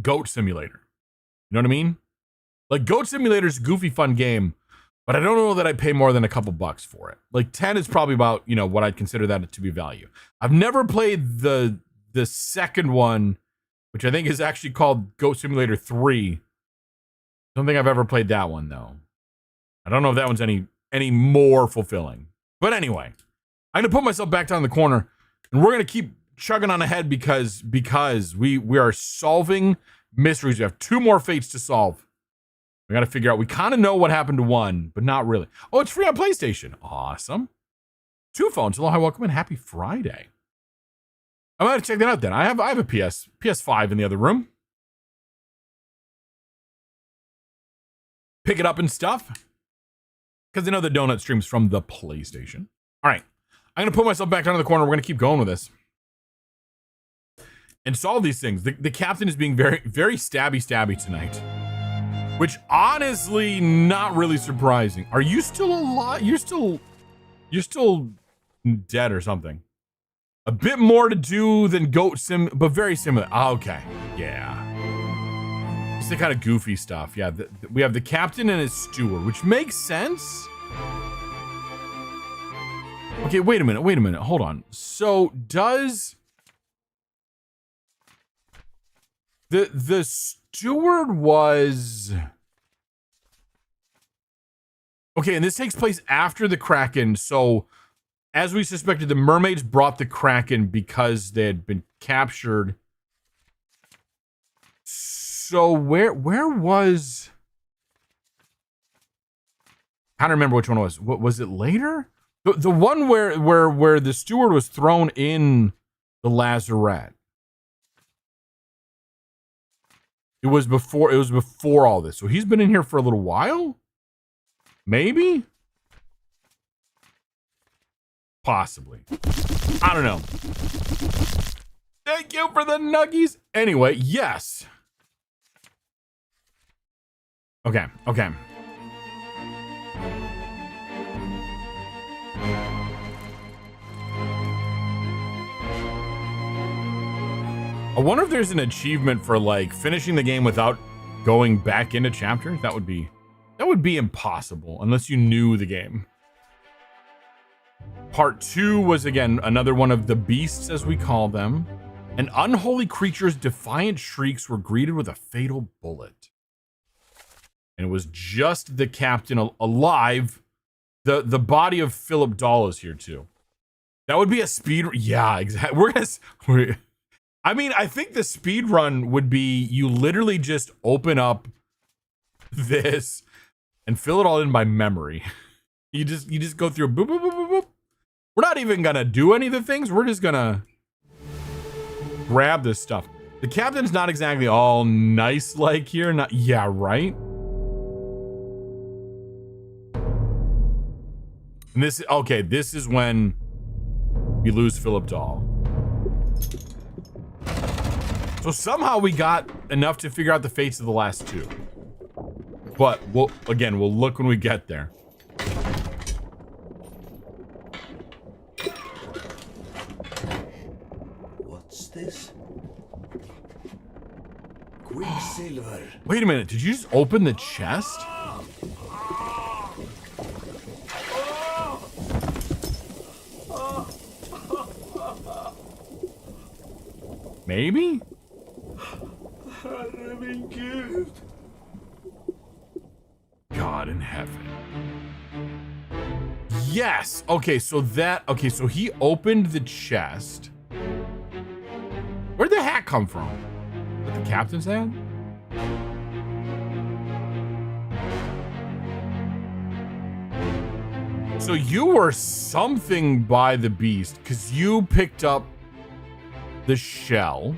Goat Simulator. You know what I mean? Like, Goat Simulator's a goofy, fun game, but I don't know that I'd pay more than a couple bucks for it. Like, 10 is probably about, you know, what I'd consider that to be value. I've never played the second one, which I think is actually called Goat Simulator 3. Don't think I've ever played that one, though. I don't know if that one's any more fulfilling. But anyway, I'm going to put myself back down in the corner, and we're going to keep chugging on ahead because we are solving mysteries. We have 2 more fates to solve. We got to figure out. We kind of know what happened to one, but not really. Oh, it's free on PlayStation. Awesome. 2 phones. Hello, hi, welcome, and happy Friday. I'm going to check that out then. I have a PS5 in the other room. Pick it up and stuff. Because I know the Donut streams from the PlayStation. All right. I'm going to put myself back down in the corner. We're going to keep going with this. And solve these things. The captain is being very, very stabby tonight. Which, honestly, not really surprising. Are you still alive? You're still dead or something. A bit more to do than Goat Sim, but very similar. Oh, okay. Yeah. It's the kind of goofy stuff. Yeah, we have the captain and his steward, which makes sense. Okay, wait a minute. Hold on. So, does... The steward was... Okay, and this takes place after the Kraken, so as we suspected, the mermaids brought the Kraken because they had been captured. So where was... I don't remember which one it was. What was it later? The one where the steward was thrown in the lazarette. It was before all this. So he's been in here for a little while? Maybe? Possibly. I don't know. Thank you for the nuggies. Anyway, yes. Okay. I wonder if there's an achievement for, like, finishing the game without going back into chapters? That would be impossible unless you knew the game. Part 2 was, again, another one of the beasts, as we call them. An unholy creature's defiant shrieks were greeted with a fatal bullet. And it was just the captain alive. The body of Philip Dahl is here, too. That would be a speed... Yeah, exactly. I mean, I think the speed run would be you literally just open up this and fill it all in by memory. You just go through boop, boop, boop, boop, boop. We're not even gonna do any of the things. We're just gonna grab this stuff. The captain's not exactly all nice like here. Not, yeah, right? And this, okay, this is when we lose Philip Dahl. So somehow we got enough to figure out the fates of the last two. But we'll look when we get there. What's this? Quicksilver. Wait a minute, did you just open the chest? Maybe? God in heaven. Yes. Okay, so he opened the chest. Where'd the hat come from? What, the captain's hat? So you were something by the beast because you picked up the shell.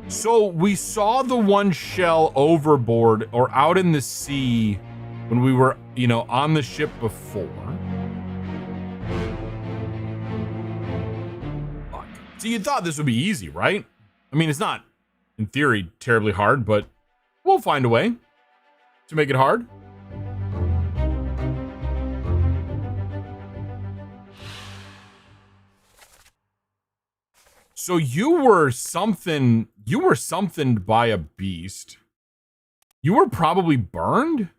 So we saw the one shell overboard or out in the sea when we were, on the ship before. Fuck. So you thought this would be easy, right? I mean, it's not, in theory, terribly hard, but we'll find a way to make it hard. So you were something by a beast. You were probably burned?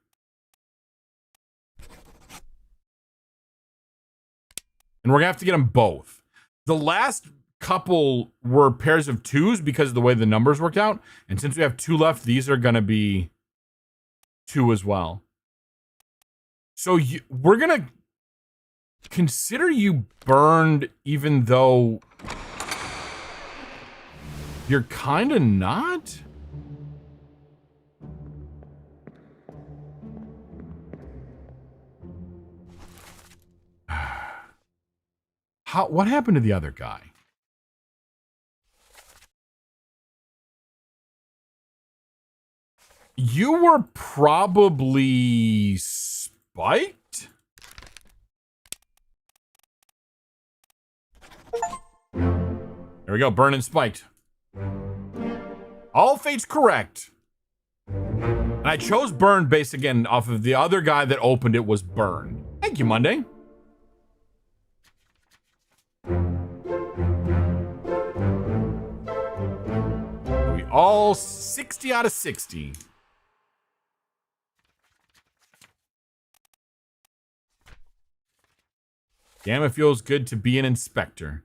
And we're gonna have to get them both. The last couple were pairs of twos because of the way the numbers worked out. And since we have two left, these are gonna be two as well. So we're gonna consider you burned even though you're kind of not? What happened to the other guy? You were probably spiked? There we go, burn and spiked. All fates correct. And I chose burn based again off of the other guy that opened it was burned. Thank you, Monday. We all 60 out of 60. Damn, it feels good to be an inspector.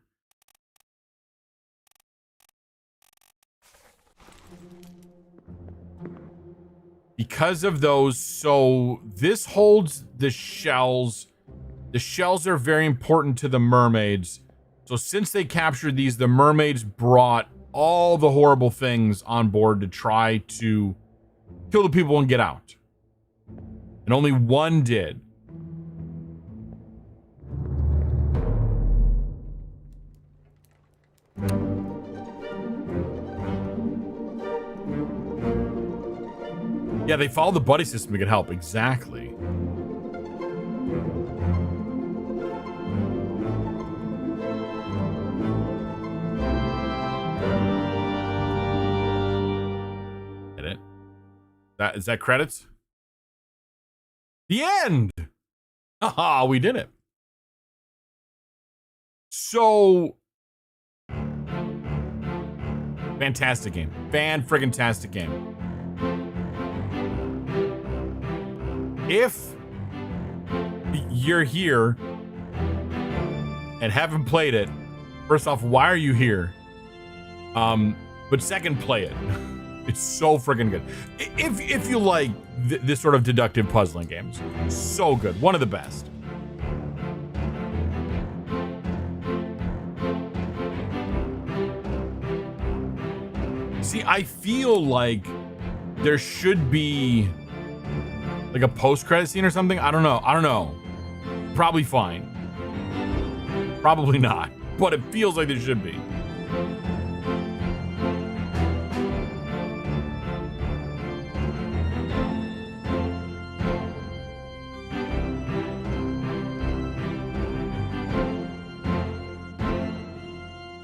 Because of those, so this holds the shells. The shells are very important to the mermaids. So since they captured these, the mermaids brought all the horrible things on board to try to kill the people and get out. And only one did. Yeah, they follow the buddy system to get help. Exactly. Hit it. Is that credits? The end. Haha, we did it. Fantastic game. Fan-friggin-tastic game. If you're here and haven't played it, first off, why are you here? But second, play it. It's so friggin' good. If you like this sort of deductive puzzling games, so good. One of the best. See, I feel like there should be like a post-credit scene or something. I don't know. Probably fine. Probably not. But it feels like there should be.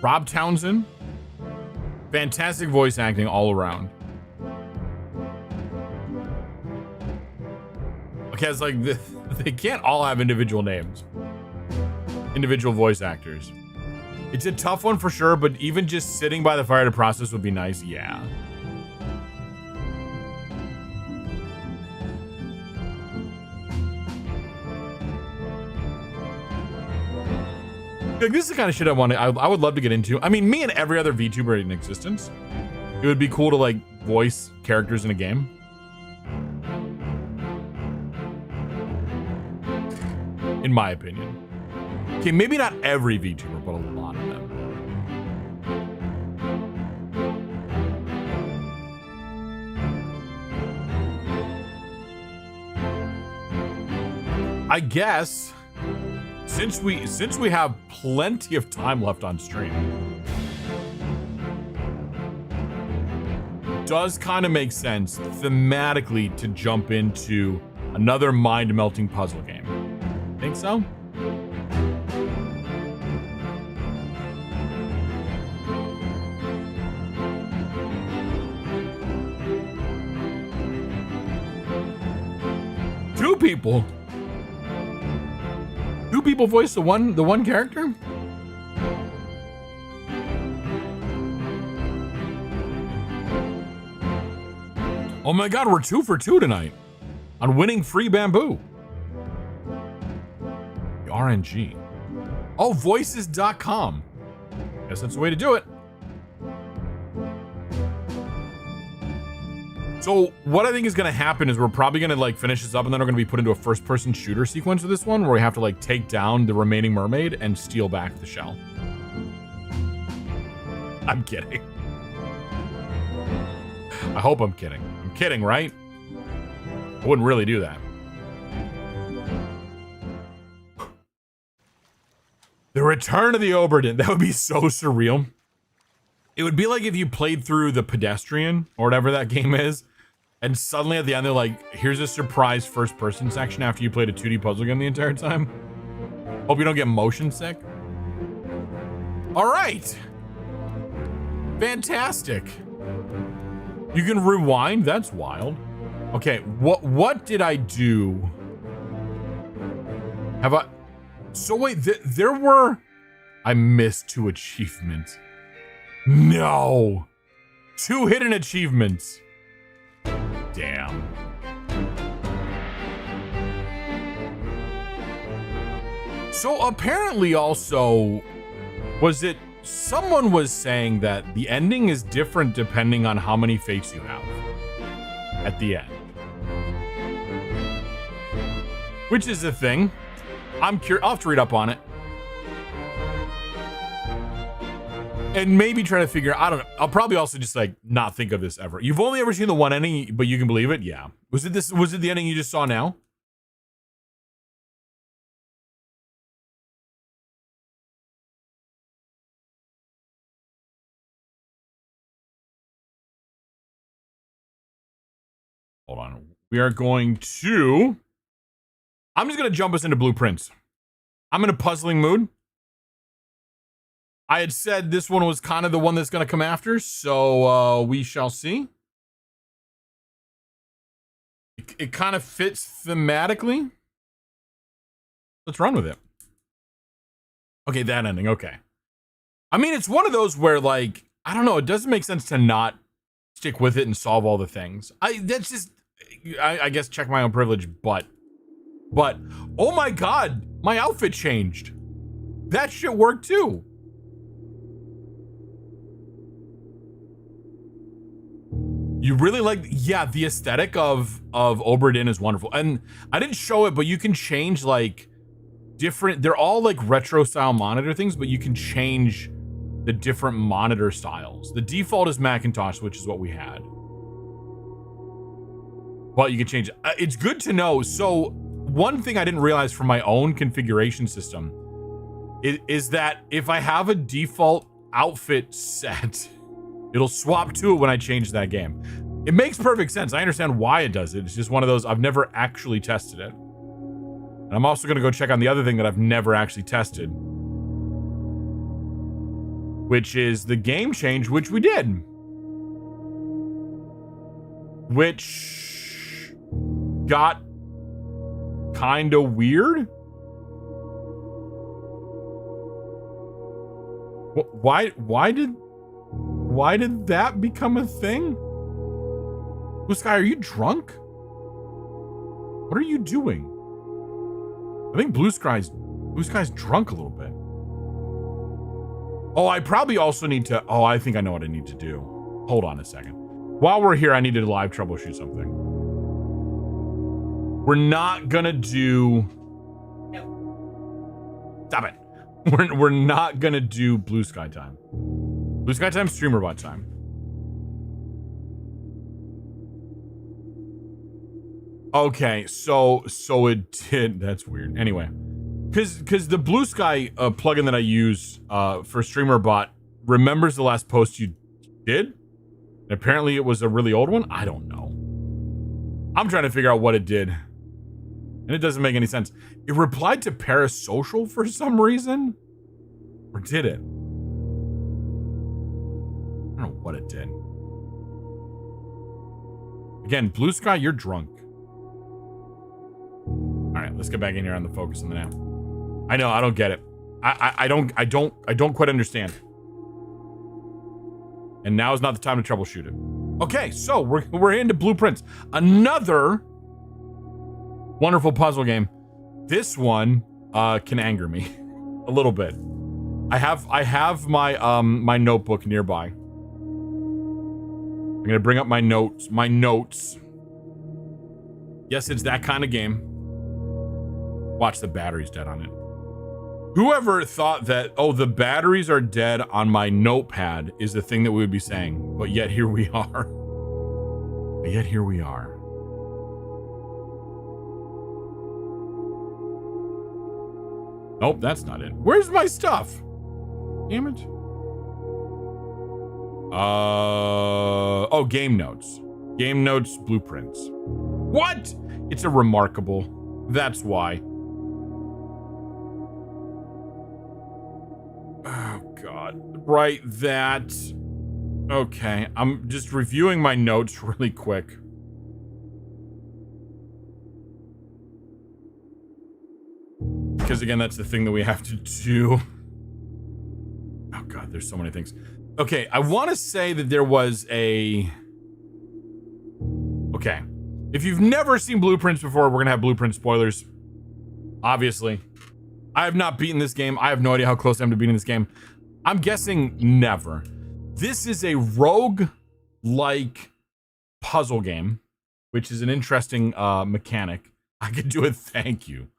Rob Townsend. Fantastic voice acting all around. Okay, it's like they can't all have individual names. Individual voice actors. It's a tough one for sure, but even just sitting by the fire to process would be nice. Yeah. Like, this is the kind of shit I would love to get into. I mean, me and every other VTuber in existence. It would be cool to like voice characters in a game. In my opinion. Okay, maybe not every VTuber, but a lot of them. I guess since we have plenty of time left on stream, does kind of make sense thematically to jump into another mind-melting puzzle game. Think so? Two people voice the one character? Oh my god, we're 2 for 2 tonight on winning free bamboo. The RNG. Oh, voices.com. Guess that's the way to do it. So what I think is going to happen is we're probably going to like finish this up and then we're going to be put into a first person shooter sequence with this one where we have to like take down the remaining mermaid and steal back the shell. I'm kidding. I hope I'm kidding. I'm kidding, right? I wouldn't really do that. The return of the Obra Dinn. That would be so surreal. It would be like if you played through The Pedestrian or whatever that game is, and suddenly at the end they're like, here's a surprise first person section after you played a 2D puzzle game the entire time. Hope you don't get motion sick. All right. Fantastic. You can rewind. That's wild. Okay, what did I do? Have I? So wait, there were. I missed 2 achievements. No, 2 hidden achievements. Damn. So apparently, also, was it? Someone was saying that the ending is different depending on how many fates you have at the end. Which is a thing. I'm curious. I'll have to read up on it. And maybe try to figure, I don't know. I'll probably also just like not think of this ever. You've only ever seen the one ending, but you can believe it? Yeah. Was it the ending you just saw now? Hold on. We are going to... I'm just going to jump us into Blue Prince. I'm in a puzzling mood. I had said this one was kind of the one that's going to come after, so we shall see. It kind of fits thematically. Let's run with it. Okay, that ending. Okay. I mean, it's one of those where, like, I don't know. It doesn't make sense to not stick with it and solve all the things. That's just, I guess, check my own privilege, but, oh my God, my outfit changed. That shit worked too. You really like, yeah, the aesthetic of Obra Dinn is wonderful. And I didn't show it, but you can change like different, they're all like retro style monitor things, but you can change the different monitor styles. The default is Macintosh, which is what we had. But you can change it. It's good to know. So one thing I didn't realize from my own configuration system is that if I have a default outfit set, it'll swap to it when I change that game. It makes perfect sense. I understand why it does it. It's just one of those, I've never actually tested it. And I'm also gonna go check on the other thing that I've never actually tested, which is the game change, which we did. Which got kinda weird. Why did that become a thing? Blue Sky, are you drunk? What are you doing? I think Blue Sky's drunk a little bit. Oh, I probably also need to, oh, I think I know what I need to do. Hold on a second. While we're here, I need to live troubleshoot something. We're not gonna do, stop it. We're not gonna do Blue Sky time. Blue Sky time, streamer bot time. Okay, so it did. That's weird. Anyway, because the Blue Sky plugin that I use for streamer bot remembers the last post you did, and apparently it was a really old one. I don't know. I'm trying to figure out what it did, and it doesn't make any sense. It replied to Parasocial for some reason, or did it? I don't know what it did. Again, Blue Sky, you're drunk. All right, let's get back in here on the focus on the now. I know, I don't get it. I don't quite understand. And now is not the time to troubleshoot it. Okay, so we're into Blue Prince, another wonderful puzzle game. This one can anger me a little bit. I have my my notebook nearby. I'm gonna bring up my notes. Yes, it's that kind of game. Watch, the battery's dead on it. Whoever thought that, oh, the batteries are dead on my notepad is the thing that we would be saying. But yet here we are. But yet here we are. Nope, that's not it. Where's my stuff? Damn it. Oh, game notes. Game notes, blueprints. What? It's a remarkable. That's why. Oh, God. Right, that. Okay, I'm just reviewing my notes really quick. Because, again, that's the thing that we have to do. Oh, God, there's so many things. Okay, I want to say that there was a... Okay. If you've never seen Blueprints before, we're going to have Blueprint spoilers. Obviously. I have not beaten this game. I have no idea how close I am to beating this game. I'm guessing never. This is a rogue-like puzzle game, which is an interesting mechanic. I could do it, thank you.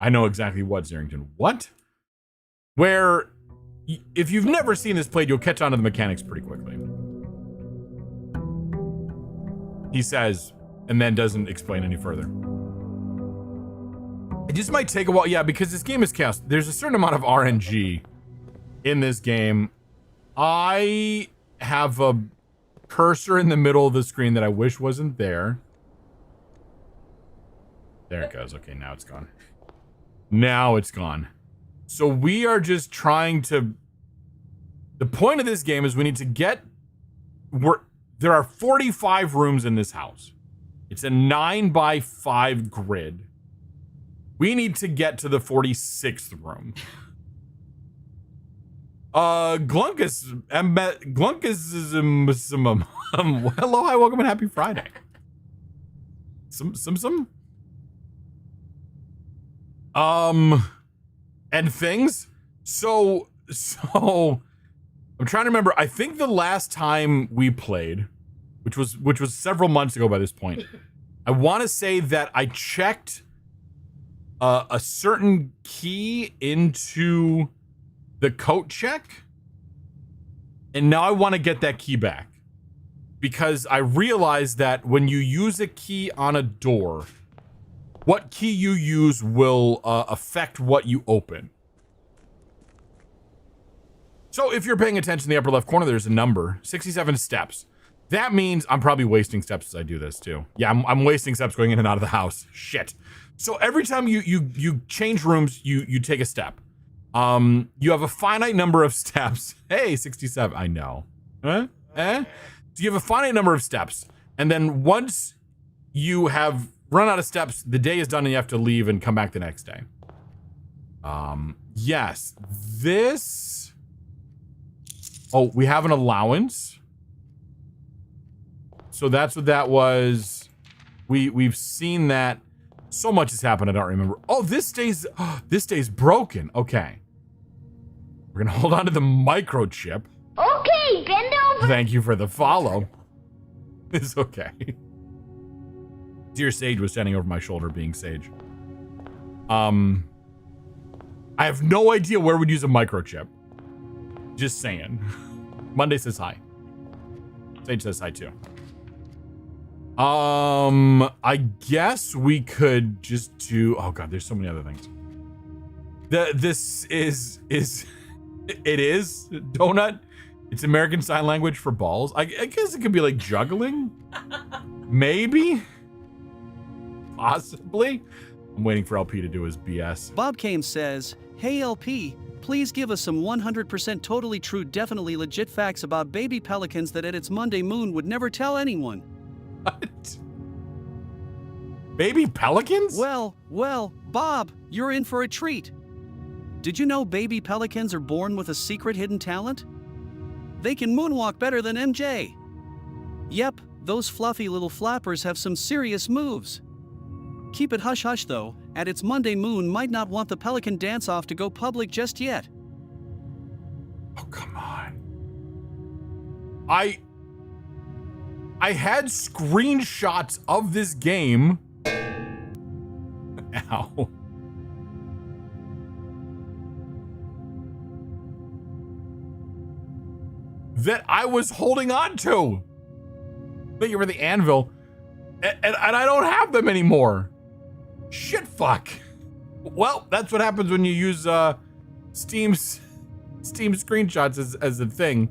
I know exactly what, Zarrington. What? Where, if you've never seen this played, you'll catch on to the mechanics pretty quickly. He says, and then doesn't explain any further. It just might take a while, yeah, because this game is chaos. There's a certain amount of RNG in this game. I have a cursor in the middle of the screen that I wish wasn't there. There it goes. Okay, now it's gone. Now it's gone. So we are just trying to... The point of this game is we need to get... There are 45 rooms in this house. It's a 9x5 grid. We need to get to the 46th room. Glunkus is hello, hi, welcome, and happy Friday. Some. And things. So I'm trying to remember. I think the last time we played, which was several months ago by this point, I want to say that I checked a certain key into the coat check, and now I want to get that key back because I realized that when you use a key on a door, what key you use will affect what you open. So if you're paying attention in the upper left corner, there's a number, 67 steps. That means I'm probably wasting steps as I do this too. Yeah, I'm wasting steps going in and out of the house. Shit. So every time you change rooms, you take a step. You have a finite number of steps. Hey, 67. I know. So you have a finite number of steps. And then once you have run out of steps, the day is done and you have to leave and come back the next day. Yes, this. Oh, we have an allowance. So that's what that was. We've seen that. So much has happened, I don't remember. Oh, this stays broken. Okay. We're gonna hold on to the microchip. Okay, bend over. Thank you for the follow. It's okay. Dear Sage was standing over my shoulder being Sage. I have no idea where we'd use a microchip. Just saying. Monday says hi. Sage says hi too. I guess we could just do. Oh god, there's so many other things. This is donut. It's American Sign Language for balls. I guess it could be like juggling. Maybe. Possibly. I'm waiting for LP to do his BS. Bob Kane says, "Hey LP, please give us some 100% totally true, definitely legit facts about baby pelicans that at its Monday moon would never tell anyone." What? Baby pelicans? Well, Bob, you're in for a treat. Did you know baby pelicans are born with a secret hidden talent? They can moonwalk better than MJ. Yep, those fluffy little flappers have some serious moves. Keep it hush-hush though, at its Monday moon might not want the pelican dance-off to go public just yet. Oh, come on. I had screenshots of this game. Ow. That I was holding on to. Thank you for the anvil. And I don't have them anymore. Shit fuck. Well, that's what happens when you use Steam screenshots as a thing.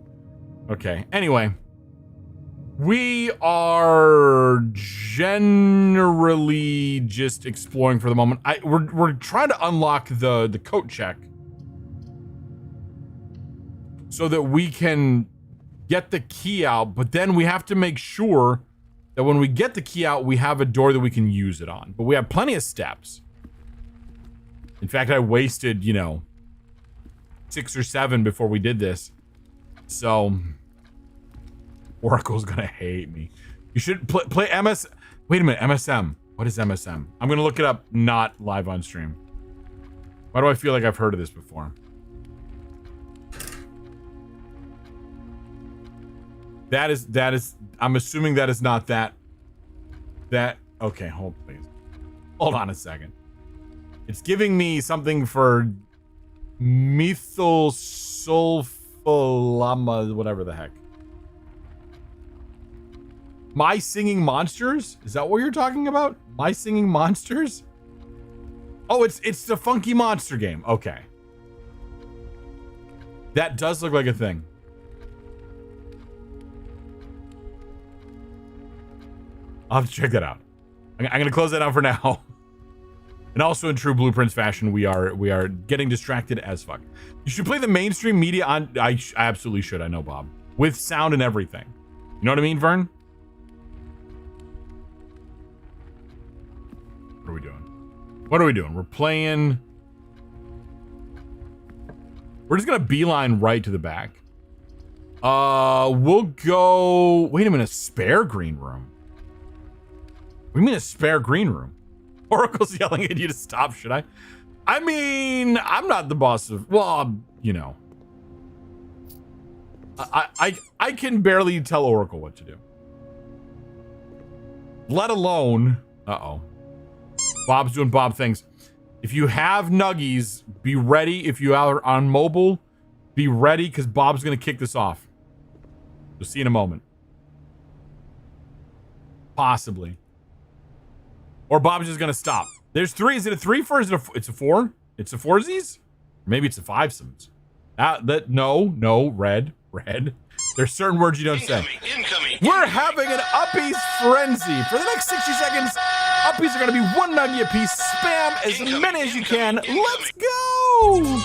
Okay, anyway. We are generally just exploring for the moment. We're trying to unlock the coat check so that we can get the key out, but then we have to make sure that when we get the key out, we have a door that we can use it on. But we have plenty of steps. In fact, I wasted, 6 or 7 before we did this. So Oracle's gonna hate me. You should play MS. Wait a minute, MSM. What is MSM? I'm gonna look it up, not live on stream. Why do I feel like I've heard of this before? That is. I'm assuming that is not that. Okay, hold please. Hold on a second. It's giving me something for methyl sulfolama, whatever the heck. My Singing Monsters? Is that what you're talking about? My Singing Monsters? Oh, it's the Funky Monster game. Okay. That does look like a thing. I'll have to check that out. I'm gonna close that out for now. And also in true Blue Prince fashion, we are getting distracted as fuck. You should play the mainstream media on. I absolutely should. I know, Bob, with sound and everything. You know what I mean, Vern? What are we doing? What are we doing? We're playing. We're just gonna beeline right to the back. We'll go. Wait a minute, spare green room. What do you mean a spare green room? Oracle's yelling at you to stop. Should I? I mean, I'm not the boss of. Well, you know. I can barely tell Oracle what to do. Let alone. Uh-oh. Bob's doing Bob things. If you have nuggies, be ready. If you are on mobile, be ready because Bob's going to kick this off. You'll see in a moment. Possibly. Or Bob's just going to stop. There's 3. Is it a 3 for? Is it a? It's a 4? It's a 4sies? Maybe it's a 5sies. No, red. There's certain words you don't say. We're having an Uppies frenzy. For the next 60 seconds, Uppies are going to be 1 nuggie apiece. Spam as many as you can. Let's go!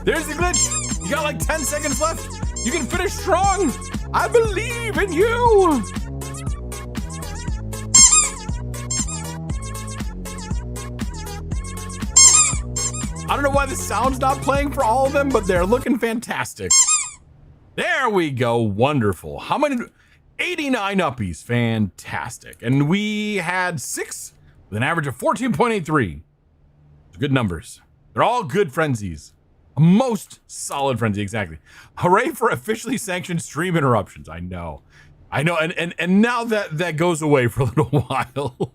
There's the glitch. You got like 10 seconds left. You can finish strong. I believe in you. I don't know why the sound's not playing for all of them, but they're looking fantastic. There we go. Wonderful. How many? 89 uppies. Fantastic. And we had 6 with an average of 14.83. Good numbers. They're all good frenzies. A most solid frenzy, exactly. Hooray for officially sanctioned stream interruptions. I know. And now that goes away for a little while.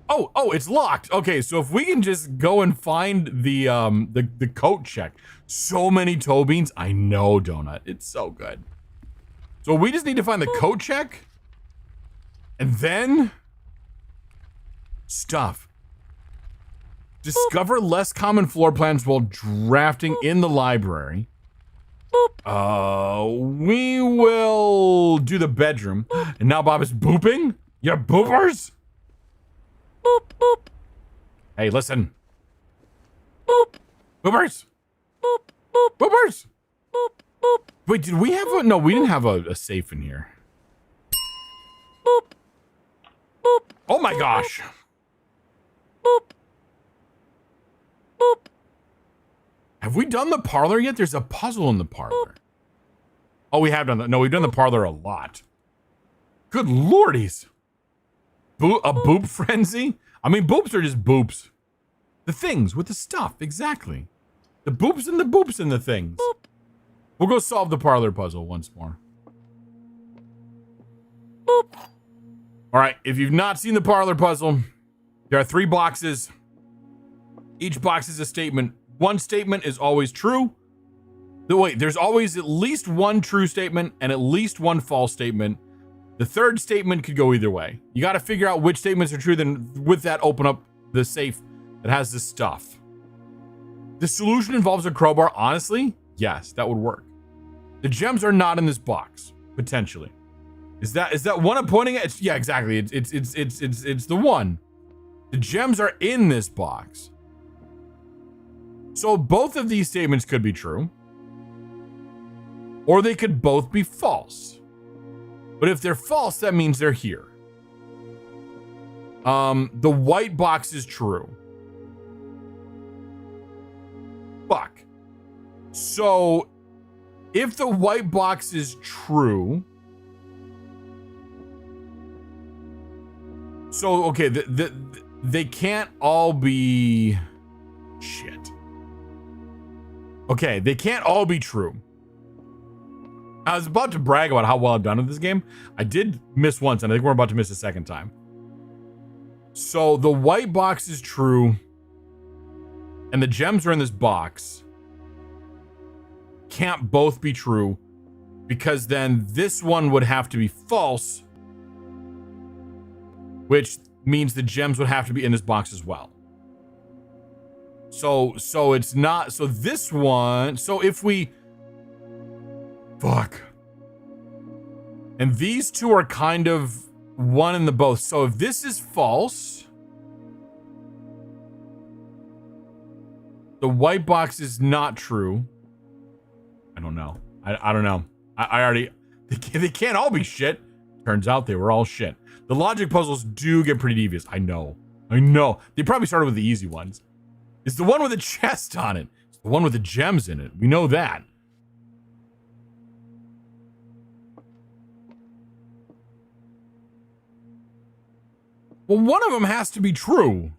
Oh, it's locked. Okay, so if we can just go and find the coat check. So many toe beans. I know, Donut. It's so good. So we just need to find the coat check. And then stuff. Discover less common floor plans while drafting in the library. We will do the bedroom. And now Bob is booping? You're boopers? Boop, boop. Hey, listen. Boop. Boopers. Boop, boop. Boopers. Boop, boop. Wait, did we have a... No, we didn't have a safe in here. Boop. Boop. Oh my gosh. Boop. Boop. Have we done the parlor yet? There's a puzzle in the parlor. Oh, we have done that. No, we've done the parlor a lot. Good lordies. A boop frenzy? I mean, boops are just boops. The things with the stuff, exactly. The boops and the things. Boop. We'll go solve the parlor puzzle once more. Boop. All right, if you've not seen the parlor puzzle, there are 3 boxes. Each box is a statement. One statement is always true. Wait, there's always at least one true statement and at least one false statement. The third statement could go either way. You got to figure out which statements are true, then with that, open up the safe that has the stuff. The solution involves a crowbar. Honestly, yes, that would work. The gems are not in this box, potentially. Is that one I'm pointing at? Yeah, exactly. It's the one. The gems are in this box. So both of these statements could be true, or they could both be false. But if they're false, that means they're here. The white box is true. Fuck. So if the white box is true, so okay, they can't all be shit. Okay, they can't all be true. I was about to brag about how well I've done with this game. I did miss once, and I think we're about to miss a second time. So the white box is true, and the gems are in this box. can't both be true because then this one would have to be false, which means the gems would have to be in this box as well. So it's not, so this one, so if we, fuck. And these two are kind of one in the both. So if this is false, the white box is not true. I don't know. I don't know. I already, they can't all be shit. Turns out they were all shit. The logic puzzles do get pretty devious. I know. They probably started with the easy ones. It's the one with the chest on it. It's the one with the gems in it. We know that. Well, one of them has to be true.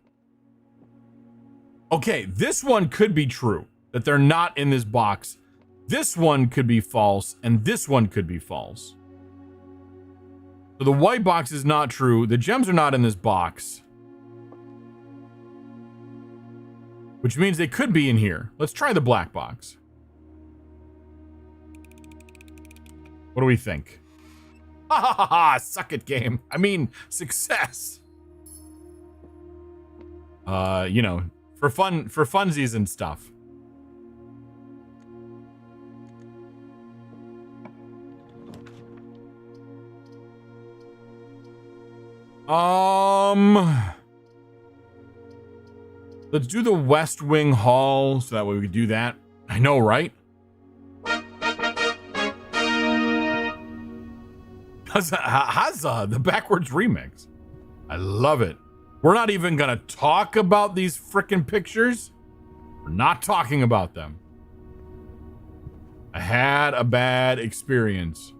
Okay, this one could be true, that they're not in this box. This one could be false, and this one could be false. So the white box is not true. The gems are not in this box. Which means they could be in here. Let's try the black box. What do we think? Ha ha ha ha! Suck it, game. I mean, success. You know, for funsies and stuff. Let's do the West Wing Hall so that way we could do that. I know, right? Huzzah, the backwards remix. I love it. We're not even gonna talk about these frickin' pictures. We're not talking about them. I had a bad experience.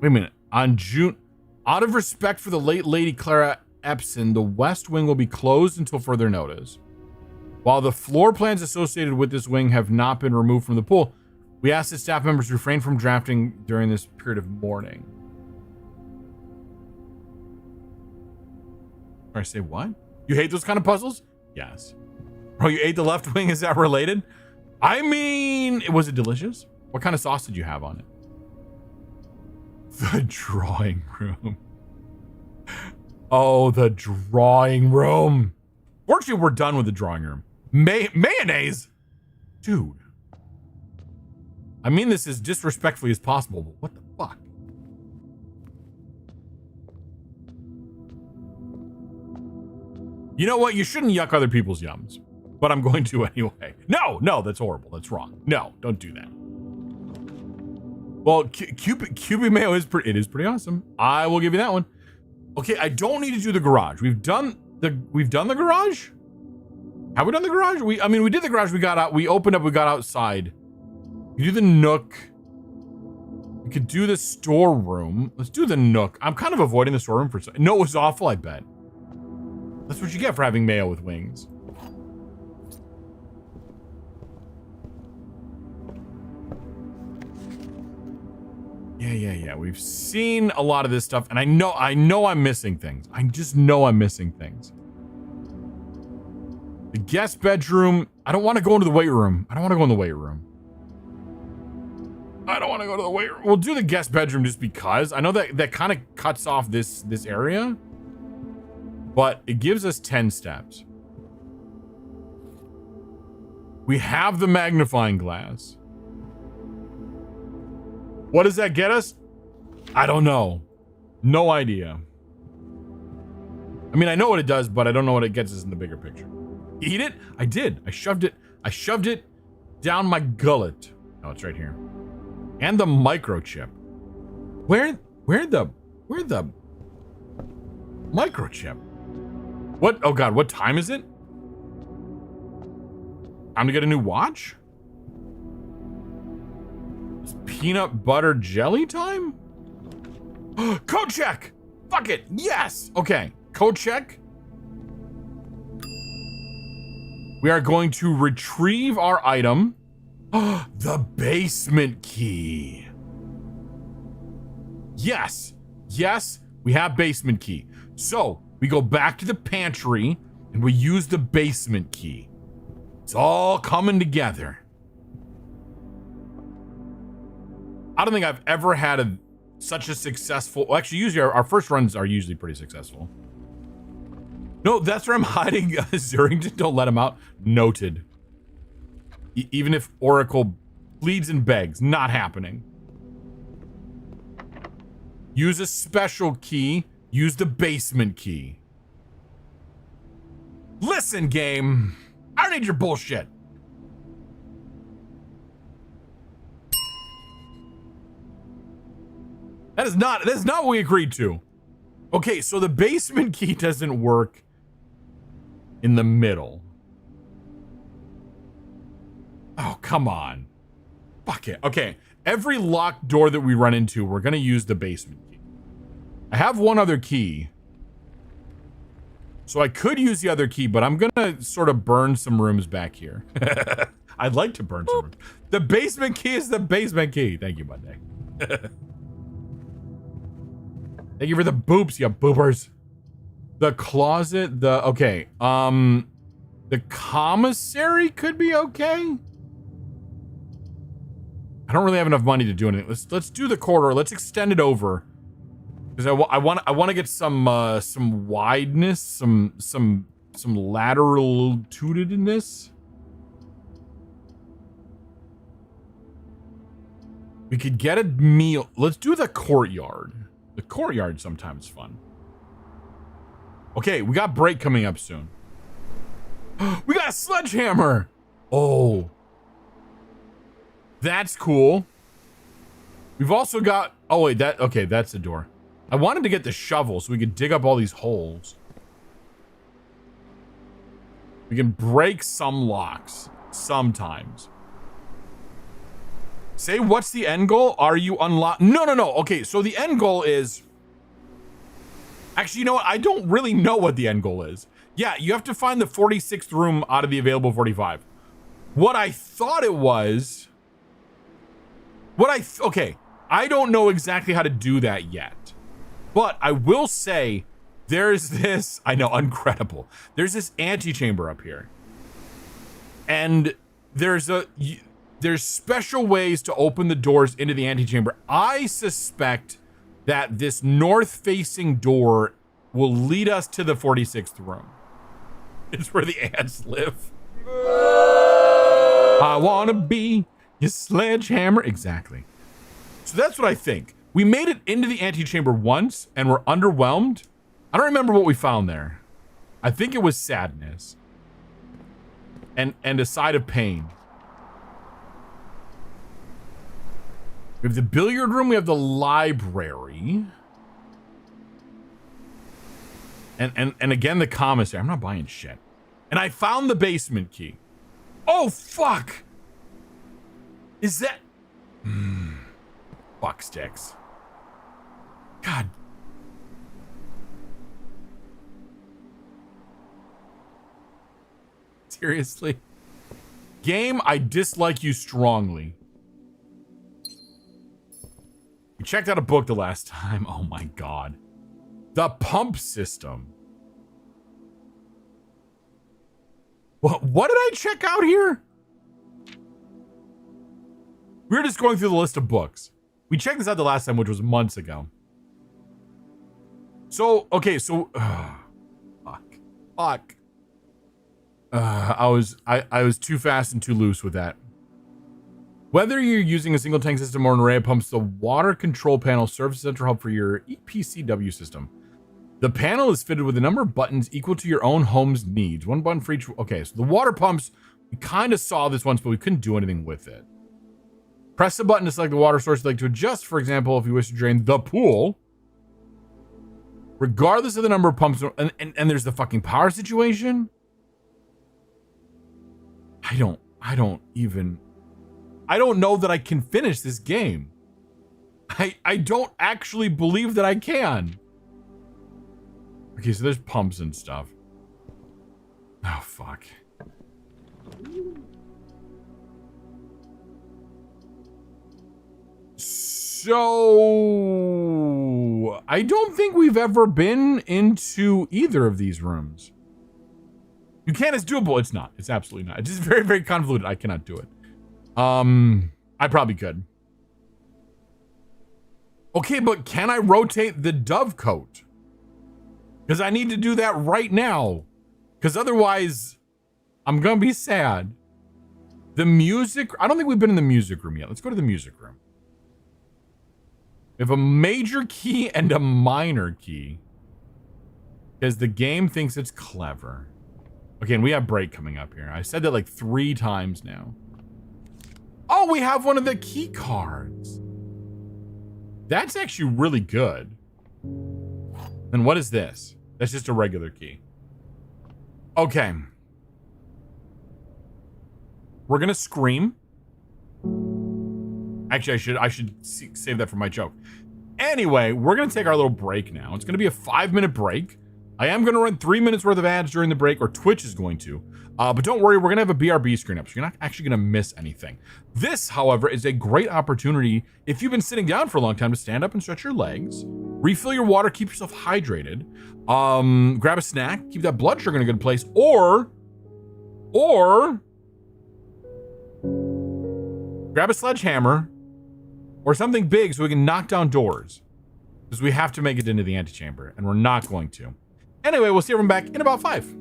Wait a minute. On June, out of respect for the late Lady Clara Epson, the West Wing will be closed until further notice. While the floor plans associated with this wing have not been removed from the pool, we ask that staff members refrain from drafting during this period of mourning. I say what? You hate those kind of puzzles? Yes. Oh, you ate the left wing? Is that related? I mean, was it delicious? What kind of sauce did you have on it? The drawing room. Oh, the drawing room. Fortunately, we're done with the drawing room. Mayonnaise? Dude. I mean this as disrespectfully as possible, but what the fuck? You know what? You shouldn't yuck other people's yums, but I'm going to anyway. No, that's horrible. That's wrong. No, don't do that. Well, Cupid Mayo is pretty awesome. I will give you that one. Okay, I don't need to do the garage. We've done the garage? Have we done the garage? We did the garage. We got out. We opened up. We got outside. We do the Nook. We could do the storeroom. Let's do the Nook. I'm kind of avoiding the storeroom for. No, it was awful. I bet. That's what you get for having mayo with wings. Yeah. We've seen a lot of this stuff, and I know I'm missing things. I just know I'm missing things. The guest bedroom. I don't want to go into the weight room. I don't want to go in the weight room. We'll do the guest bedroom just because. I know that kind of cuts off this area, but it gives us 10 steps. We have the magnifying glass. What does that get us? I don't know. No idea. I mean, I know what it does, but I don't know what it gets us in the bigger picture. Eat it? I did. I shoved it down my gullet. Oh, it's right here. And the microchip. Where the microchip? What? Oh God, what time is it? Time to get a new watch? It's peanut butter jelly time? Code check! Fuck it! Yes! Okay, code check. We are going to retrieve our item. The basement key. Yes, we have basement key. So we go back to the pantry and we use the basement key. It's all coming together. I don't think I've ever had such a successful... Well, actually, usually our first runs are usually pretty successful. No, that's where I'm hiding Zurrington. Don't let him out. Noted. Even if Oracle pleads and begs, not happening. Use a special key. Use the basement key. Listen, game. I don't need your bullshit. That is not what we agreed to. Okay, so the basement key doesn't work in the middle. Oh, come on. Fuck it. Okay, every locked door that we run into, we're gonna use the basement key. I have one other key. So I could use the other key, but I'm gonna sort of burn some rooms back here. I'd like to burn some rooms. The basement key is the basement key. Thank you, Monday. Thank you for the boops, you boopers. The closet, okay. The commissary could be okay. I don't really have enough money to do anything. Let's do the corridor. Let's extend it over. Because I want to get some wideness, some lateral-tutedness. We could get a meal. Let's do the courtyard. The courtyard sometimes fun. Okay, we got break coming up soon. We got a sledgehammer. Oh, that's cool. We've also got. Oh wait, okay, that's the door. I wanted to get the shovel so we could dig up all these holes. We can break some locks sometimes. Say, what's the end goal? Are you unlock? No. Okay, so the end goal is... Actually, you know what? I don't really know what the end goal is. Yeah, you have to find the 46th room out of the available 45. What I thought it was... Okay, I don't know exactly how to do that yet. But I will say, there's this... I know, incredible. There's this antechamber up here. And there's special ways to open the doors into the antechamber. I suspect that this north-facing door will lead us to the 46th room. It's where the ants live. I want to be your sledgehammer. Exactly. So that's what I think. We made it into the antechamber once, and we're underwhelmed. I don't remember what we found there. I think it was sadness. And a side of pain. We have the billiard room. We have the library. And again, the commissary. I'm not buying shit. And I found the basement key. Oh, fuck. Is that... Fuck sticks. God. Seriously? Game, I dislike you strongly. We checked out a book the last time. Oh my God. The pump system. What did I check out here? We were just going through the list of books. We checked this out the last time, which was months ago. So, okay, so... Fuck. I was too fast and too loose with that. Whether you're using a single tank system or an array of pumps, the water control panel serves as a central hub for your EPCW system. The panel is fitted with a number of buttons equal to your own home's needs. One button for each. Okay, so the water pumps, we kind of saw this once, but we couldn't do anything with it. Press the button to select the water source you'd like to adjust. For example, if you wish to drain the pool, regardless of the number of pumps, and there's the fucking power situation. I don't know that I can finish this game. I don't actually believe that I can. Okay, so there's pumps and stuff. Oh, fuck. So, I don't think we've ever been into either of these rooms. You can, it's doable. It's not. It's absolutely not. It's just very, very convoluted. I cannot do it. I probably could. Okay, but can I rotate the dove coat? Because I need to do that right now. Because otherwise, I'm going to be sad. The music, I don't think we've been in the music room yet. Let's go to the music room. We have a major key and a minor key. Because the game thinks it's clever. Okay, and we have break coming up here. I said that like 3 times now. Oh, we have one of the key cards. That's actually really good. And what is this? That's just a regular key. Okay. We're gonna scream. Actually, I should save that for my joke. Anyway, we're gonna take our little break now. It's gonna be a 5-minute break. I am gonna run 3 minutes worth of ads during the break, or Twitch is going to. But don't worry, we're gonna have a BRB screen up, so you're not actually gonna miss anything. This, however, is a great opportunity if you've been sitting down for a long time to stand up and stretch your legs, refill your water, keep yourself hydrated, grab a snack, keep that blood sugar in a good place, or grab a sledgehammer or something big so we can knock down doors, because we have to make it into the antechamber, and we're not going to. Anyway, we'll see everyone back in about 5.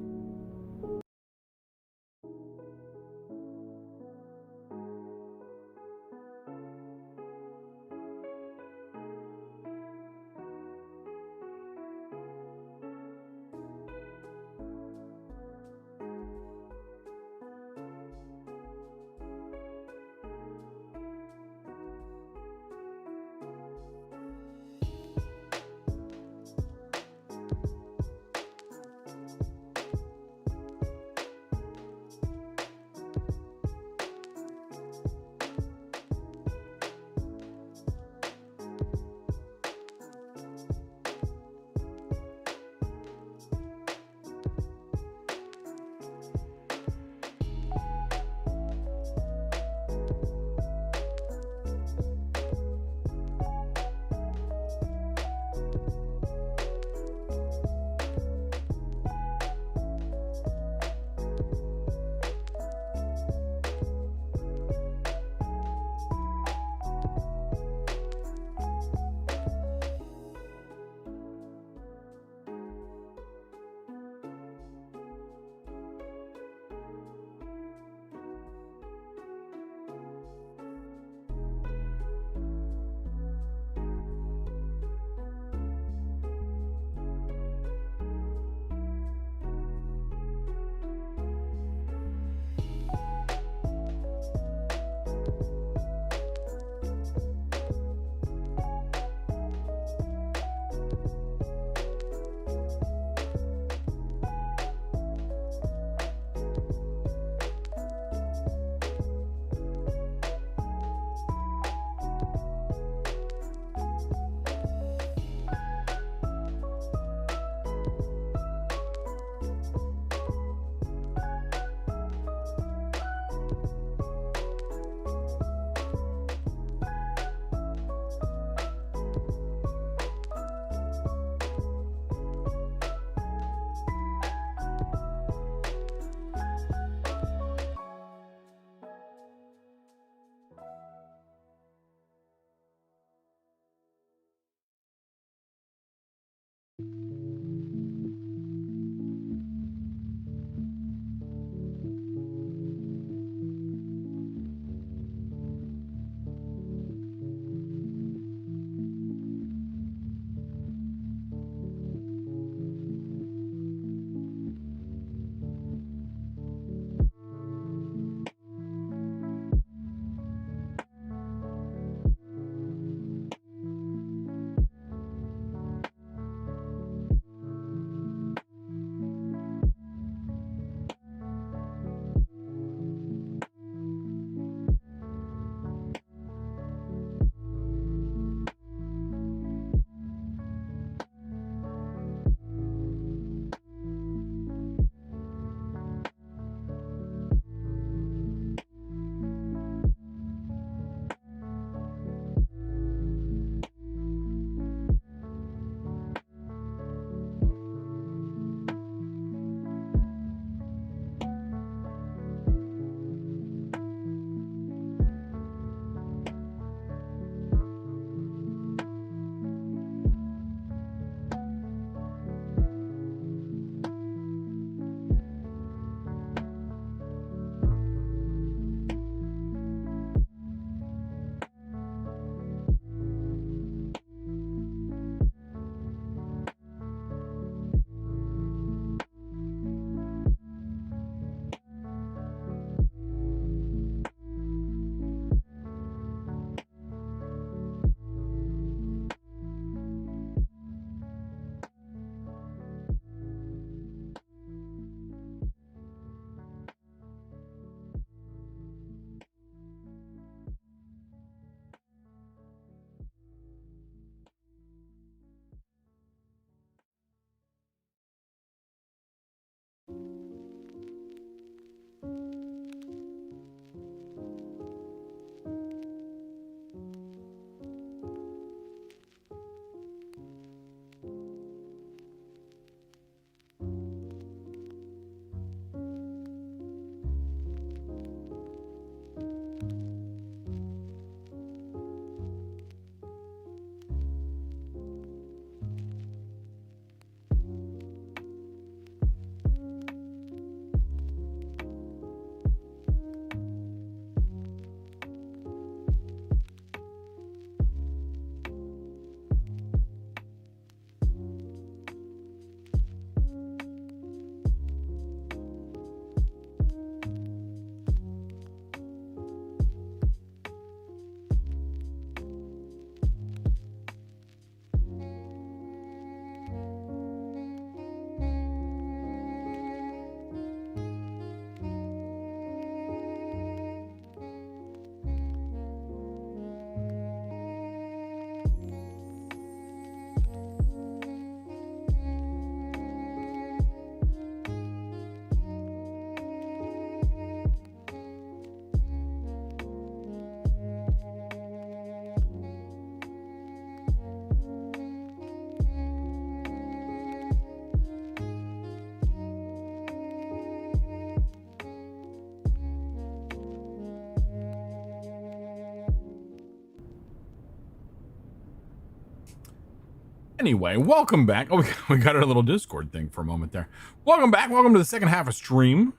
Anyway, welcome back. Oh, we got our little Discord thing for a moment there. Welcome back. Welcome to the second half of stream.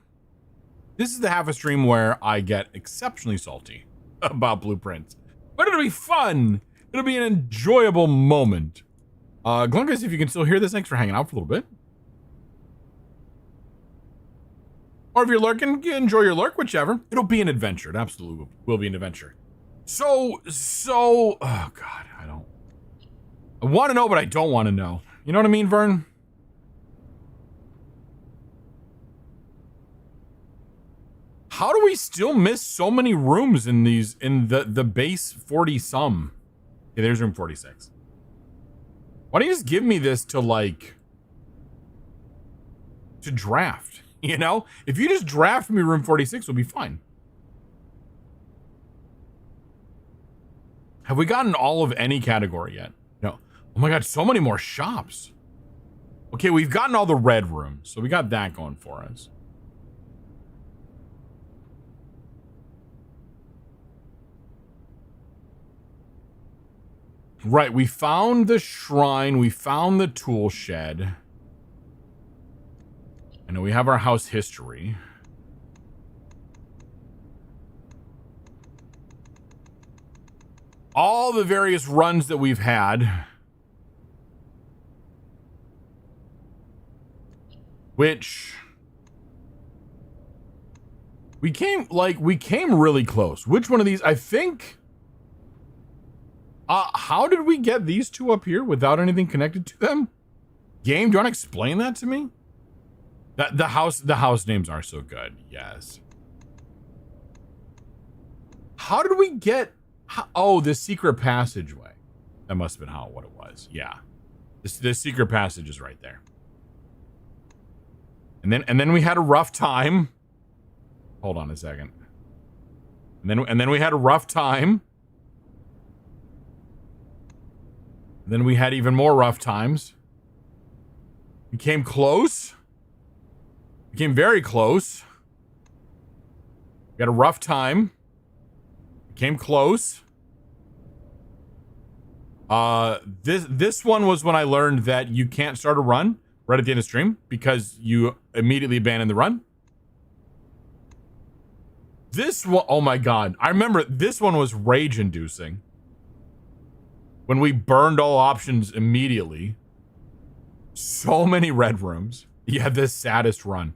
This is the half of stream where I get exceptionally salty about Blue Prince. But it'll be fun. It'll be an enjoyable moment. Glungus, if you can still hear this, thanks for hanging out for a little bit. Or if you're lurking, enjoy your lurk, whichever. It'll be an adventure. It absolutely will be an adventure. So, oh God, I want to know, but I don't want to know. You know what I mean, Vern? How do we still miss so many rooms in these, in the base 40 some? Okay, there's room 46. Why don't you just give me this to like, to draft, you know? If you just draft me room 46, we'll be fine. Have we gotten all of any category yet? No. Oh my God, so many more shops. Okay, we've gotten all the red rooms, so we got that going for us. Right, we found the shrine, we found the tool shed. I know we have our house history. All the various runs that we've had. Which we came really close. Which one of these? I think how did we get these two up here without anything connected to them? Game, do you want to explain that to me? The house names are so good. Yes. How did we get oh, the secret passageway. That must have been what it was. Yeah. The secret passage is right there. And then we had a rough time. Hold on a second. And then we had a rough time. And then we had even more rough times. We came close. We came very close. We had a rough time. We came close. This one was when I learned that you can't start a run right at the end of stream because you immediately abandon the run. This one, oh my God. I remember this one was rage-inducing. When we burned all options immediately. So many red rooms. Yeah, the saddest run.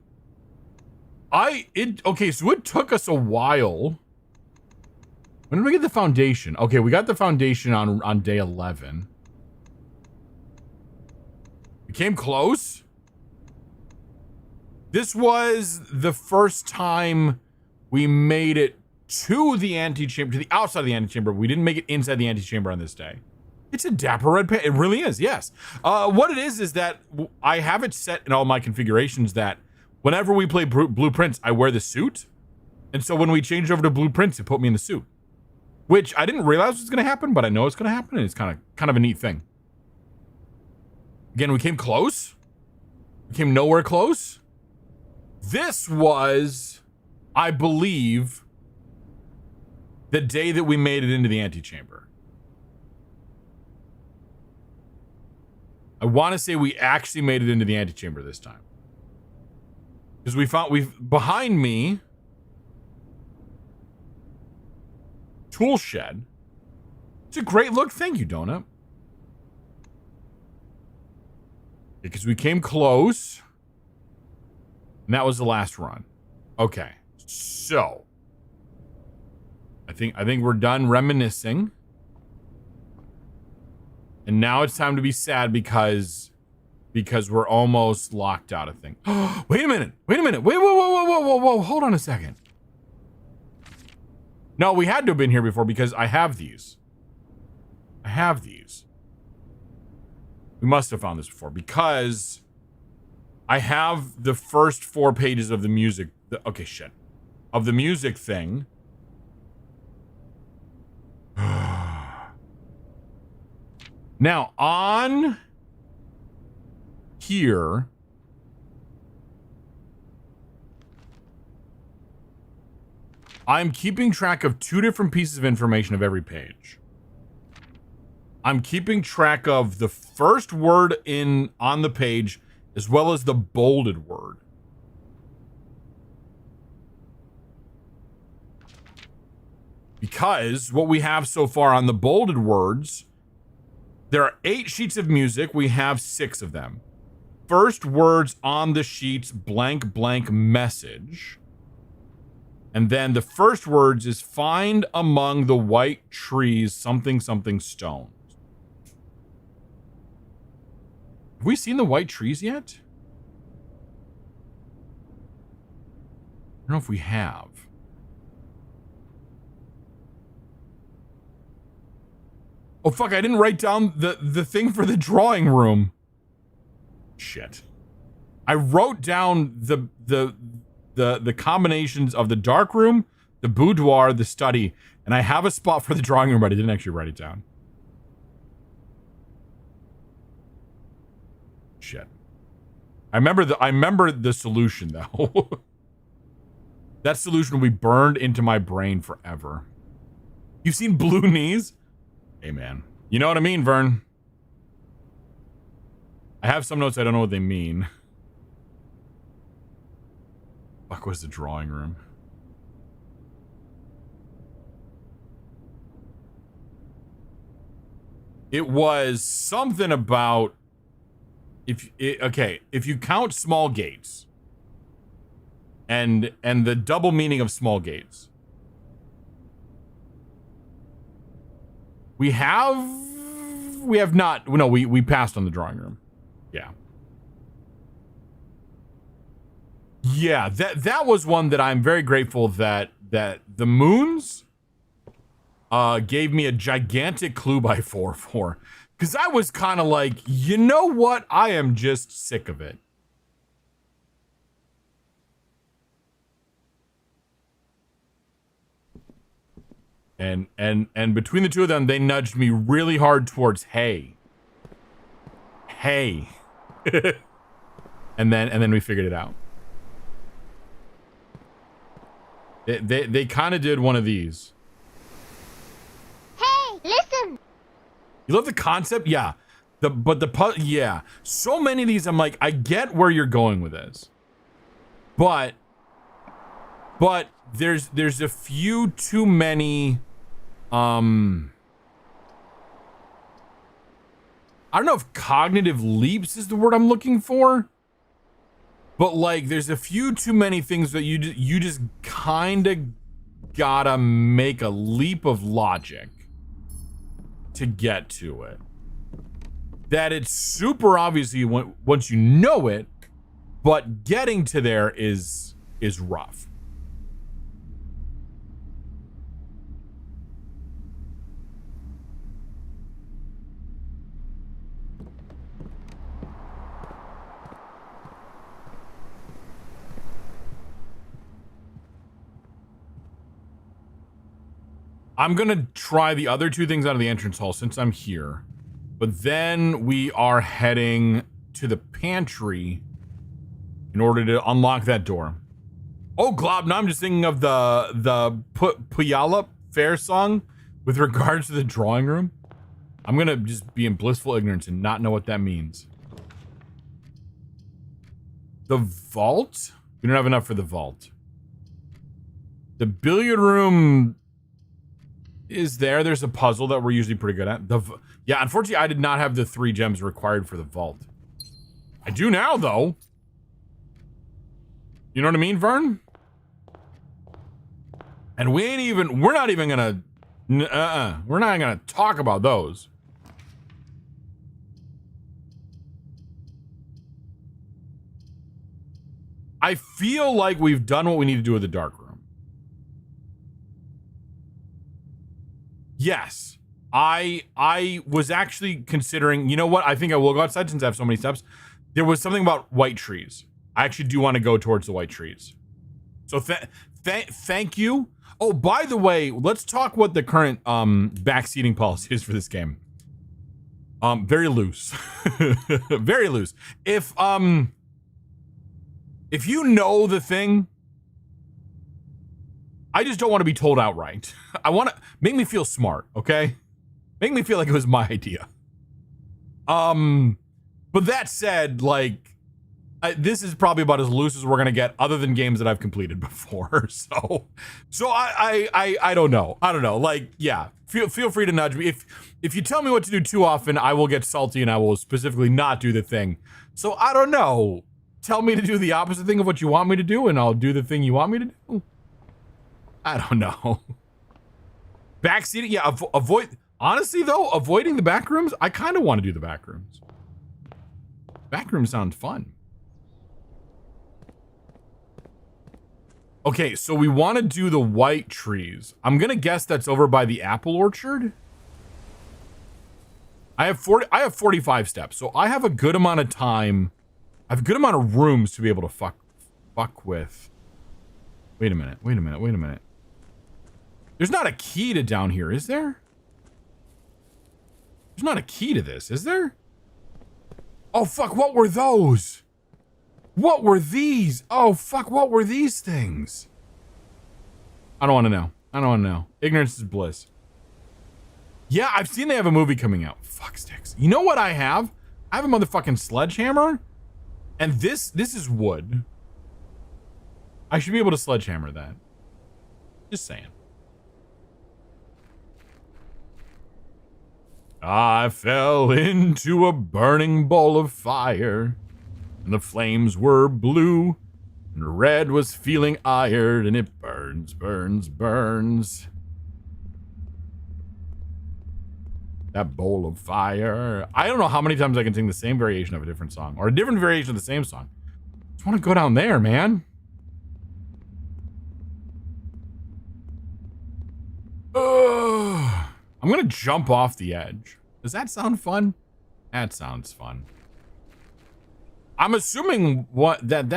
Okay, so it took us a while. When did we get the foundation? Okay, we got the foundation on day 11. We came close. This was the first time we made it to the antechamber, to the outside of the antechamber. We didn't make it inside the antechamber on this day. It's a dapper red pants. It really is, yes. What it is that I have it set in all my configurations that whenever we play Blue Prince, I wear the suit. And so when we changed over to Blue Prince, it put me in the suit. Which I didn't realize was going to happen, but I know it's going to happen, and it's kind of a neat thing. Again, we came close. We came nowhere close. This was, I believe, the day that we made it into the antechamber. I want to say we actually made it into the antechamber this time. Because behind me, tool shed. It's a great look. Thank you, Donut. Because we came close. And that was the last run. Okay. So I think we're done reminiscing. And now it's time to be sad because we're almost locked out of things. Wait a minute. Whoa. Hold on a second. No, we had to have been here before because I have these. We must have found this before because I have the first 4 pages of the music. Of the music thing. Now, on here, I'm keeping track of 2 different pieces of information of every page. I'm keeping track of the first word on the page as well as the bolded word. Because what we have so far on the bolded words, there are 8 sheets of music. We have 6 of them. First words on the sheets, blank, blank message. And then the first words is find among the white trees something, something stones. Have we seen the white trees yet? I don't know if we have. Oh, fuck, I didn't write down the thing for the drawing room. Shit. I wrote down the combinations of the dark room, the boudoir, the study, and I have a spot for the drawing room, but I didn't actually write it down. Shit. I remember the solution though. That solution will be burned into my brain forever. You've seen Blue Knees? Hey man. You know what I mean, Vern? I have some notes, I don't know what they mean. Fuck was the drawing room? It was something about if you count small gates and the double meaning of small gates. We have not. No, we passed on the drawing room. Yeah. Yeah, that was one that I'm very grateful that the moons gave me a gigantic clue by 4 for. Because I was kind of like, you know what? I am just sick of it. And between the two of them, they nudged me really hard towards hey. Hey. and then we figured it out. They kind of did one of these. Hey, listen! You love the concept? Yeah. Yeah. So many of these, I'm like, I get where you're going with this. But there's a few too many, I don't know if cognitive leaps is the word I'm looking for. But like, there's a few too many things that you just kind of gotta make a leap of logic to get to it. That it's super obvious once you know it, but getting to there is rough. I'm gonna try the other 2 things out of the entrance hall since I'm here. But then we are heading to the pantry in order to unlock that door. Oh, Glob, now I'm just thinking of the Puyallup Fair song with regards to the drawing room. I'm gonna just be in blissful ignorance and not know what that means. The vault? We don't have enough for the vault. The billiard room is there. There's a puzzle that we're usually pretty good at. Yeah, unfortunately, I did not have the 3 gems required for the vault. I do now, though. You know what I mean, Vern? And we're not even gonna, we're not gonna talk about those. I feel like we've done what we need to do with the dark room. Yes, I was actually considering, you know what? I think I will go outside since I have so many steps. There was something about white trees. I actually do want to go towards the white trees. So thank you. Oh, by the way, let's talk what the current backseating policy is for this game. Very loose. Very loose. If you know the thing, I just don't want to be told outright. I want to make me feel smart, okay? Make me feel like it was my idea. But that said, like, this is probably about as loose as we're gonna get, other than games that I've completed before. So I don't know. I don't know. Like, yeah, feel free to nudge me. If you tell me what to do too often, I will get salty and I will specifically not do the thing. So I don't know. Tell me to do the opposite thing of what you want me to do, and I'll do the thing you want me to do. I don't know. Backseating, yeah. Avoid. Honestly, though, avoiding the back rooms, I kind of want to do the back rooms. Back rooms sound fun. Okay, so we want to do the white trees. I'm gonna guess that's over by the apple orchard. I have 45 steps, so I have a good amount of time. I have a good amount of rooms to be able to fuck with. Wait a minute. There's not a key to down here, is there? There's not a key to this, is there? Oh, fuck, what were those? What were these? Oh, fuck, what were these things? I don't want to know. Ignorance is bliss. Yeah, I've seen they have a movie coming out. Fuck sticks. You know what I have? I have a motherfucking sledgehammer. And this is wood. I should be able to sledgehammer that. Just saying. I fell into a burning bowl of fire, and the flames were blue, and red was feeling iron, and it burns, burns, burns. That bowl of fire. I don't know how many times I can sing the same variation of a different song, or a different variation of the same song. Just want to go down there, man. Ugh. I'm gonna jump off the edge. Does that sound fun? That sounds fun. I'm assuming again,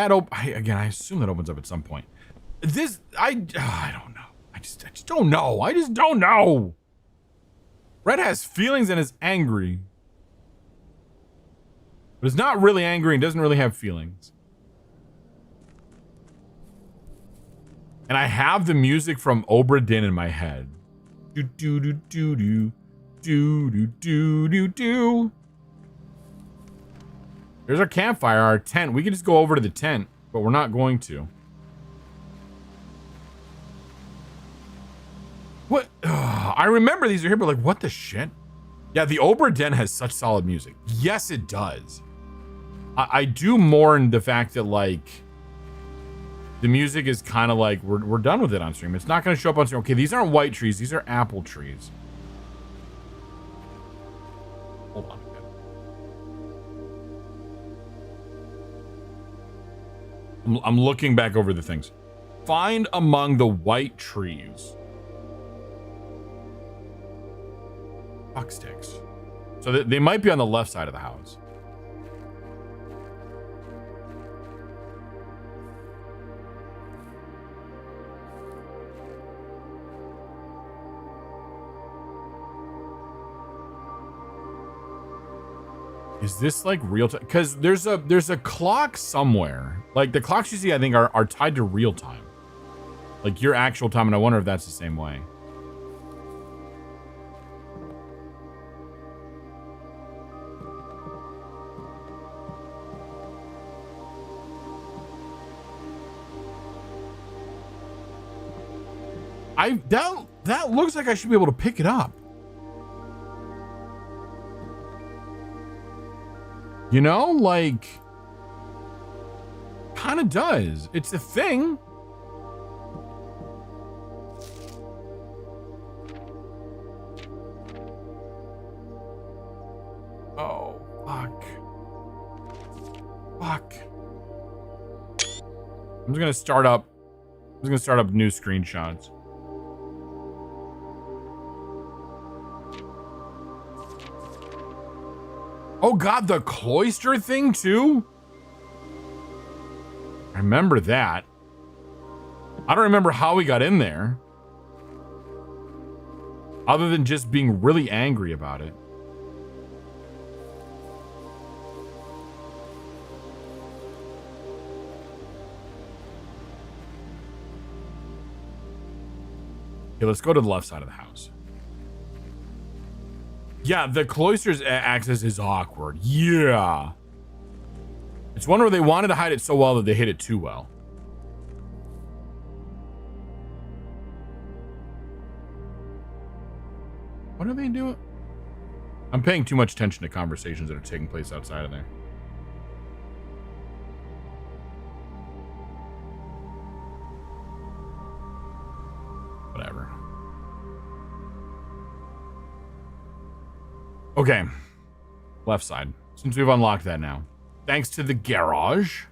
I assume that opens up at some point. This, I don't know. I just don't know. I just don't know. Red has feelings and is angry. But it's not really angry and doesn't really have feelings. And I have the music from Obra Dinn in my head. Do do do do do do do do do do. There's our campfire, our tent. We can just go over to the tent, but we're not going to. What? I remember these are here, but like, what the shit? Yeah, the Obra Dinn has such solid music. Yes, it does. I do mourn the fact that, like, the music is kind of like, we're done with it on stream. It's not going to show up on stream. Okay, these aren't white trees. These are apple trees. Hold on. I'm looking back over the things. Find among the white trees. Fuck sticks. So they might be on the left side of the house. Is this like real time? Because there's a clock somewhere. Like the clocks you see, I think are tied to real time. Like your actual time, and I wonder if that's the same way. That looks like I should be able to pick it up. You know, like, kind of does. It's a thing. Oh, fuck. Fuck. I'm just gonna start up new screenshots. Oh god, the cloister thing too? I remember that. I don't remember how we got in there. Other than just being really angry about it. Okay, let's go to the left side of the house. Yeah, the cloister's access is awkward. Yeah. It's one where they wanted to hide it so well that they hid it too well. What are they doing? I'm paying too much attention to conversations that are taking place outside of there. Whatever. Okay. Left side. Since we've unlocked that now. Thanks to the garage.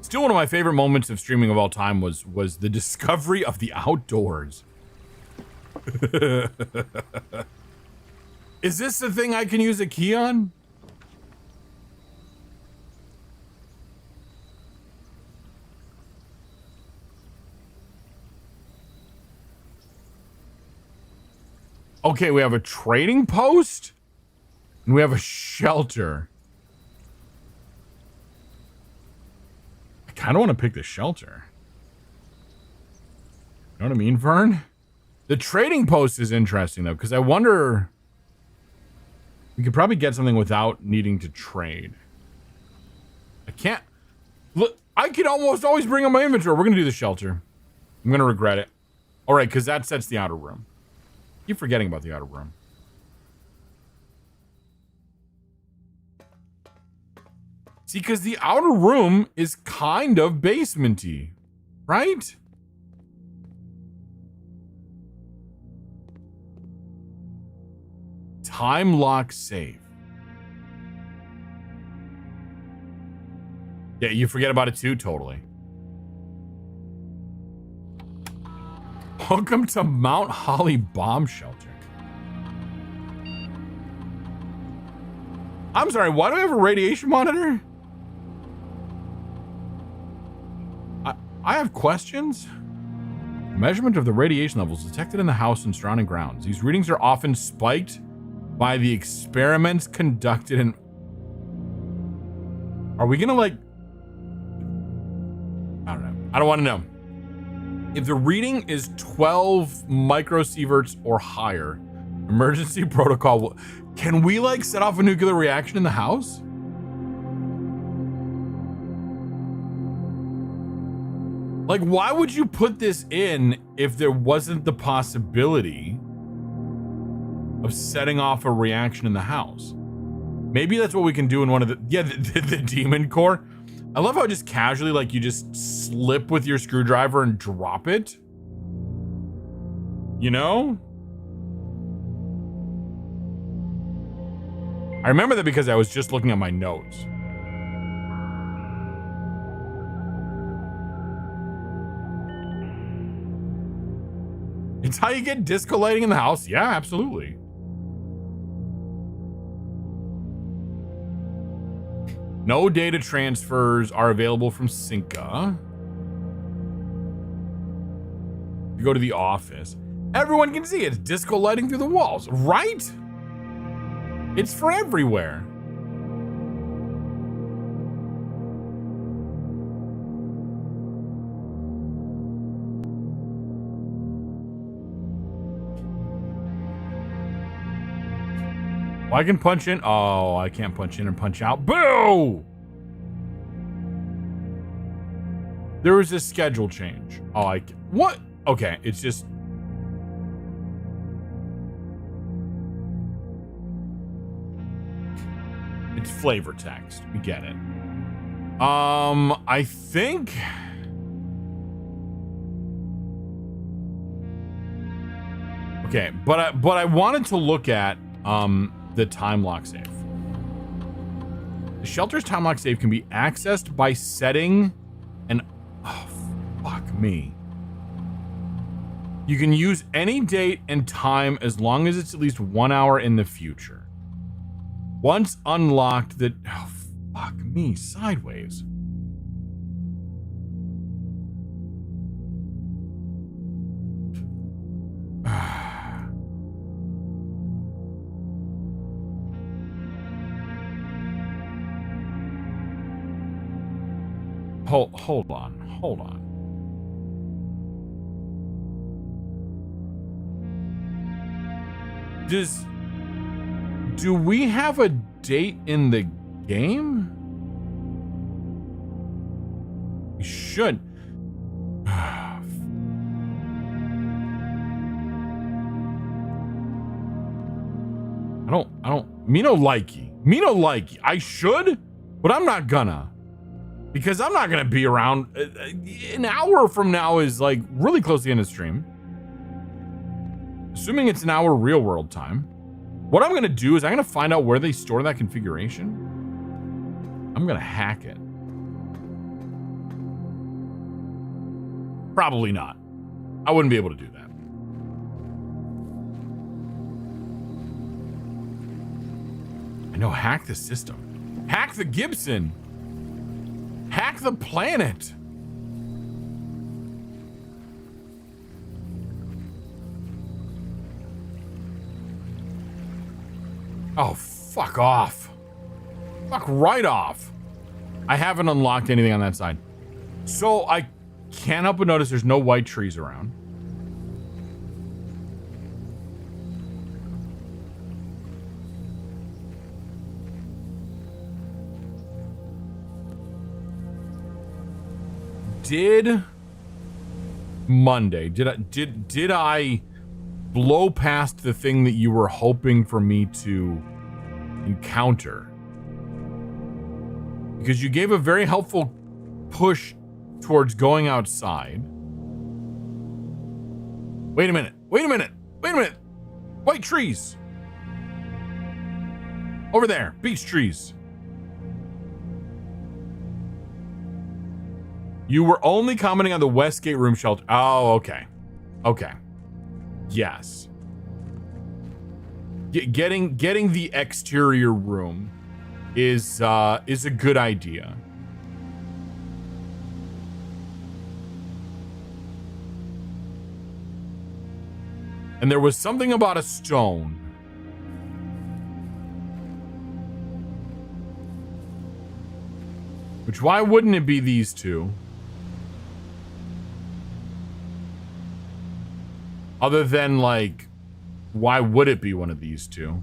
Still one of my favorite moments of streaming of all time was the discovery of the outdoors. Is this the thing I can use a key on? Okay, we have a trading post and we have a shelter. I kind of want to pick the shelter. You know what I mean, Vern? The trading post is interesting though, because I wonder, we could probably get something without needing to trade. I can't look. I could almost always bring up my inventory. We're gonna do the shelter. I'm gonna regret it. All right, because that sets the outer room. Keep forgetting about the outer room. See, because the outer room is kind of basement-y, right? Time lock safe. Yeah, you forget about it too, totally. Welcome to Mount Holly Bomb Shelter. I'm sorry, why do I have a radiation monitor? I have questions. Measurement of the radiation levels detected in the house and surrounding grounds. These readings are often spiked by the experiments conducted in... Are we gonna like... I don't know. I don't want to know. If the reading is 12 microsieverts or higher, emergency protocol will... Can we like set off a nuclear reaction in the house? Like, why would you put this in if there wasn't the possibility of setting off a reaction in the house? Maybe that's what we can do in one of the... Yeah, the demon core. I love how just casually, like, you just slip with your screwdriver and drop it. You know? I remember that because I was just looking at my notes. It's how you get disco lighting in the house. Yeah, absolutely. No data transfers are available from Cinca. You go to the office. Everyone can see it's disco lighting through the walls, right? It's for everywhere. Well, I can punch in. Oh, I can't punch in and punch out. Boo! There was a schedule change. Oh, what? Okay, it's just... It's flavor text. We get it. I think... Okay, but I wanted to look at the time lock safe. The shelter's time lock safe can be accessed by setting an... Oh, fuck me. You can use any date and time as long as it's at least 1 hour in the future. Once unlocked, the... Oh, fuck me. Sideways. Hold on. Do we have a date in the game? We should. I don't, me no likey. I should, but I'm not gonna. Because I'm not gonna be around. An hour from now is like really close to the end of the stream. Assuming it's an hour real world time. What I'm gonna do is I'm gonna find out where they store that configuration. I'm gonna hack it. Probably not. I wouldn't be able to do that. I know, hack the system. Hack the Gibson. Hack the planet. Oh, fuck off. Fuck right off. I haven't unlocked anything on that side. So I can't help but notice there's no white trees around. Did I blow past the thing that you were hoping for me to encounter? Because you gave a very helpful push towards going outside. Wait a minute. White trees. Over there, beach trees. You were only commenting on the Westgate room shelter. Oh, okay. Yes. Getting the exterior room is a good idea. And there was something about a stone. Which, why wouldn't it be these two? Other than, like, why would it be one of these two?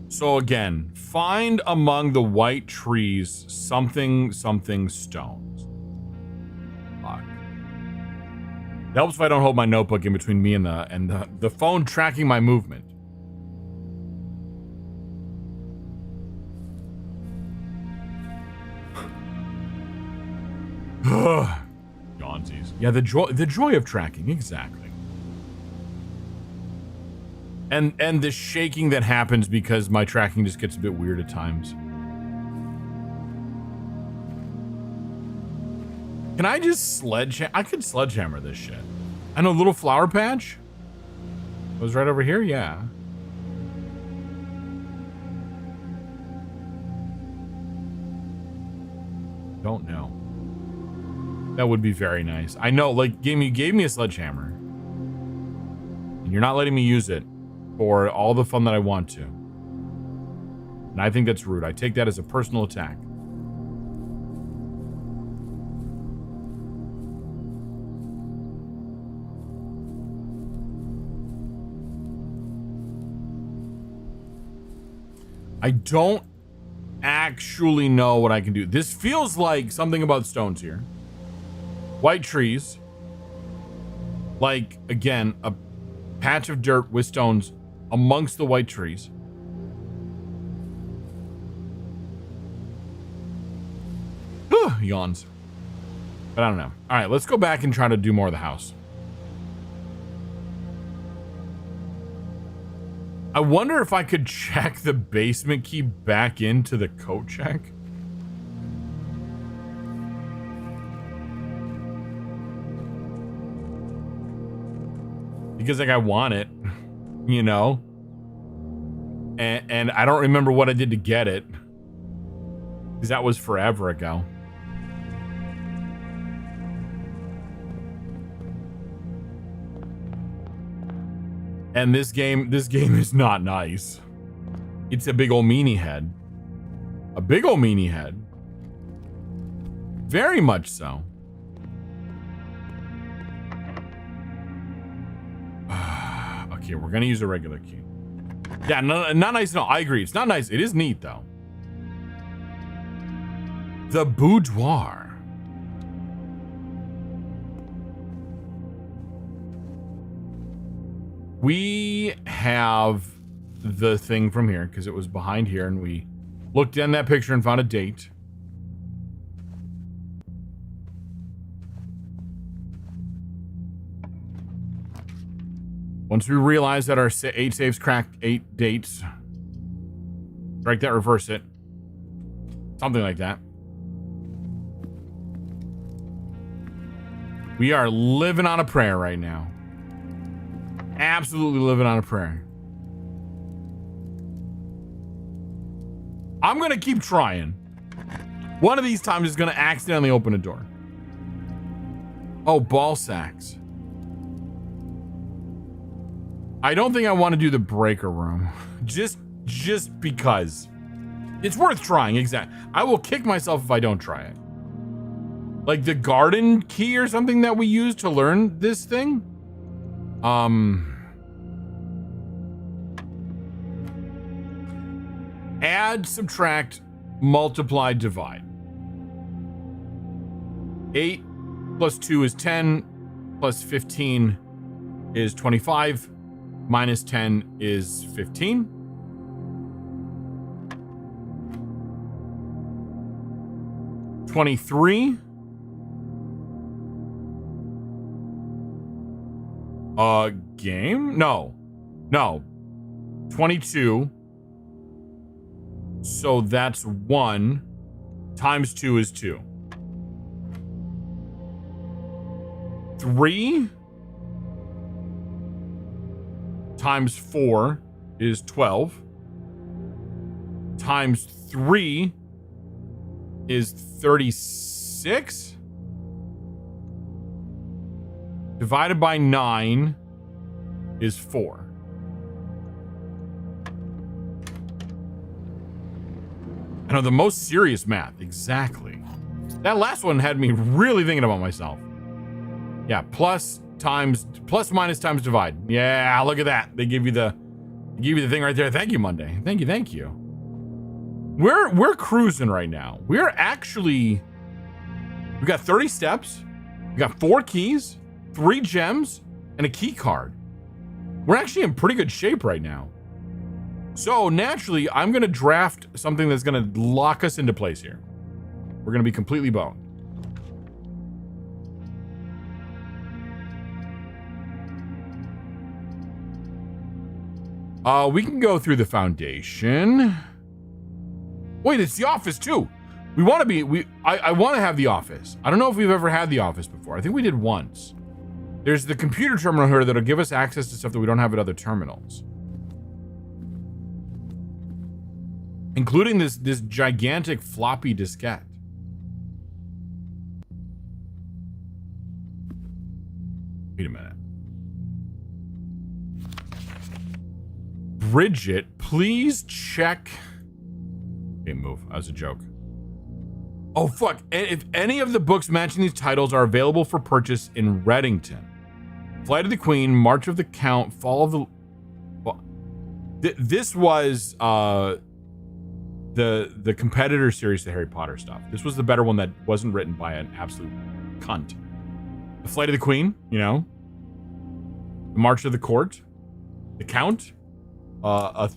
So again, find among the white trees something stones. Fuck. It helps if I don't hold my notebook in between me and the phone tracking my movement. Yawnsies. Yeah, the joy of tracking, exactly. And the shaking that happens because my tracking just gets a bit weird at times. Can I just sledgehammer? I could sledgehammer this shit. I know, little flower patch. It was right over here, yeah. Don't know. That would be very nice. I know, like, you gave me a sledgehammer. And you're not letting me use it for all the fun that I want to. And I think that's rude. I take that as a personal attack. I don't actually know what I can do. This feels like something about stones here. White trees. Like, again, a patch of dirt with stones amongst the white trees. Yawns. But I don't know. All right, let's go back and try to do more of the house. I wonder if I could check the basement key back into the code check. Because, like, I want it, you know? And I don't remember what I did to get it. Because that was forever ago. And this game is not nice. It's a big old meanie head. A big old meanie head. Very much so. Okay, we're gonna use a regular key. Yeah, not nice. No, I agree. It's not nice. It is neat though. The boudoir. We have the thing from here because it was behind here, and we looked in that picture and found a date. Once we realize that our 8 saves cracked 8 dates, strike that, reverse it. Something like that. We are living on a prayer right now. Absolutely living on a prayer. I'm going to keep trying. One of these times is going to accidentally open a door. Oh, ball sacks. I don't think I want to do the breaker room. Just because. It's worth trying, exactly. I will kick myself if I don't try it. Like the garden key or something that we use to learn this thing. Add, subtract, multiply, divide. 8 plus 2 is 10, plus 15 is 25, minus 10 is 15. $23. Game? No. 22. So that's 1 times 2 is 2. 3 times 4 is 12. Times 3 is 36. Divided by 9 is 4. I know, the most serious math. Exactly. That last one had me really thinking about myself. Yeah, plus minus times divide. Yeah, look at that. They give you the thing right there. Thank you, Monday. Thank you. We're cruising right now. We got 30 steps. We got 4 keys, 3 gems, and a key card. We're actually in pretty good shape right now. So naturally, I'm going to draft something that's going to lock us into place here. We're going to be completely boned. We can go through the foundation. Wait, it's the office too. I want to have the office. I don't know if we've ever had the office before. I think we did once. There's the computer terminal here that'll give us access to stuff that we don't have at other terminals. Including this gigantic floppy diskette. Wait a minute. Bridget, please check. Okay, move. That was a joke. Oh, fuck. If any of the books matching these titles are available for purchase in Reddington. Flight of the Queen, March of the Count, Fall of the... Well, this was the competitor series to Harry Potter stuff. This was the better one that wasn't written by an absolute cunt. The Flight of the Queen, you know? The March of the Court. The Count. A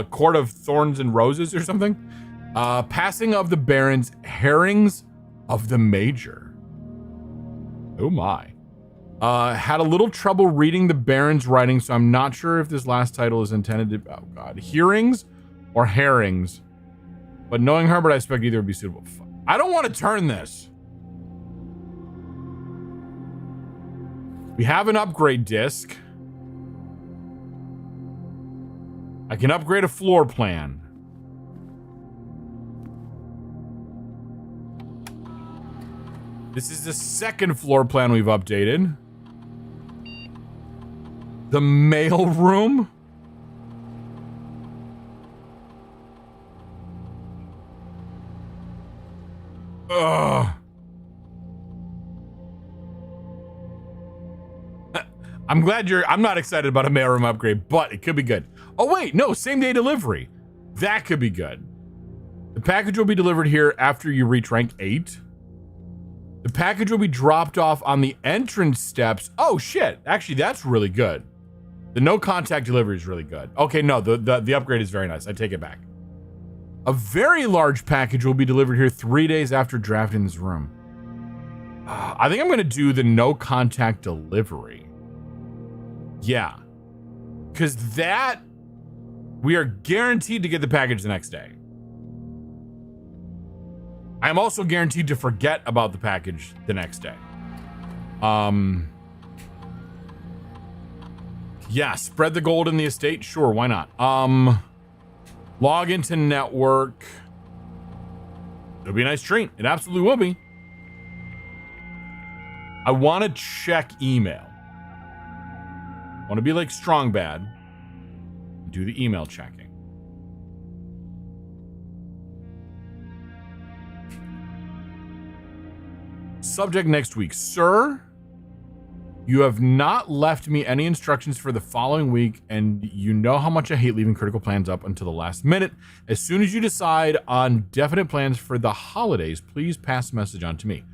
Court of Thorns and Roses or something. Passing of the Barons, Herrings of the Major. Oh my. Had a little trouble reading the Baron's writing, so I'm not sure if this last title is intended to... Oh god. Hearings or Herrings. But knowing Herbert, I expect either would be suitable. I don't want to turn this. We have an upgrade disc. I can upgrade a floor plan. This is the second floor plan we've updated. The mail room. Ugh. I'm not excited about a mailroom upgrade, but it could be good. Oh wait, no, same day delivery. That could be good. The package will be delivered here after you reach rank 8. The package will be dropped off on the entrance steps. Oh shit, actually that's really good. The no contact delivery is really good. Okay, no, the upgrade is very nice. I take it back. A very large package will be delivered here 3 days after drafting this room. I think I'm gonna do the no contact delivery. Yeah, because that, we are guaranteed to get the package the next day. I'm also guaranteed to forget about the package the next day. Yeah, spread the gold in the estate. Sure, why not? Log into network. It'll be a nice treat. It absolutely will be. I want to check email. I want to be like Strong Bad. Do the email checking. Subject next week. Sir, you have not left me any instructions for the following week, and you know how much I hate leaving critical plans up until the last minute. As soon as you decide on definite plans for the holidays, please pass the message on to me.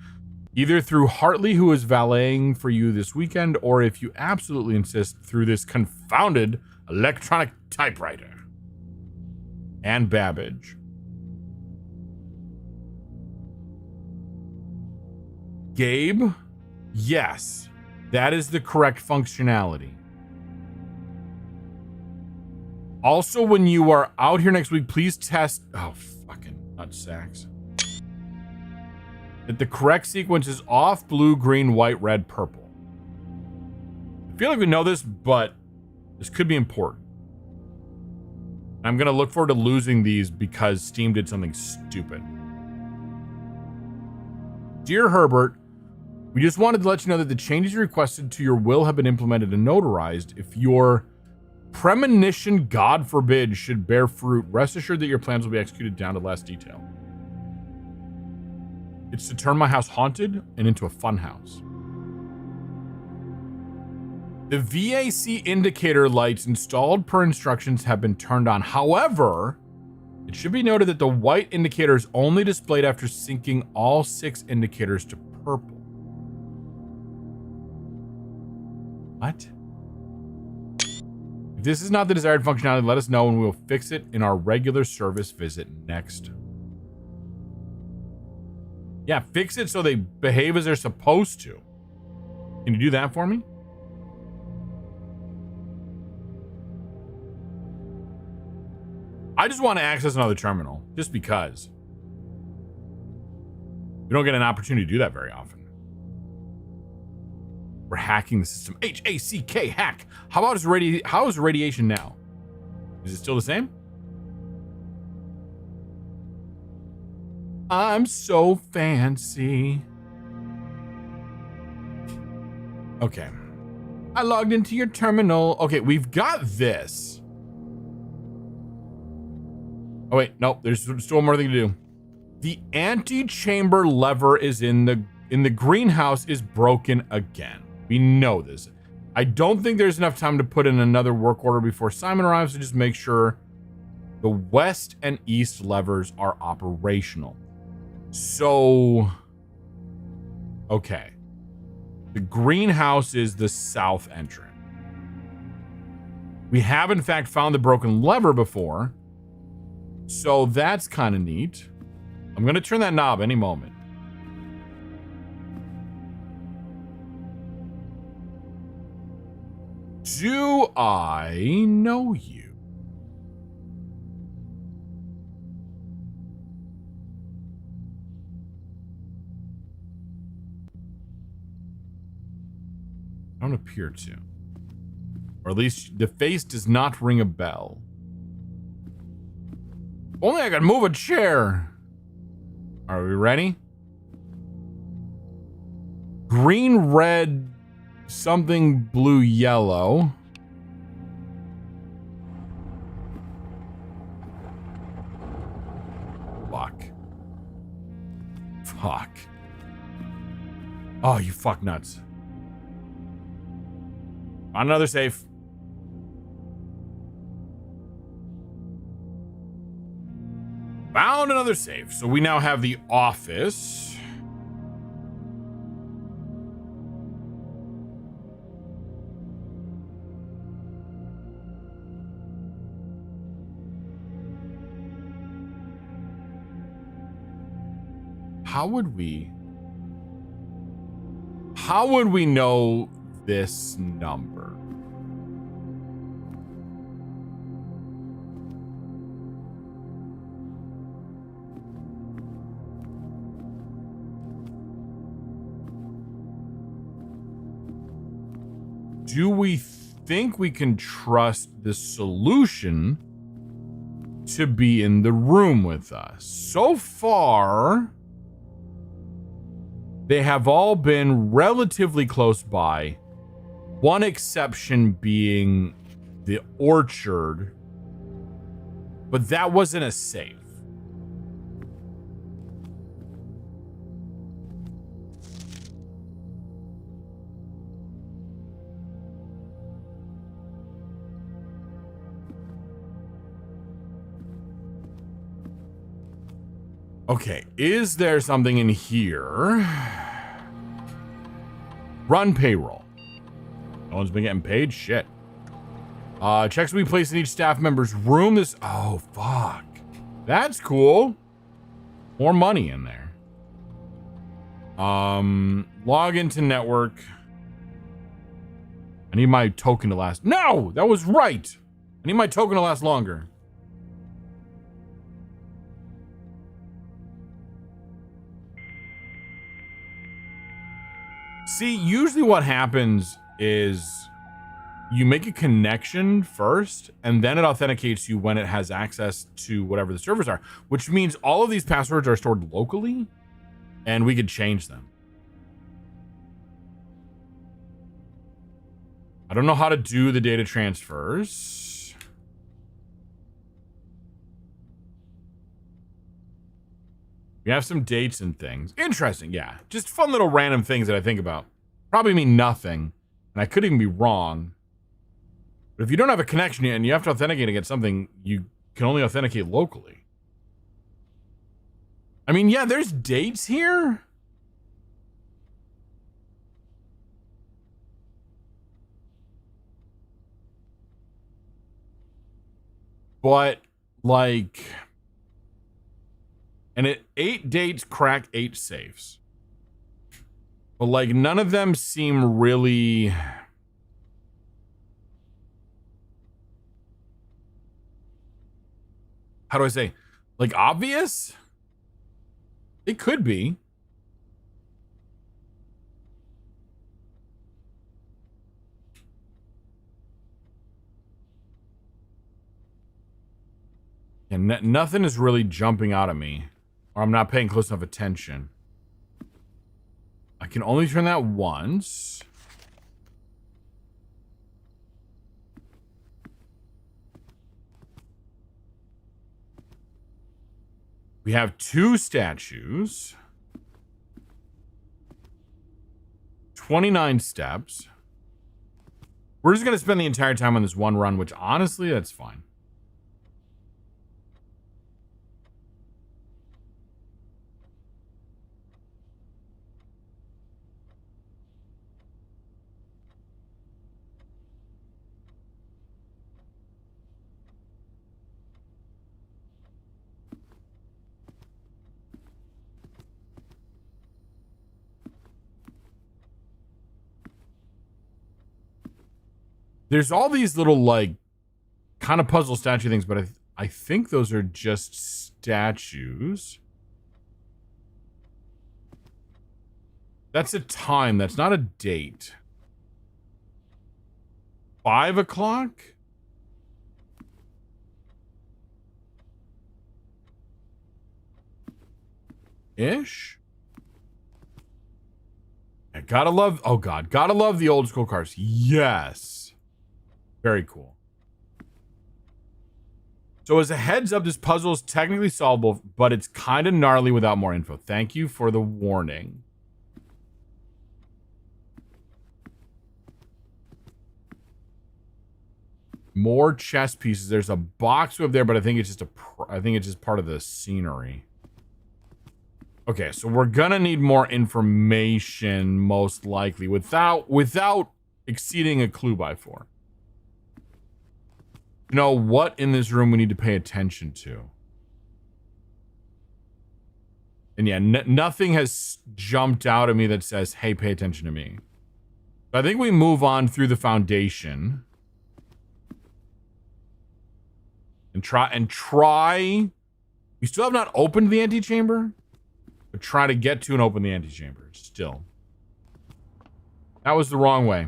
Either through Hartley, who is valeting for you this weekend, or if you absolutely insist, through this confounded electronic typewriter. And Babbage. Gabe? Yes, that is the correct functionality. Also, when you are out here next week, please test... Oh, fucking nutsacks. That the correct sequence is off, blue, green, white, red, purple. I feel like we know this, but this could be important. I'm going to look forward to losing these because Steam did something stupid. Dear Herbert, we just wanted to let you know that the changes you requested to your will have been implemented and notarized. If your premonition, God forbid, should bear fruit, rest assured that your plans will be executed down to last detail. It's to turn my house haunted and into a fun house. The VAC indicator lights installed per instructions have been turned on. However, it should be noted that the white indicator is only displayed after syncing all 6 indicators to purple. What? If this is not the desired functionality, let us know and we will fix it in our regular service visit next. Yeah, fix it so they behave as they're supposed to. Can you do that for me? I just want to access another terminal, just because. We don't get an opportunity to do that very often. We're hacking the system. H-A-C-K, hack. How is radiation now? Is it still the same? I'm so fancy. Okay. I logged into your terminal. Okay, we've got this. Oh wait, nope, there's still one more thing to do. The antechamber lever is in the greenhouse is broken again. We know this. I don't think there's enough time to put in another work order before Simon arrives, so just make sure the west and east levers are operational. So, okay. The greenhouse is the south entrance. We have in fact found the broken lever before, so that's kind of neat. I'm going to turn that knob any moment. Do I know you? I don't appear to. Or at least the face does not ring a bell. Only I could move a chair. Are we ready? Green, red, something blue, yellow. Fuck. Oh, you fuck nuts. On another safe. Found another safe. So we now have the office. How would we know this number? Do we think we can trust the solution to be in the room with us? So far, they have all been relatively close by. One exception being the orchard, but that wasn't a safe. Okay, is there something in here? Run payroll. No one's been getting paid? Shit. Checks will be placed in each staff member's room. Oh, fuck. That's cool. More money in there. Log into network. I need my token to last. No, that was right. I need my token to last longer. See, usually what happens is you make a connection first, and then it authenticates you when it has access to whatever the servers are, which means all of these passwords are stored locally, and we could change them. I don't know how to do the data transfers. We have some dates and things. Interesting, yeah. Just fun little random things that I think about. Probably mean nothing, and I could even be wrong. But if you don't have a connection yet and you have to authenticate against something, you can only authenticate locally. I mean, yeah, there's dates here. But, like... And 8 dates crack 8 safes. But, like, none of them seem really... How do I say? Like, obvious? It could be. And nothing is really jumping out at me. Or I'm not paying close enough attention. I can only turn that once. We have 2 statues. 29 steps. We're just going to spend the entire time on this one run, which honestly, that's fine. There's all these little, like, kind of puzzle statue things, but I think those are just statues. That's a time. That's not a date. 5 o'clock? Ish? I gotta love... Oh, God. Gotta love the old school cars. Yes. Very cool. So as a heads up, this puzzle is technically solvable, but it's kind of gnarly without more info. Thank you for the warning. More chess pieces. There's a box up there, but I think it's just I think it's just part of the scenery. Okay, so we're gonna need more information, most likely, without exceeding a clue by 4. You know what in this room we need to pay attention to? And yeah, nothing has jumped out at me that says, "Hey, pay attention to me." I think we move on through the foundation. And try. We still have not opened the antechamber, but try to get to and open the antechamber still. That was the wrong way.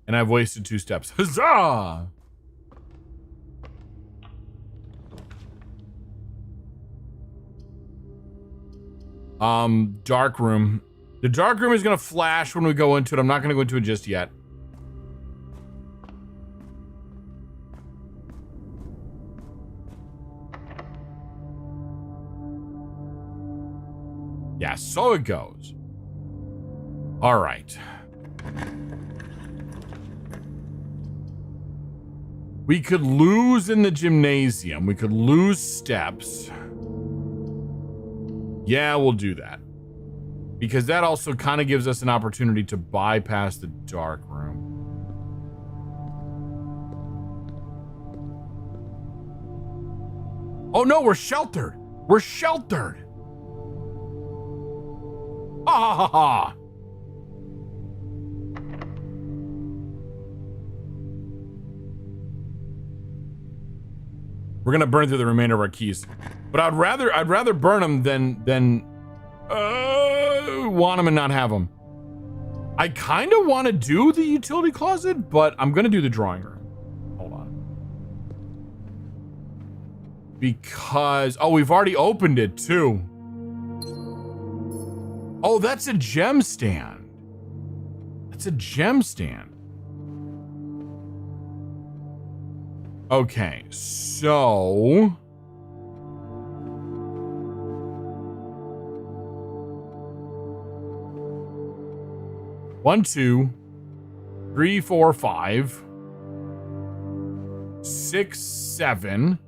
And I've wasted 2 steps. Huzzah! Dark room. The dark room is gonna flash when we go into it. I'm not gonna go into it just yet. Yeah, so it goes. All right. We could lose in the gymnasium. We could lose steps. Yeah, we'll do that. Because that also kind of gives us an opportunity to bypass the dark room. Oh no, we're sheltered. We're sheltered. Ha ha ha ha. We're gonna burn through the remainder of our keys, but I'd rather burn them than want them and not have them. I kind of want to do the utility closet, but I'm gonna do the drawing room. Hold on, because we've already opened it too. Oh, that's a gem stand. That's a gem stand. Okay, so... One, 2, 3, 4, 5, 6, 7,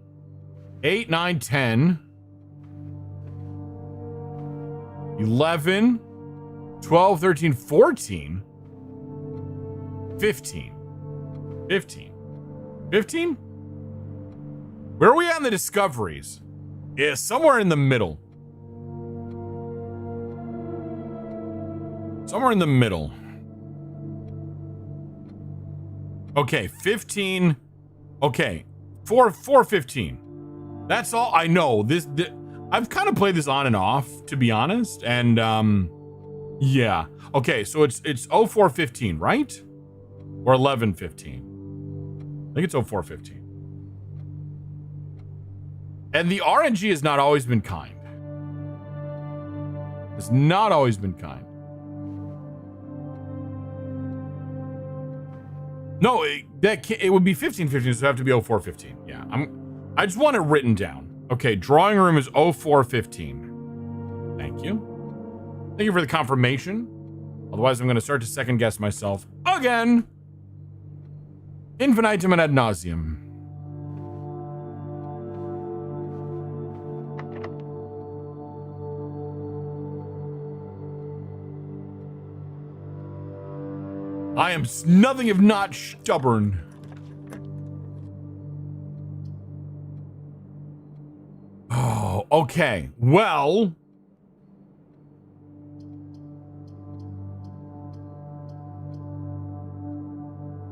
8, 9, 10, 11, 12, 13, 14, 15. 15? Where are we at in the discoveries? Yeah, somewhere in the middle. Somewhere in the middle. Okay, 15. Okay, 415. That's all I know. This I've kind of played this on and off, to be honest, and yeah. Okay, so it's 0415, right? Or 1115. I think it's 0415. And the RNG has not always been kind. It's not always been kind. No, it would be 1515, so it would have to be 0415. Yeah, I just want it written down. Okay, drawing room is 0415. Thank you. Thank you for the confirmation. Otherwise, I'm going to start to second guess myself again. Infinitum and ad nauseum. I am nothing if not stubborn. Oh, okay. Well,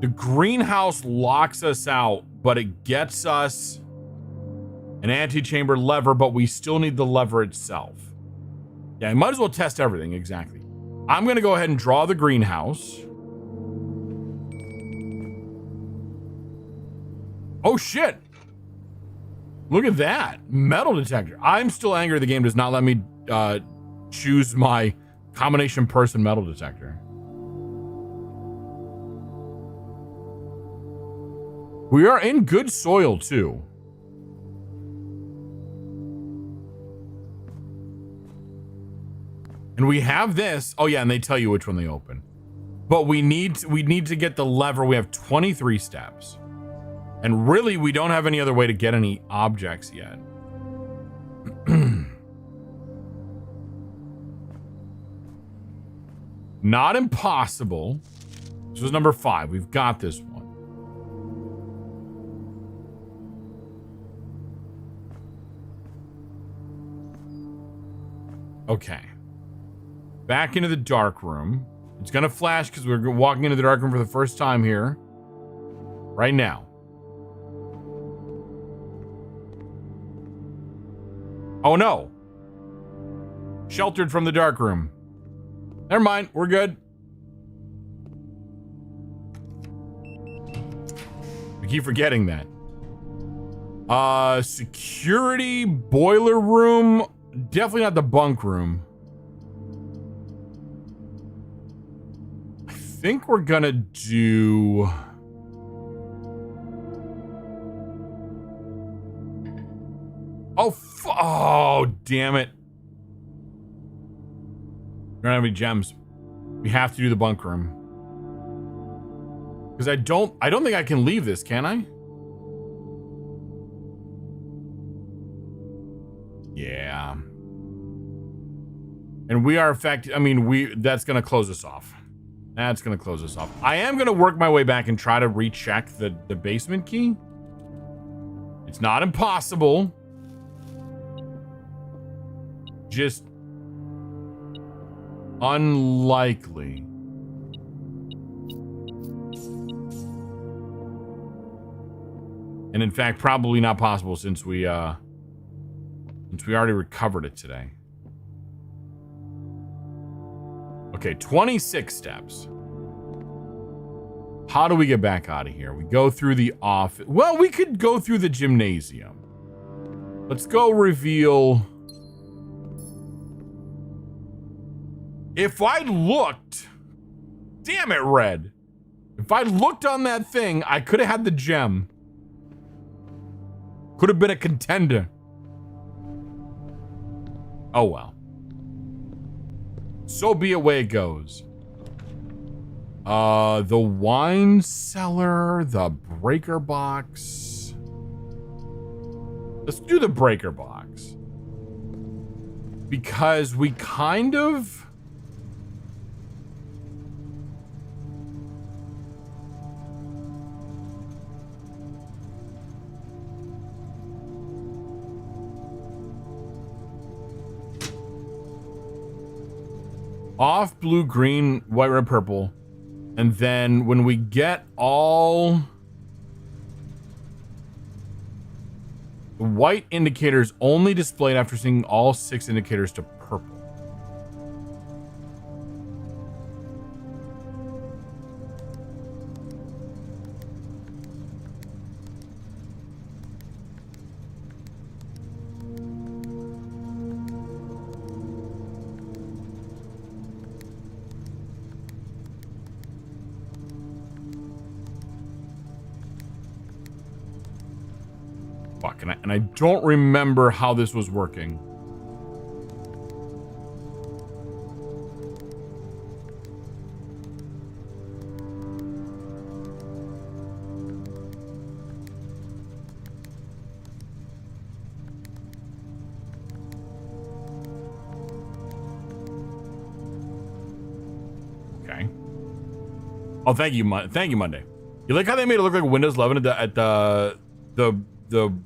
the greenhouse locks us out, but it gets us an antechamber lever, but we still need the lever itself. Yeah, I might as well test everything. Exactly. I'm going to go ahead and draw the greenhouse. Oh, shit. Look at that. Metal detector. I'm still angry the game does not let me choose my combination person metal detector. We are in good soil, too. And we have this. Oh, yeah, and they tell you which one they open. but we need to get the lever. We have 23 steps. And really, we don't have any other way to get any objects yet. Not impossible. This was number 5. We've got this one. Okay. Back into the dark room. It's going to flash because we're walking into the dark room for the first time here. Right now. Oh no. Sheltered from the dark room. Never mind. We're good. We keep forgetting that. Security boiler room. Definitely not the bunk room. I think we're gonna do... Oh, damn it. We don't have any gems. We have to do the bunk room. Because I don't think I can leave this, can I? Yeah. And we are affected. I mean, that's going to close us off. That's going to close us off. I am going to work my way back and try to recheck the basement key. It's not impossible. Just unlikely. And in fact, probably not possible since we already recovered it today. Okay, 26 steps. How do we get back out of here? We go through the office. Well, we could go through the gymnasium. Let's go reveal. If I looked, damn it, Red. If I looked on that thing, I could have had the gem. Could have been a contender. Oh well. So be it, way it goes. The wine cellar, the breaker box. Let's do the breaker box. Because we kind of... Off, blue, green, white, red, purple. And then when we get all the white indicators only displayed after seeing all 6 indicators to purple. And I don't remember how this was working. Okay. Oh, thank you, Monday. You like how they made it look like Windows 11 at the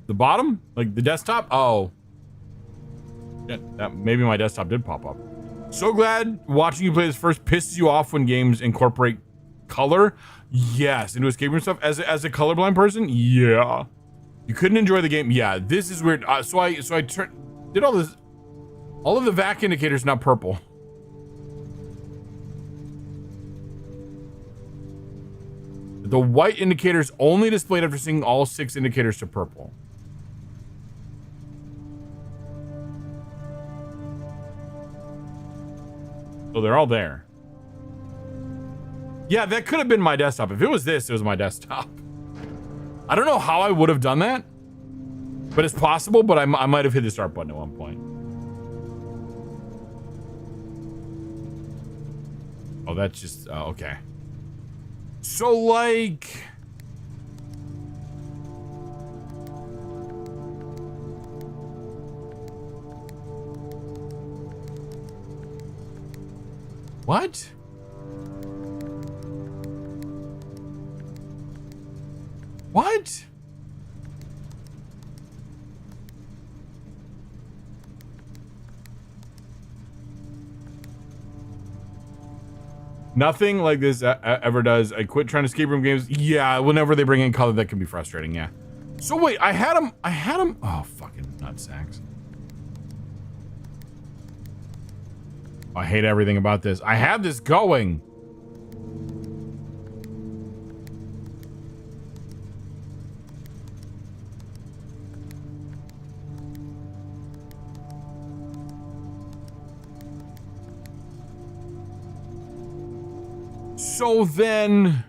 bottom, like the desktop? Oh, yeah, that maybe my desktop did pop up. So glad watching you play this first pisses you off when games incorporate color. Yes, into escape room stuff. As a colorblind person, yeah, you couldn't enjoy the game. Yeah, this is weird. So I did all this. All of the vac indicators not purple. The white indicators only displayed after seeing all 6 indicators to purple. So they're all there. Yeah, that could have been my desktop. If it was this, it was my desktop. I don't know how I would have done that, but it's possible, but I might have hit the start button at one point. Oh, that's just, okay. So, like... What? What? Nothing like this ever does. I quit trying to escape room games. Yeah, whenever they bring in color, that can be frustrating. Yeah. So wait, I had him. Oh, fucking nutsacks. I hate everything about this. I have this going. So then...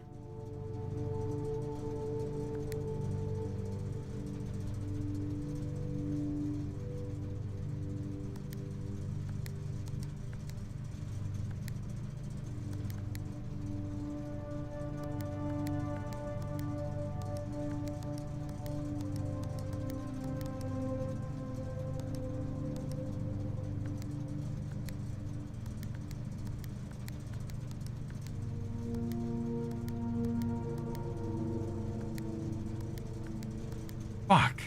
Fuck.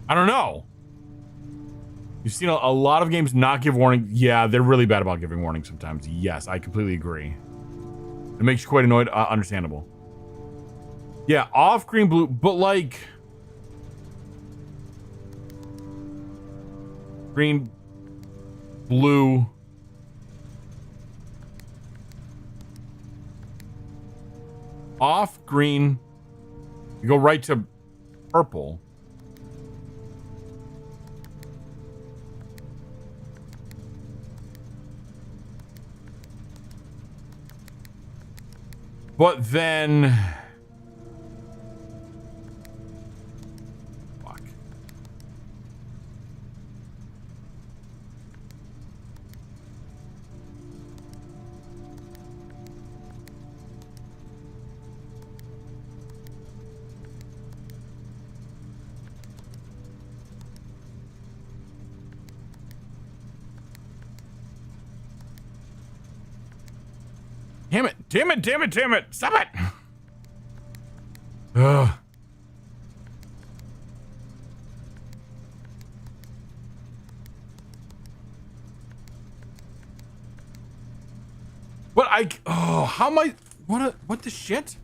I don't know. You've seen a lot of games not give warning. Yeah, they're really bad about giving warning sometimes. Yes, I completely agree. It makes you quite annoyed. Understandable. Yeah, off green, blue, but like... Green, blue... Off green, you go right to purple. But then... Fuck. Damn it, damn it, damn it, damn it. Stop it. Ugh. But how am I, what the shit?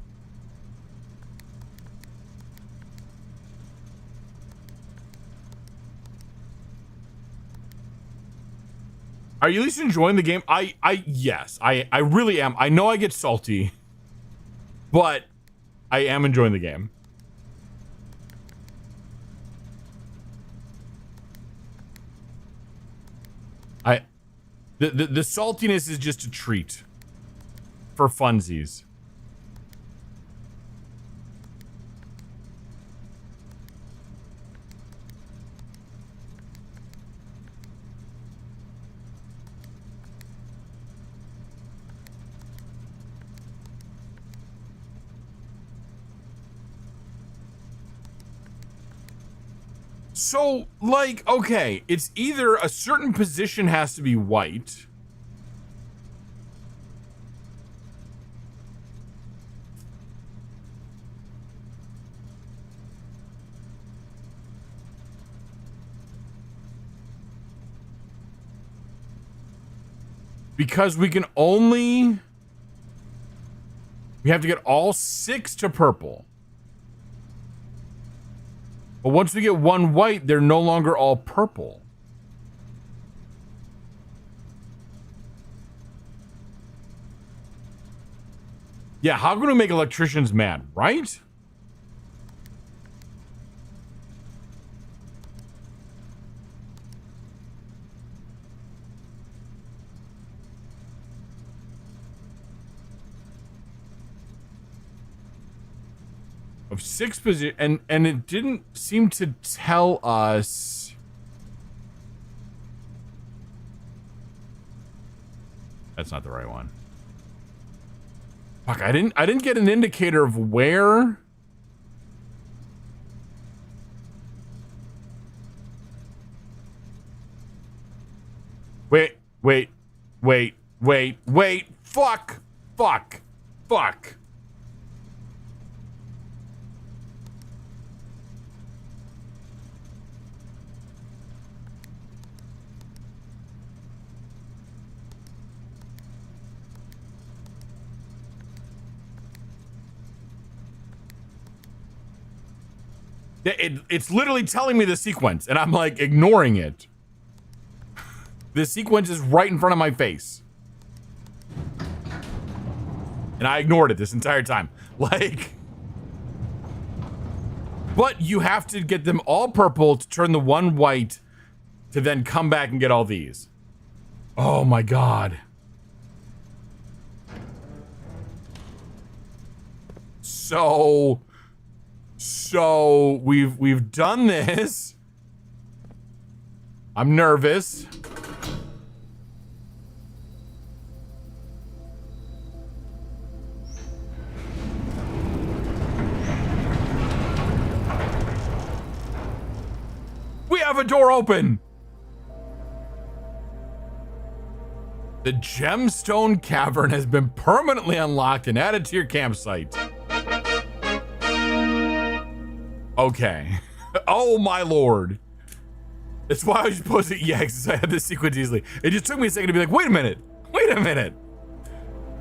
Are you at least enjoying the game? Yes, I really am. I know I get salty, but I am enjoying the game. The saltiness is just a treat for funsies. So, like, okay, it's either a certain position has to be white. Because we have to get all 6 to purple. But once we get one white, they're no longer all purple. Yeah, how can we make electricians mad, right? Of 6 position, and it didn't seem to tell us. That's not the right one. Fuck, I didn't get an indicator of where. Wait. Fuck. It's literally telling me the sequence, and I'm like ignoring it. The sequence is right in front of my face. And I ignored it this entire time. Like, but you have to get them all purple to turn the one white to then come back and get all these. Oh my God. So we've done this. I'm nervous. We have a door open. The gemstone cavern has been permanently unlocked and added to your campsite. Okay. Oh my lord. That's why I was supposed to, yeah, because I had this sequence easily. It just took me a second to be like, wait a minute.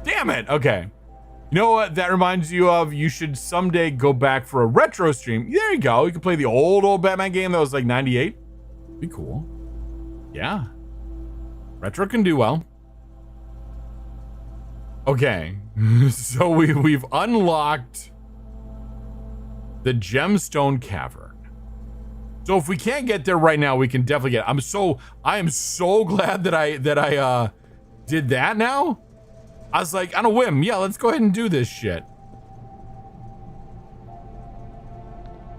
Damn it. Okay. You know what that reminds you of? You should someday go back for a retro stream. There you go. You can play the old Batman game that was like 98. Be cool. Yeah. Retro can do well. Okay. So we've unlocked the gemstone cavern. So if we can't get there right now, we can definitely get it. I am so glad that I did that now. I was like, on a whim, yeah, let's go ahead and do this shit.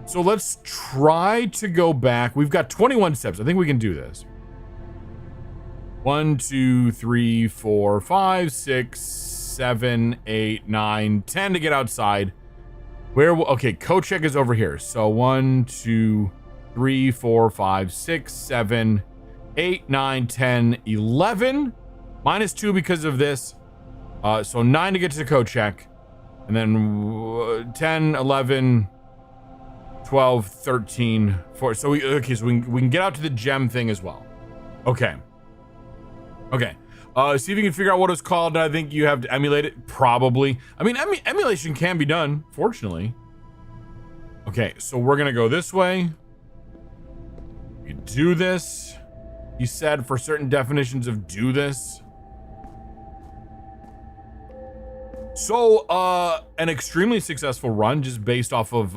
So let's try to go back. We've got 21 steps. I think we can do this. 1, 2, 3, 4, 5, 6, 7, 8, 9, 10 to get outside. Okay, code check is over here. So 1, 2, 3, 4, 5, 6, 7, 8, 9, 10, 11. Minus 2 because of this. So 9 to get to the code check. And then 10, 11, 12, 13, 4. So we can get out to the gem thing as well. Okay. See if you can figure out what it's called. I think you have to emulate it. Probably. I mean, emulation can be done, fortunately. Okay, so we're gonna go this way. You do this. He said for certain definitions of do this. So, an extremely successful run just based off of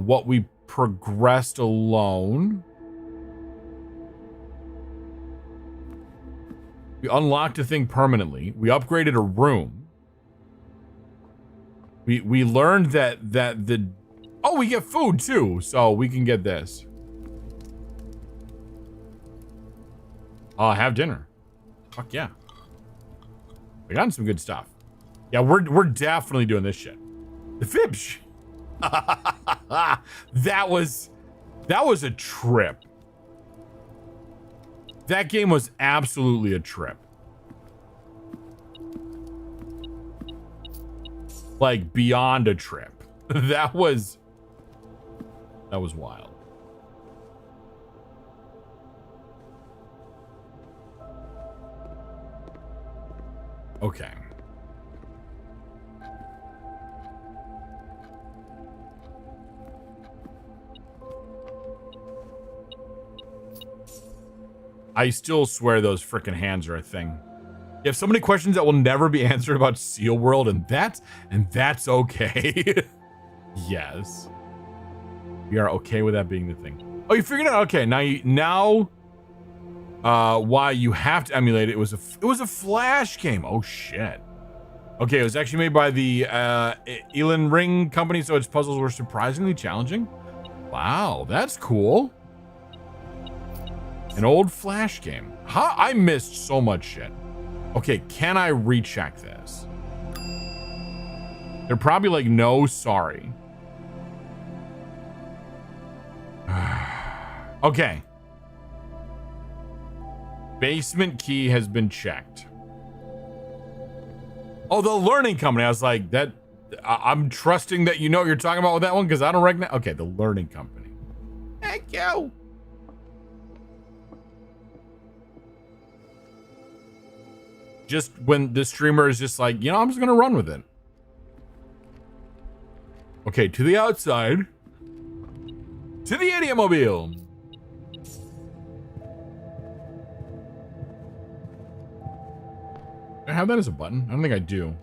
what we progressed alone. We unlocked a thing permanently. We upgraded a room. We learned that the... Oh, we get food too, so we can get this. Have dinner. Fuck yeah. We got some good stuff. Yeah, we're definitely doing this shit. The Fibsh. That was a trip. That game was absolutely a trip. Like beyond a trip. That was wild. Okay. I still swear those freaking hands are a thing. You have so many questions that will never be answered about Seal World, and that's okay. Yes. We are okay with that being the thing. Oh, you figured it out? Okay, now why you have to emulate it. It was a Flash game. Oh shit. Okay, it was actually made by the Alienware company, so its puzzles were surprisingly challenging. Wow, that's cool. An old Flash game. Huh? I missed so much shit. Okay, can I recheck this? They're probably like, no, sorry. Okay. Basement key has been checked. Oh, the learning company. I was like, that. I'm trusting that you know what you're talking about with that one because I don't recognize. Okay, the learning company. Thank you. Just when the streamer is just like, I'm just going to run with it. Okay, to the outside. To the idiot mobile. Do I have that as a button? I don't think I do.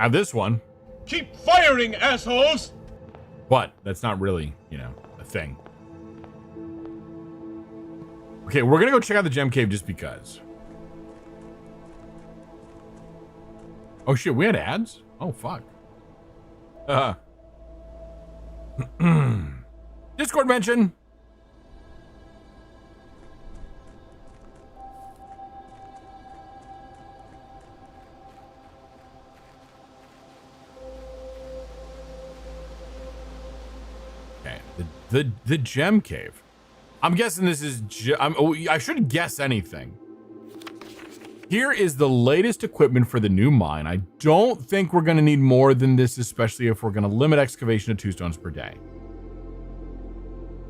I have this one. Keep firing, assholes! But that's not really, a thing. Okay, we're going to go check out the gem cave just because. Oh shit, we had ads? Oh fuck. Discord mention. Okay, the gem cave. I'm guessing this is. I shouldn't guess anything. Here is the latest equipment for the new mine. I don't think we're going to need more than this, especially if we're going to limit excavation to 2 stones per day.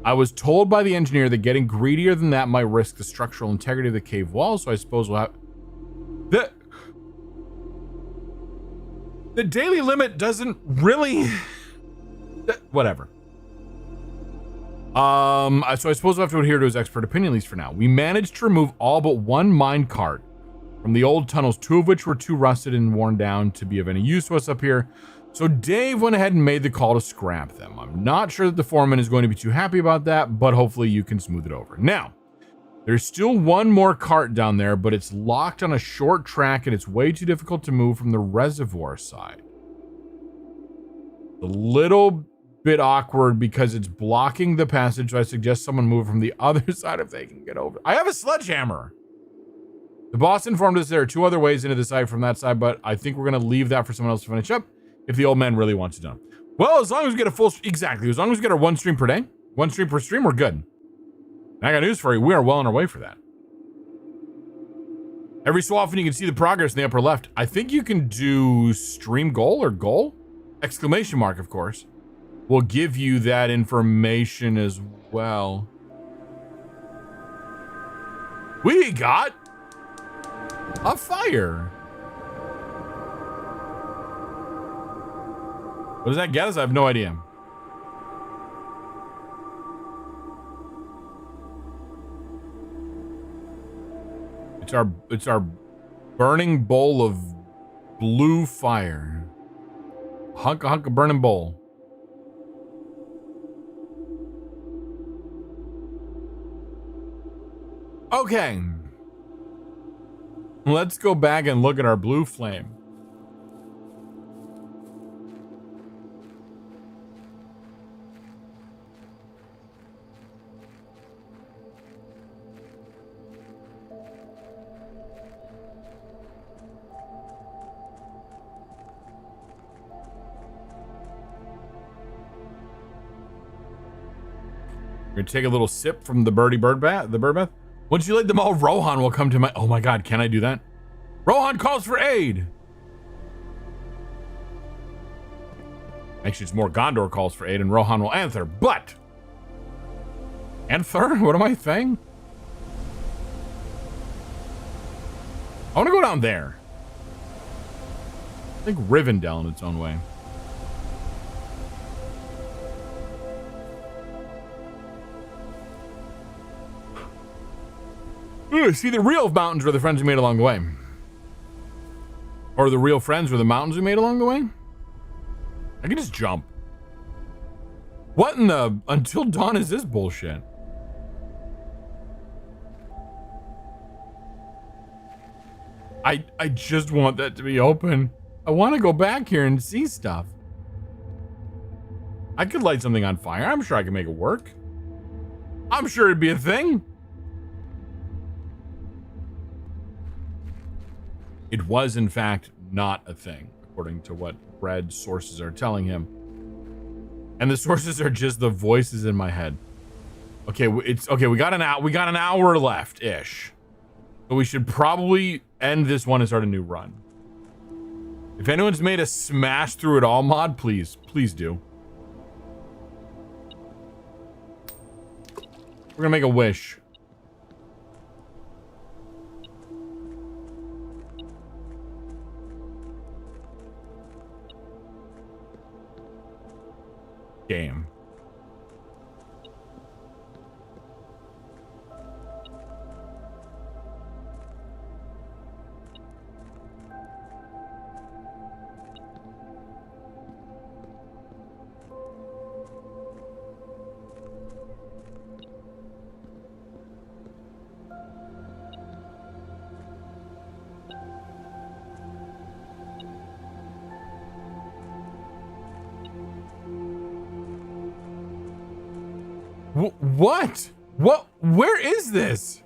I was told by the engineer that getting greedier than that might risk the structural integrity of the cave wall, so I suppose we'll have... The daily limit doesn't really... Whatever. So I suppose we'll have to adhere to his expert opinion, at least for now. We managed to remove all but one mine cart from the old tunnels, 2 of which were too rusted and worn down to be of any use to us up here. So Dave went ahead and made the call to scrap them. I'm not sure that the foreman is going to be too happy about that, but hopefully you can smooth it over. Now, there's still one more cart down there, but it's locked on a short track and it's way too difficult to move from the reservoir side. A little bit awkward because it's blocking the passage, so I suggest someone move from the other side if they can get over. I have a sledgehammer. The boss informed us there are 2 other ways into the site from that side, but I think we're going to leave that for someone else to finish up if the old man really wants it done. Well, as long as we get a full... Exactly. As long as we get our 1 stream per day, 1 stream per stream, we're good. And I got news for you. We are well on our way for that. Every so often you can see the progress in the upper left. I think you can do stream goal or goal? Exclamation mark, of course. Will give you that information as well. We got... a fire. What does that get us? I have no idea. It's our burning bowl of blue fire. Hunk of burning bowl. Okay. Let's go back and look at our blue flame. We're gonna take a little sip from the bird bath. Once you light them all, Rohan will come to my... Oh my god, can I do that? Rohan calls for aid! Actually, it's more Gondor calls for aid and Rohan will answer, but... Answer? What am I saying? I want to go down there. I think Rivendell in its own way. See, the real mountains were the friends we made along the way. Or the real friends were the mountains we made along the way? I can just jump. What in the... Until dawn is this bullshit? I just want that to be open. I want to go back here and see stuff. I could light something on fire. I'm sure I can make it work. I'm sure it'd be a thing. It was, in fact, not a thing, according to what Fred's sources are telling him. And the sources are just the voices in my head. Okay, it's okay. We got an hour left ish. So we should probably end this one and start a new run. If anyone's made a smash through it all mod, please do. We're gonna make a wish. Game. What? What? Where is this?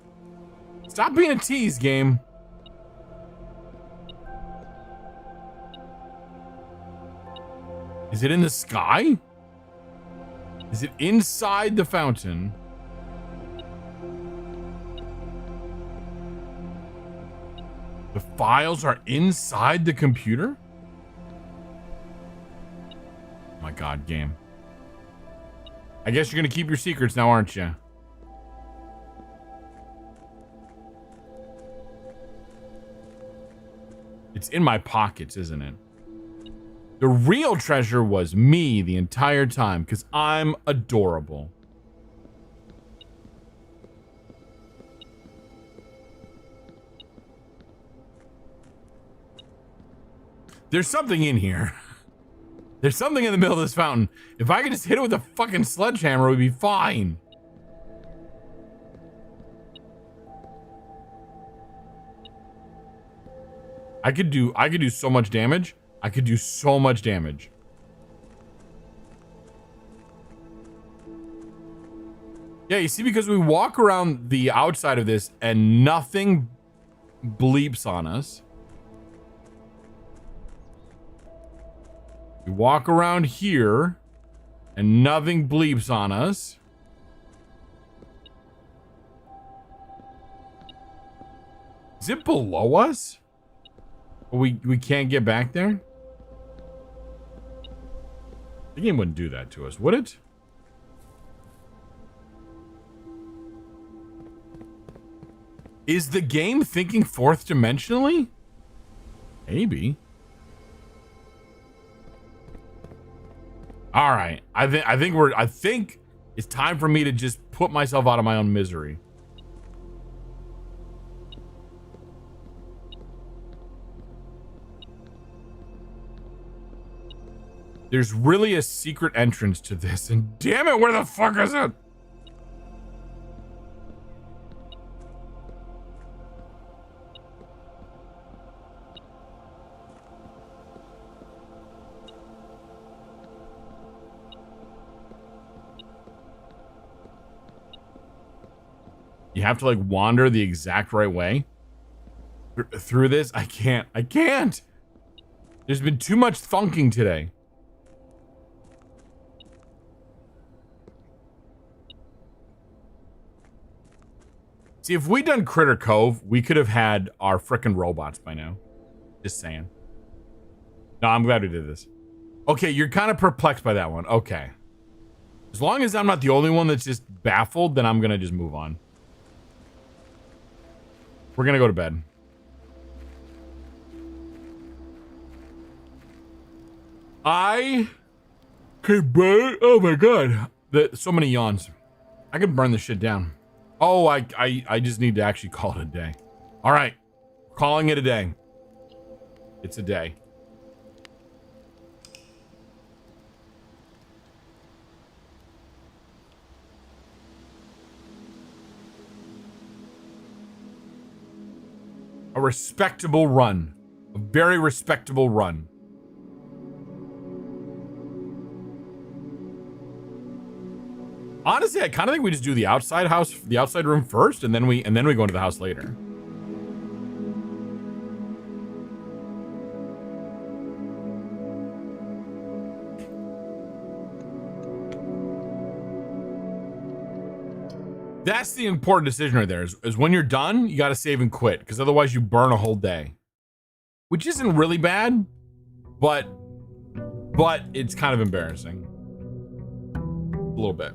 Stop being a tease, game. Is it in the sky? Is it inside the fountain? The files are inside the computer? Oh my God, game. I guess you're gonna keep your secrets now, aren't you? It's in my pockets, isn't it? The real treasure was me the entire time, because I'm adorable. There's something in here. There's something in the middle of this fountain. If I could just hit it with a fucking sledgehammer, it would be fine. I could do so much damage. I could do so much damage. Yeah, you see, because we walk around the outside of this and nothing bleeps on us. We walk around here and nothing bleeps on us. Is it below us? We can't get back there? The game wouldn't do that to us, would it? Is the game thinking fourth dimensionally? Maybe. All right, I think it's time for me to just put myself out of my own misery. There's really a secret entrance to this, and damn it, where the fuck is it? You have to like wander the exact right way through this. I can't. There's been too much thunking today. See, if we'd done Critter Cove, we could have had our frickin' robots by now. Just saying. No, I'm glad we did this. Okay, you're kind of perplexed by that one. Okay. As long as I'm not the only one that's just baffled, then I'm gonna just move on. We're gonna go to bed. I could burn. Oh my God. So many yawns. I could burn this shit down. Oh, I just need to actually call it a day. All right. Calling it a day. It's a day. A respectable run. A very respectable run. Honestly, I kind of think we just do the outside house, the outside room first, and then we go into the house later. That's the important decision right there is when you're done, you got to save and quit because otherwise you burn a whole day, which isn't really bad, but it's kind of embarrassing. A little bit.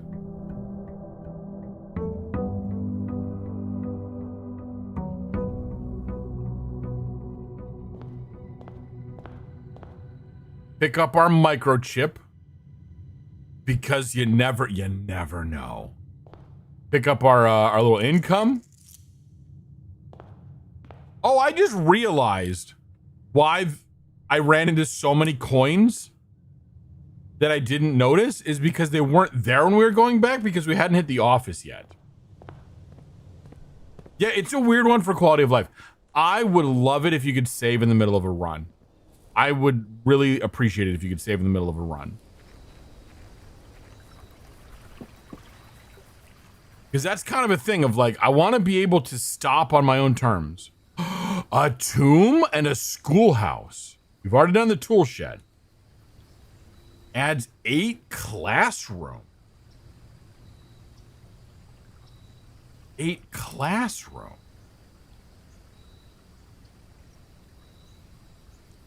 Pick up our microchip because you never know. Pick up our little income. Oh, I just realized why I ran into so many coins that I didn't notice is because they weren't there when we were going back because we hadn't hit the office yet. Yeah, it's a weird one for quality of life. I would love it if you could save in the middle of a run. I would really appreciate it if you could save in the middle of a run. Because that's kind of a thing of like, I want to be able to stop on my own terms. A tomb and a schoolhouse. We've already done the tool shed. Adds 8 classroom. 8 classroom.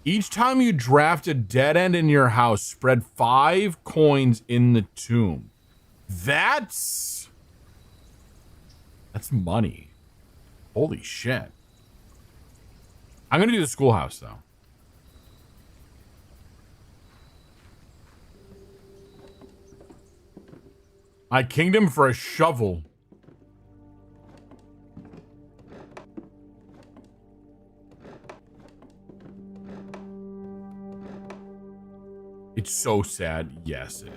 Each time you draft a dead end in your house, spread 5 coins in the tomb. That's money. Holy shit. I'm gonna do the schoolhouse though. I kingdom for a shovel. It's so sad. Yes, it is.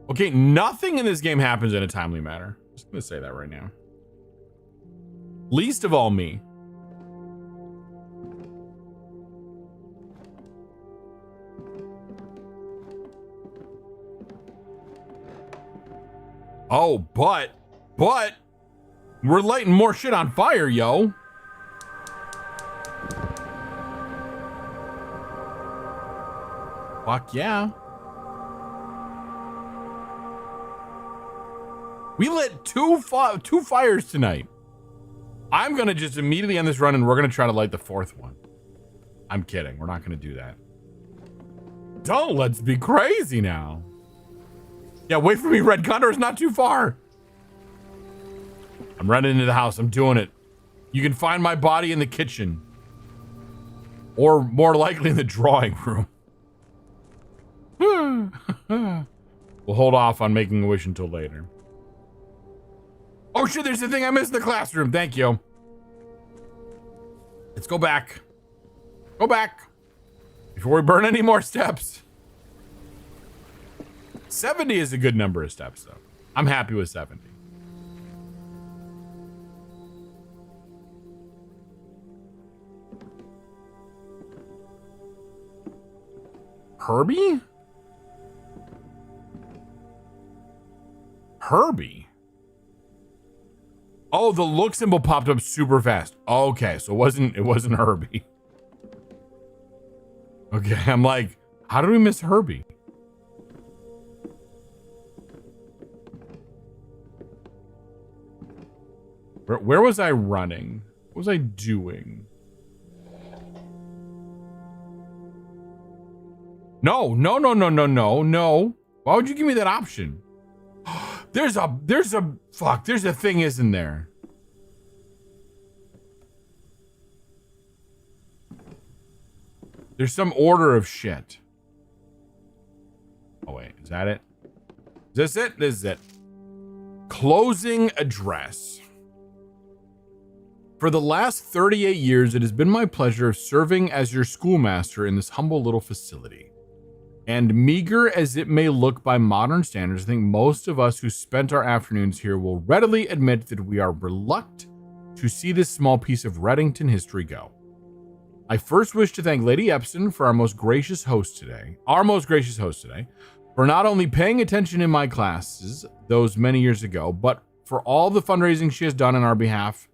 Okay, nothing in this game happens in a timely manner. Just gonna say that right now. Least of all me. Oh, but we're lighting more shit on fire, yo. Fuck yeah. We lit two fires tonight. I'm gonna just immediately end this run and we're gonna try to light the 4th one. I'm kidding. We're not gonna do that. Don't let's be crazy now. Yeah, wait for me, Red Condor is not too far. I'm running into the house. I'm doing it. You can find my body in the kitchen. Or more likely in the drawing room. We'll hold off on making a wish until later. Oh shit, there's the thing I missed in the classroom. Thank you. Let's go back. Go back. Before we burn any more steps. 70 is a good number of steps, though. I'm happy with 70. Herbie? Herbie? Oh, the look symbol popped up super fast. Okay, so it wasn't Herbie. Okay, I'm like, how did we miss Herbie? Where was I running? What was I doing? No. Why would you give me that option? There's a thing, isn't there? There's some order of shit. Oh wait, is that it? Is this it? This is it. Closing address. For the last 38 years, it has been my pleasure serving as your schoolmaster in this humble little facility. And meager as it may look by modern standards, I think most of us who spent our afternoons here will readily admit that we are reluctant to see this small piece of Reddington history go. I first wish to thank Lady Epson for our most gracious host today, for not only paying attention in my classes those many years ago, but for all the fundraising she has done on behalf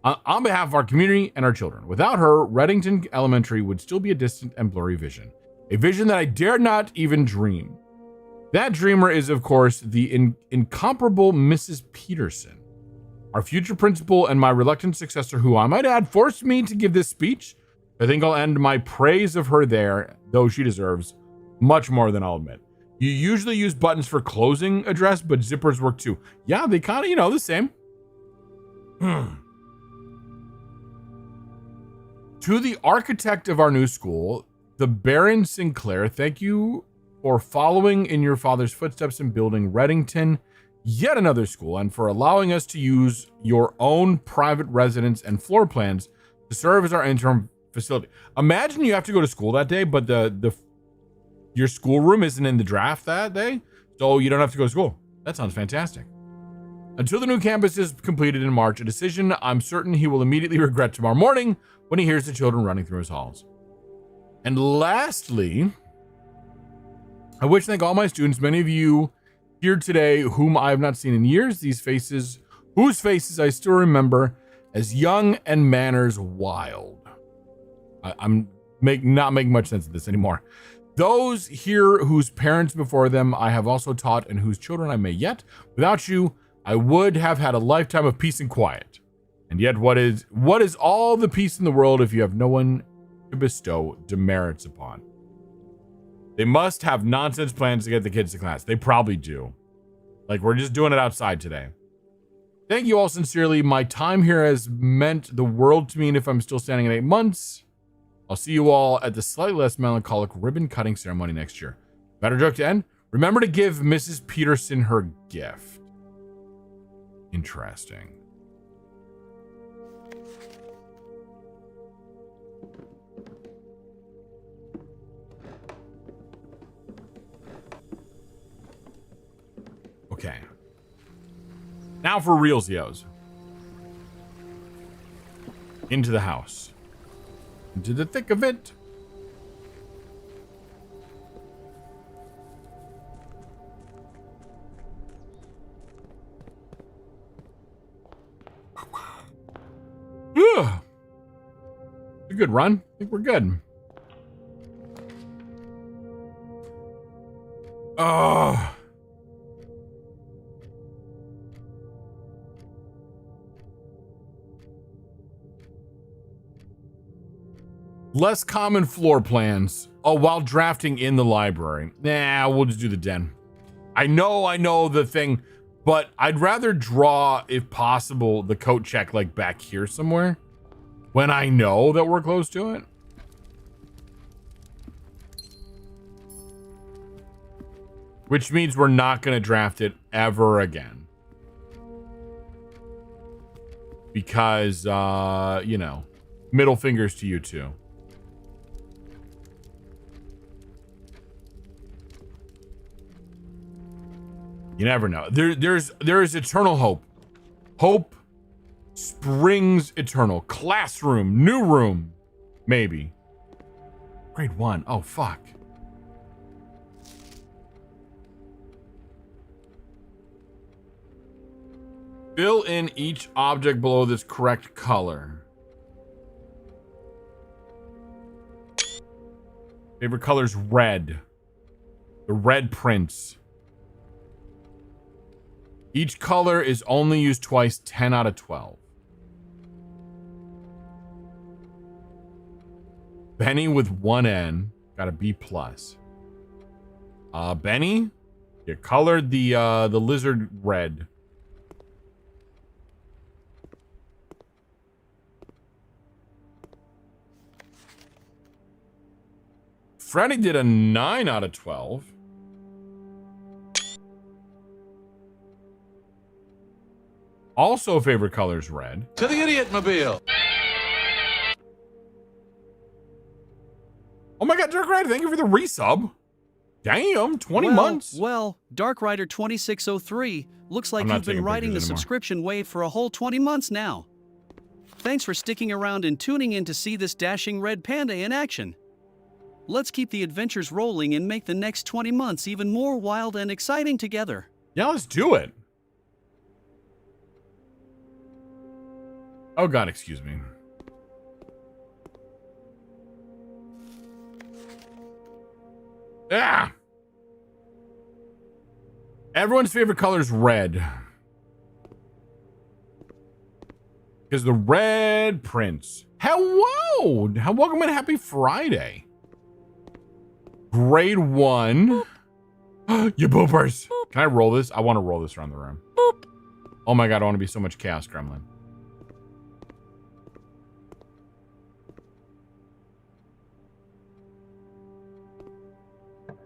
of our community and our children. Without her, Reddington Elementary would still be a distant and blurry vision. A vision that I dare not even dream. That dreamer is, of course, the incomparable Mrs. Peterson, our future principal and my reluctant successor, who I might add forced me to give this speech. I think I'll end my praise of her there, though she deserves much more than I'll admit. You usually use buttons for closing address, but zippers work too. Yeah, they kind of, the same. To the architect of our new school, the Baron Sinclair, thank you for following in your father's footsteps and building Reddington, yet another school, and for allowing us to use your own private residence and floor plans to serve as our interim facility. Imagine you have to go to school that day, but your schoolroom isn't in the draft that day, so you don't have to go to school. That sounds fantastic. Until the new campus is completed in March, a decision I'm certain he will immediately regret tomorrow morning when he hears the children running through his halls. And lastly, I wish to thank all my students, many of you here today whom I have not seen in years, whose faces I still remember as young and manners wild. I'm not making much sense of this anymore. Those here whose parents before them I have also taught and whose children I may yet. Without you, I would have had a lifetime of peace and quiet. And yet what is all the peace in the world if you have no one to bestow demerits upon? They must have nonsense plans to get the kids to class. They probably do. Like, we're just doing it outside today. Thank you all sincerely. My time here has meant the world to me, and if I'm still standing in 8 months, I'll see you all at the slightly less melancholic ribbon cutting ceremony next year. Better joke to end. Remember to give Mrs. Peterson her gift. Interesting. Okay. Now for realsios. Into the house. Into the thick of it. Ugh. A good run. I think we're good. Oh. Less common floor plans. Oh, while drafting in the library. Nah, we'll just do the den. I know the thing, but I'd rather draw, if possible, the coat check like back here somewhere when I know that we're close to it. Which means we're not going to draft it ever again. Because, middle fingers to you two. You never know. There is eternal hope. Hope springs eternal. Classroom, new room, maybe. Grade 1. Oh, fuck. Fill in each object below this correct color. Favorite color's red. The Red Prince. Each color is only used twice, 10 out of 12. Benny with 1 N, got a B+. Benny, you colored the lizard red. Freddy did a 9 out of 12. Also favorite color is red. To the idiot mobile. Oh my god, Dark Rider, thank you for the resub. Damn, 20 months. Well, Dark Rider 2603, looks like I'm not you've been taking riding the pictures anymore. subscription wave for a whole 20 months now. Thanks for sticking around and tuning in to see this dashing red panda in action. Let's keep the adventures rolling and make the next 20 months even more wild and exciting together. Yeah, let's do it. Oh god, excuse me. Ah! Everyone's favorite color is red. Because the Red Prince. Hello! Welcome and happy Friday. Grade 1. You boopers. Can I roll this? I want to roll this around the room. Boop. Oh my god, I want to be so much chaos gremlin.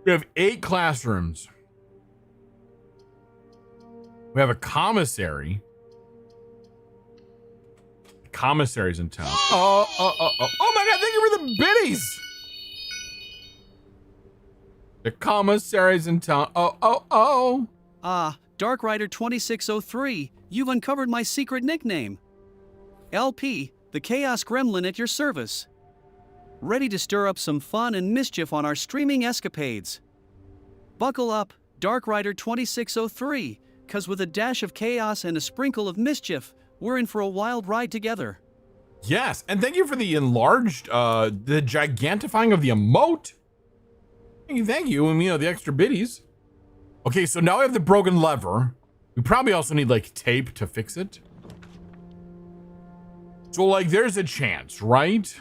We have 8 classrooms. We have a commissary. The commissary's in town. Oh my god, thank you for the biddies! The commissary's in town. Oh. Ah, Dark Rider 2603, you've uncovered my secret nickname. LP, the Chaos Gremlin at your service. Ready to stir up some fun and mischief on our streaming escapades. Buckle up, Dark Rider 2603, cause with a dash of chaos and a sprinkle of mischief, we're in for a wild ride together. Yes, and thank you for the enlarged, the gigantifying of the emote. Thank you, and the extra biddies. Okay, so now we have the broken lever. We probably also need, like, tape to fix it. So, like, there's a chance, right?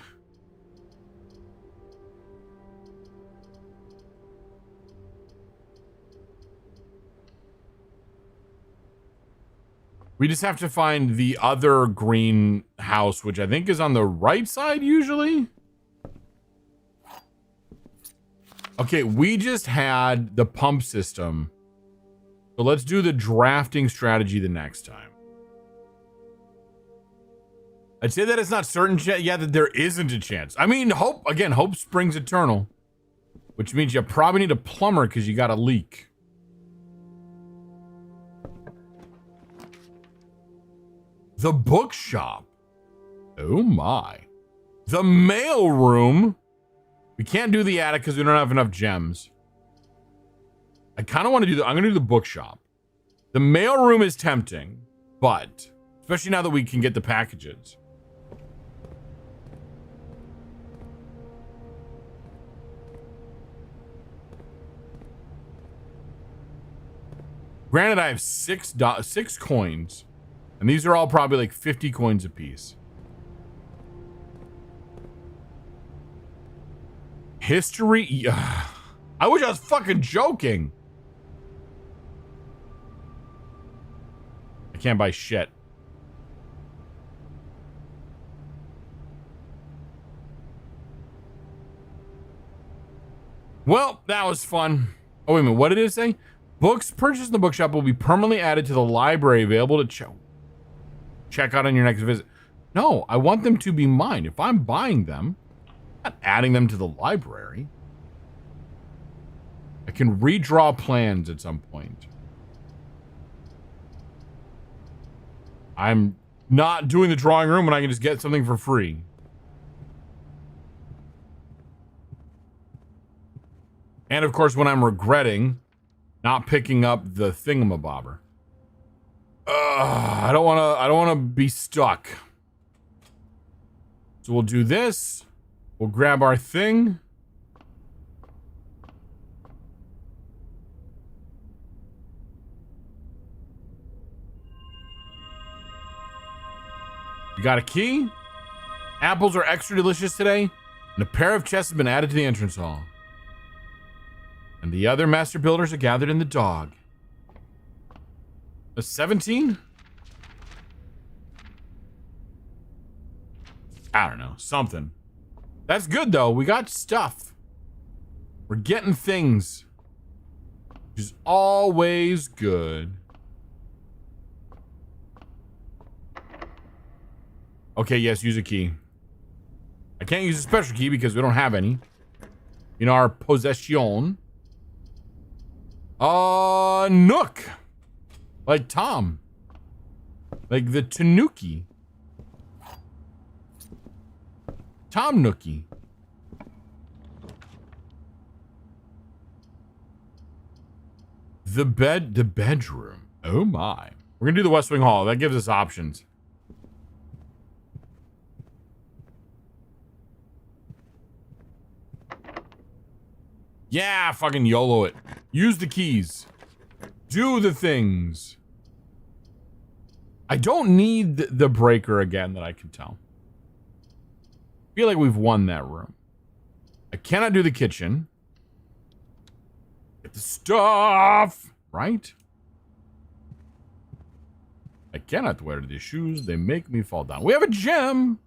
We just have to find the other green house, which I think is on the right side, usually. Okay, we just had the pump system. So let's do the drafting strategy the next time. I'd say that it's not certain, that there isn't a chance. I mean, hope springs eternal. Which means you probably need a plumber because you got a leak. The bookshop. Oh my. The mail room. We can't do the attic because we don't have enough gems. I kind of want to do I'm going to do the bookshop. The mail room is tempting, but especially now that we can get the packages. Granted, I have six coins, and these are all probably like 50 coins apiece. History. I wish I was fucking joking. I can't buy shit. Well, that was fun. Oh, wait a minute. What did it say? Books purchased in the bookshop will be permanently added to the library, available to check out on your next visit. No, I want them to be mine. If I'm buying them, I'm not adding them to the library. I can redraw plans at some point. I'm not doing the drawing room when I can just get something for free. And of course, when I'm regretting not picking up the thingamabobber. I don't want to be stuck. So we'll do this. We'll grab our thing. You got a key? Apples are extra delicious today, and a pair of chests have been added to the entrance hall. And the other master builders are gathered in the dog. A 17? I don't know, something. That's good though, we got stuff. We're getting things. Which is always good. Okay, yes, use a key. I can't use a special key because we don't have any in our possession. Nook. Like Tom. Like the Tanuki. Tom Nookie. The bedroom. Oh my. We're gonna do the West Wing Hall. That gives us options. Yeah, fucking YOLO it. Use the keys. Do the things. I don't need the breaker again that I can tell. Feel like we've won that room. I cannot do the kitchen. Get the stuff, right? I cannot wear these shoes. They make me fall down. We have a gem.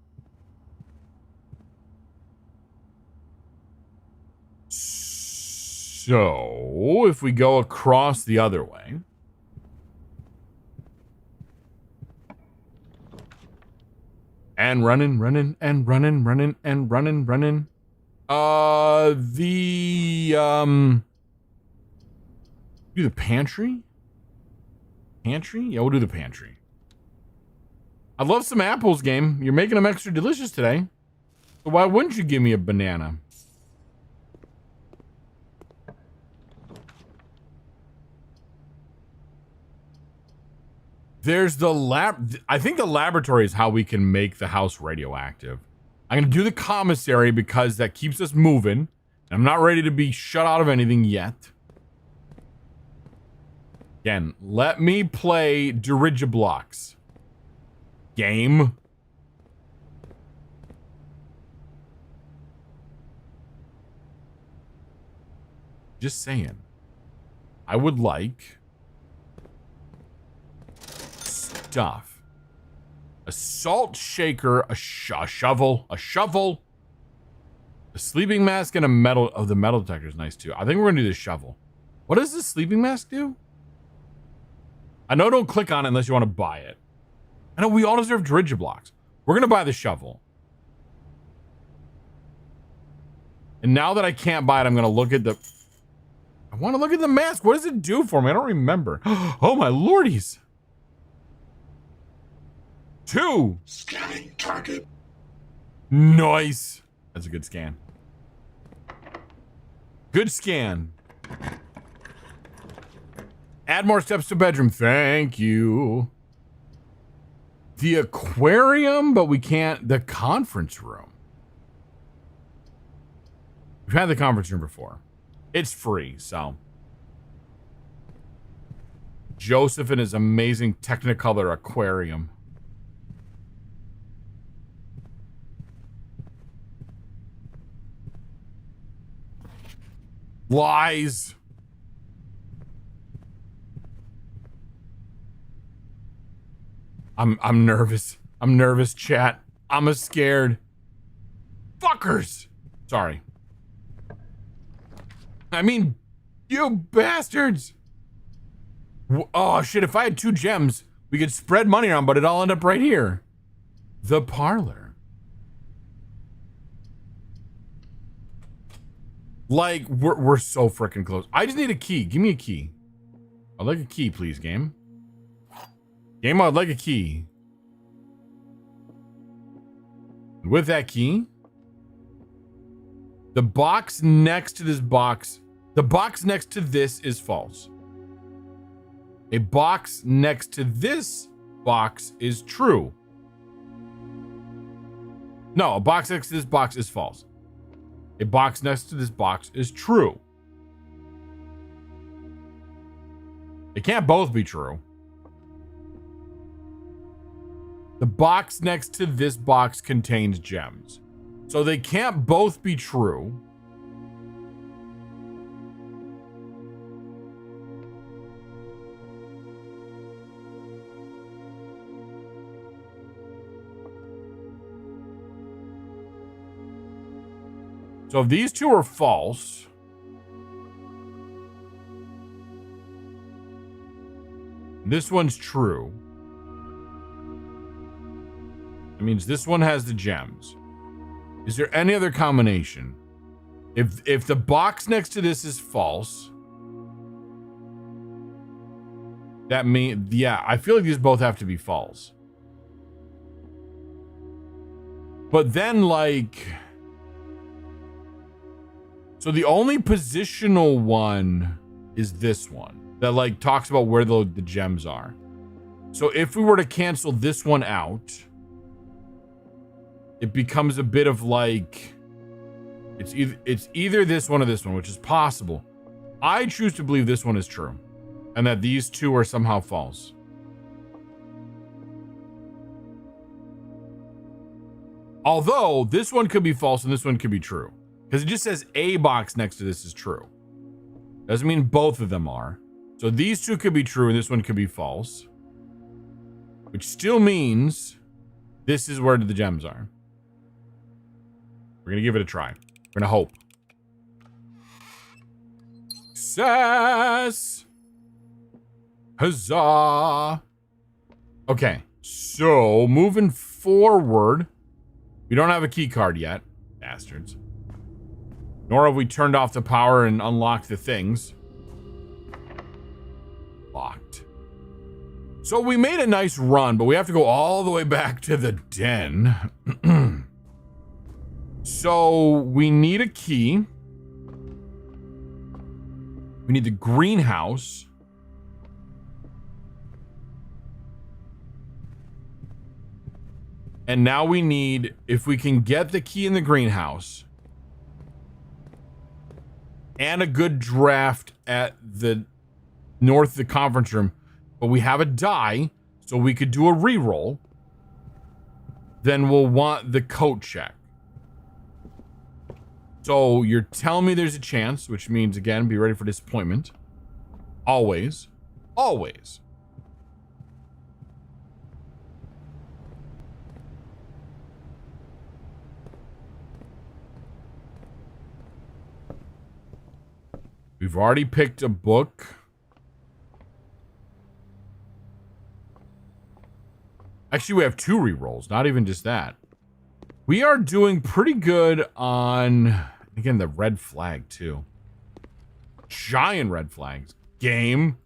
So, if we go across the other way. And running. Do the pantry? Pantry? Yeah, we'll do the pantry. I love some apples, game. You're making them extra delicious today. So why wouldn't you give me a banana? There's the lab. I think the laboratory is how we can make the house radioactive. I'm going to do the commissary because that keeps us moving. I'm not ready to be shut out of anything yet. Again, let me play Dirigiblocks. Game. Just saying. I would like stuff. A salt shaker, a shovel, a sleeping mask, and a metal. Oh, the metal detector is nice too. I think we're gonna do the shovel. What does the sleeping mask do? I know don't click on it unless you want to buy it. I know we all deserve Dirigiblocks. We're gonna buy the shovel. And now that I can't buy it, I'm gonna look at the... I want to look at the mask. What does it do for me? I don't remember. Oh my lordies. 2. Scanning target. Nice. That's a good scan. Good scan. Add more steps to bedroom. Thank you. The aquarium, but we can't. The conference room. We've had the conference room before. It's free, so. Joseph and his amazing Technicolor aquarium. Lies. I'm nervous. I'm nervous, chat. I'm scared. Fuckers. Sorry. I mean, you bastards. Oh shit, if I had 2 gems, we could spread money around, but it'd all end up right here. The parlor. Like, we're so freaking close. I just need a key. Give me a key. I'd like a key, please, game. Game, I'd like a key. With that key, the box next to this box, the box next to this is false. A box next to this box is true. No, a box next to this box is false. A box next to this box is true. They can't both be true. The box next to this box contains gems. So they can't both be true. So if these 2 are false, this one's true. It means this one has the gems. Is there any other combination? If the box next to this is false, that means, yeah, I feel like these both have to be false. But then, like, so the only positional one is this one that, like, talks about where the gems are. So if we were to cancel this one out, it becomes a bit of like, It's either this one or this one, which is possible. I choose to believe this one is true, and that these two are somehow false. Although this one could be false and this one could be true, because it just says a box next to this is true. Doesn't mean both of them are. So these two could be true and this one could be false, which still means this is where the gems are. We're gonna give it a try. We're gonna hope. Success! Huzzah! Okay, so moving forward, we don't have a key card yet, bastards. Nor have we turned off the power and unlocked the things. Locked. So we made a nice run, but we have to go all the way back to the den. So we need a key. We need the greenhouse. And now we need, if we can get the key in the greenhouse and a good draft at the north of the conference room, but we have a die, so we could do a reroll, then we'll want the coat check. So you're telling me there's a chance, which means, again, be ready for disappointment. Always. Always. We've already picked a book. Actually, we have 2 rerolls, not even just that. We are doing pretty good on, again, the red flag, too. Giant red flags. Game.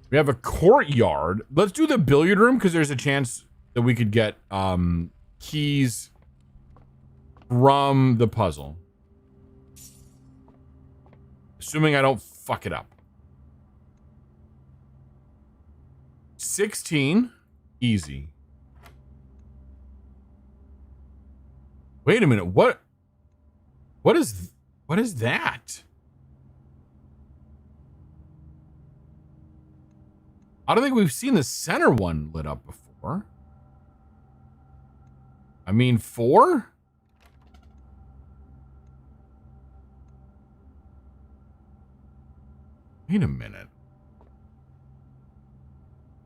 We have a courtyard. Let's do the billiard room, because there's a chance that we could get keys from the puzzle. Assuming I don't fuck it up. 16. Easy. Wait a minute. What is that? I don't think we've seen the center one lit up before. I mean, 4? Wait a minute.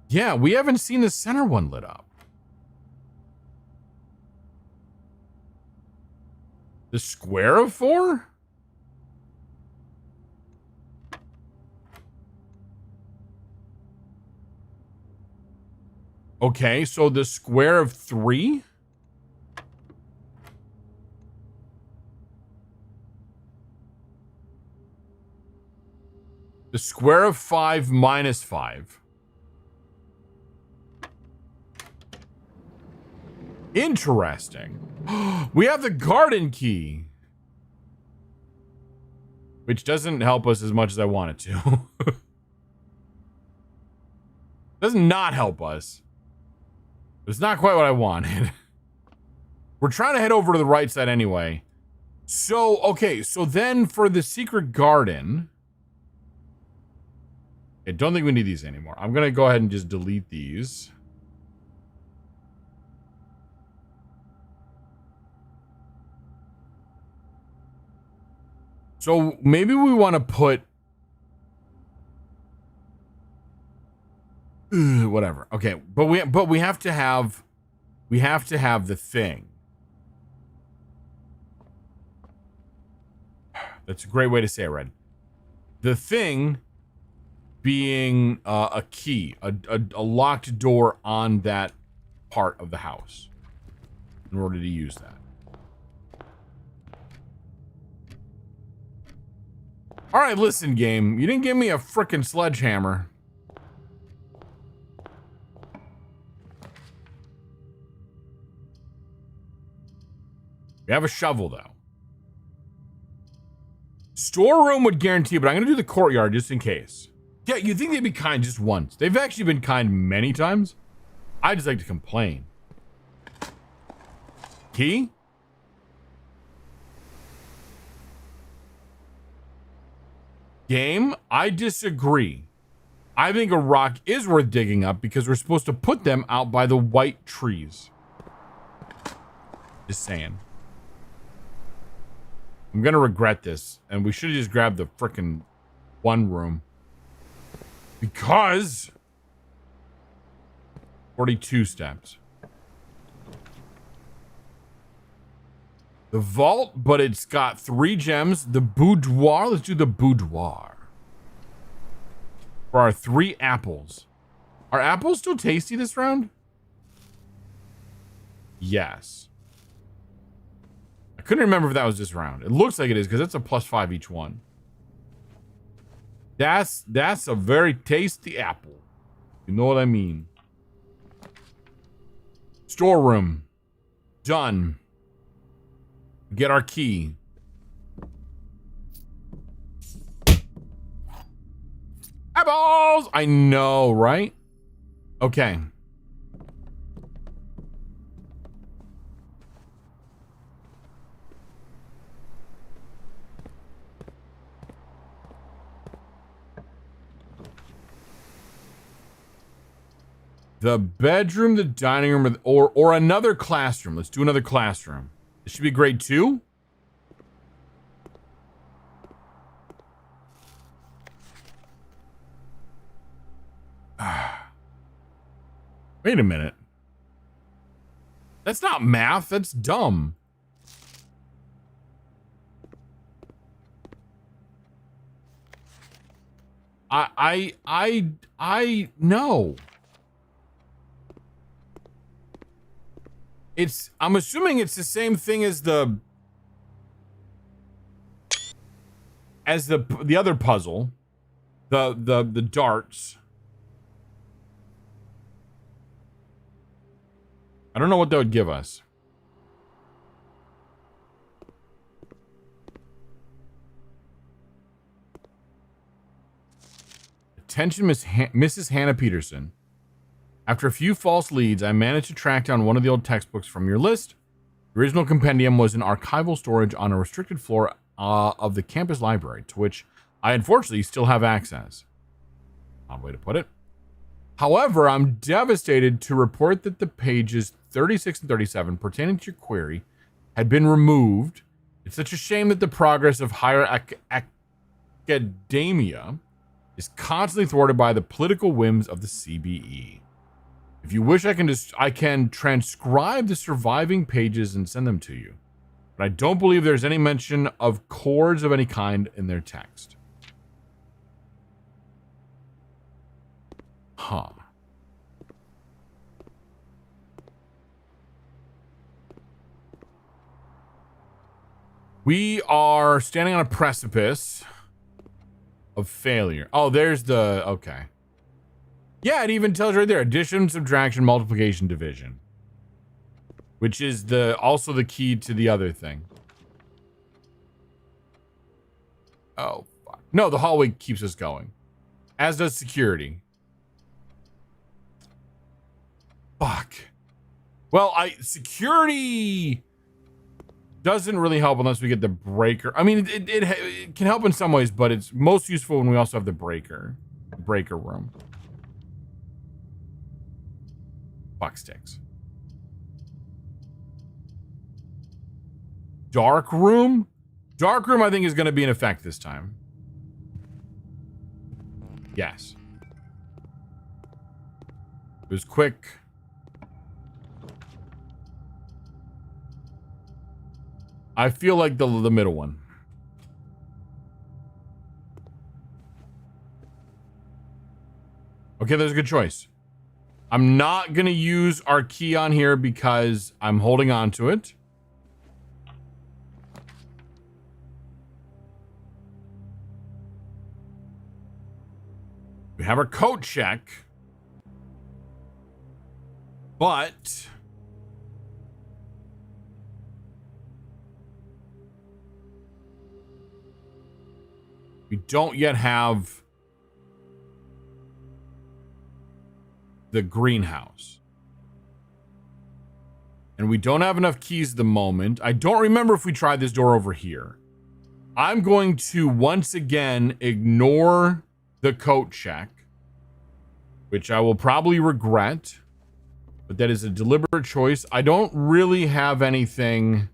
Yeah, we haven't seen the center one lit up. The square of 4? Okay, so the square of 3? The square of 5 minus 5. Interesting. We have the garden key, which doesn't help us as much as I want it to. Does not help us. It's not quite what I wanted. We're trying to head over to the right side anyway. So, okay, so then for the secret garden, I don't think we need these anymore. I'm going to go ahead and just delete these. So maybe we want to put whatever. Okay, but we have to have the thing. That's a great way to say it, Red. The thing being a key, a locked door on that part of the house in order to use that. All right, listen, game. You didn't give me a frickin' sledgehammer. We have a shovel, though. Storeroom would guarantee, but I'm going to do the courtyard just in case. Yeah, you'd think they'd be kind just once. They've actually been kind many times. I just like to complain. key? Game, I disagree. I think a rock is worth digging up because we're supposed to put them out by the white trees. Just saying. I'm gonna regret this, and we should have just grabbed the frickin' one room. Because 42 steps. The vault, but it's got 3 gems. The boudoir. Let's do the boudoir. For our 3 apples. Are apples still tasty this round? Yes. I couldn't remember if that was this round. It looks like it is because it's a +5 each one. That's a very tasty apple. You know what I mean? Storeroom. Done. Get our key. Eyeballs! I know, right? Okay. The bedroom, the dining room, or another classroom. Let's do another classroom. It should be grade 2. Wait a minute. That's not math. That's dumb. I no. I'm assuming it's the same thing as the other puzzle. The darts. I don't know what that would give us. Attention, Mrs. Hannah Peterson. After a few false leads, I managed to track down one of the old textbooks from your list. The original compendium was in archival storage on a restricted floor of the campus library, to which I unfortunately still have access. Odd way to put it. However, I'm devastated to report that the pages 36 and 37 pertaining to your query had been removed. It's such a shame that the progress of higher academia is constantly thwarted by the political whims of the CBE. If you wish, I can transcribe the surviving pages and send them to you. But I don't believe there's any mention of chords of any kind in their text. Huh. We are standing on a precipice of failure. Oh, there's the... Okay. Yeah, it even tells right there. Addition, subtraction, multiplication, division. Which is also the key to the other thing. Oh, fuck. No, the hallway keeps us going. As does security. Fuck. Well, security doesn't really help unless we get the breaker. I mean, it can help in some ways, but it's most useful when we also have the breaker room. Fuck sticks. Dark room? Dark room, I think, is going to be in effect this time. Yes. It was quick. I feel like the middle one. Okay, there's a good choice. I'm not going to use our key on here because I'm holding on to it. We have our code check. But we don't yet have the greenhouse. And we don't have enough keys at the moment. I don't remember if we tried this door over here. I'm going to once again ignore the coat check, which I will probably regret, but that is a deliberate choice. I don't really have anything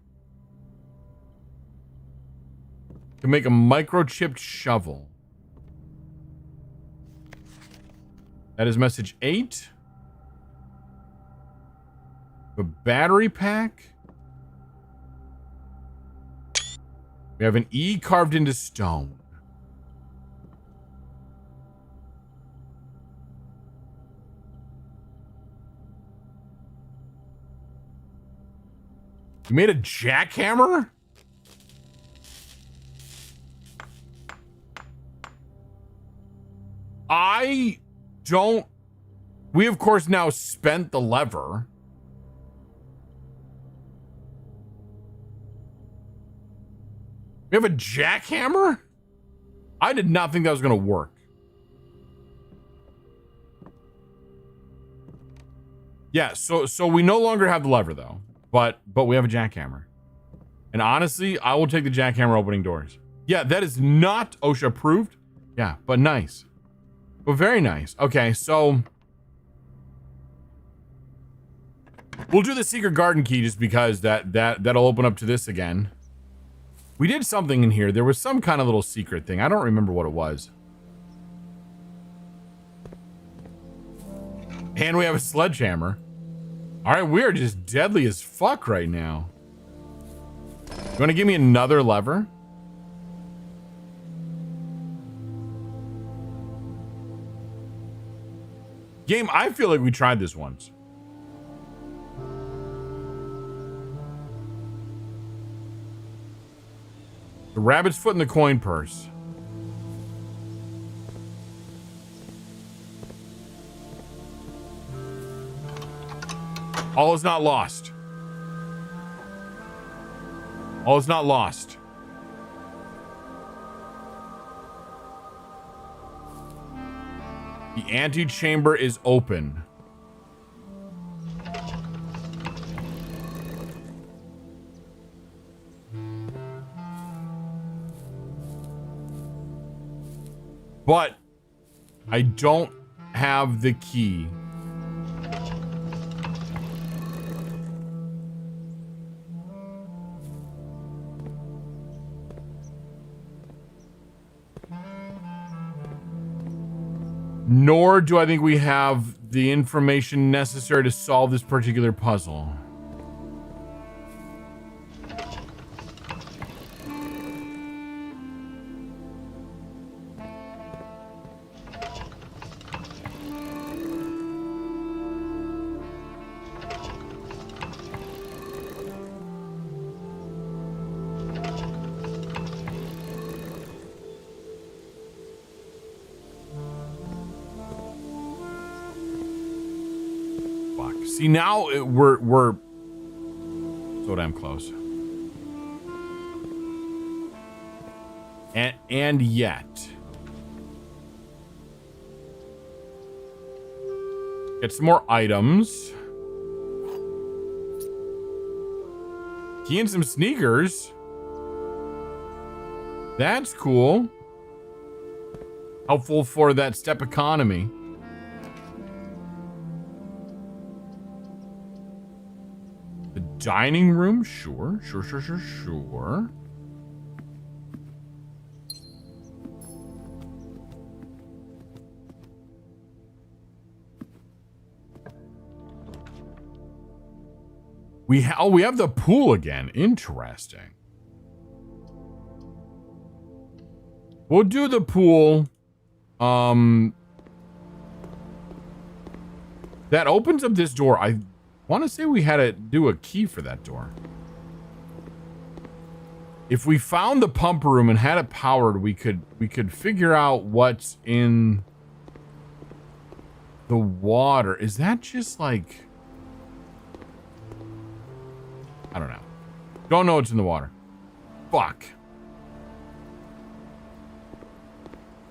to make a microchipped shovel. That is message 8. The battery pack. We have an E carved into stone. You made a jackhammer? I don't... We, of course, now spent the lever. We have a jackhammer? I did not think that was going to work. Yeah, so we no longer have the lever, though. But we have a jackhammer. And honestly, I will take the jackhammer opening doors. Yeah, that is not OSHA approved. Yeah, but nice. But very nice. Okay, so... We'll do the secret garden key just because that'll open up to this again. We did something in here. There was some kind of little secret thing. I don't remember what it was. And we have a sledgehammer. All right, we are just deadly as fuck right now. You want to give me another lever? Game, I feel like we tried this once. The rabbit's foot in the coin purse. All is not lost. All is not lost. The antechamber is open. But I don't have the key. Nor do I think we have the information necessary to solve this particular puzzle. See, now we're so damn close. And yet. Get some more items. Key and some sneakers. That's cool. Helpful for that step economy. Dining room, sure. We have the pool again. Interesting. We'll do the pool. That opens up this door. I want to say we had to do a key for that door. If we found the pump room and had it powered, we could figure out what's in the water. Is that just like, I don't know. Don't know what's in the water. Fuck.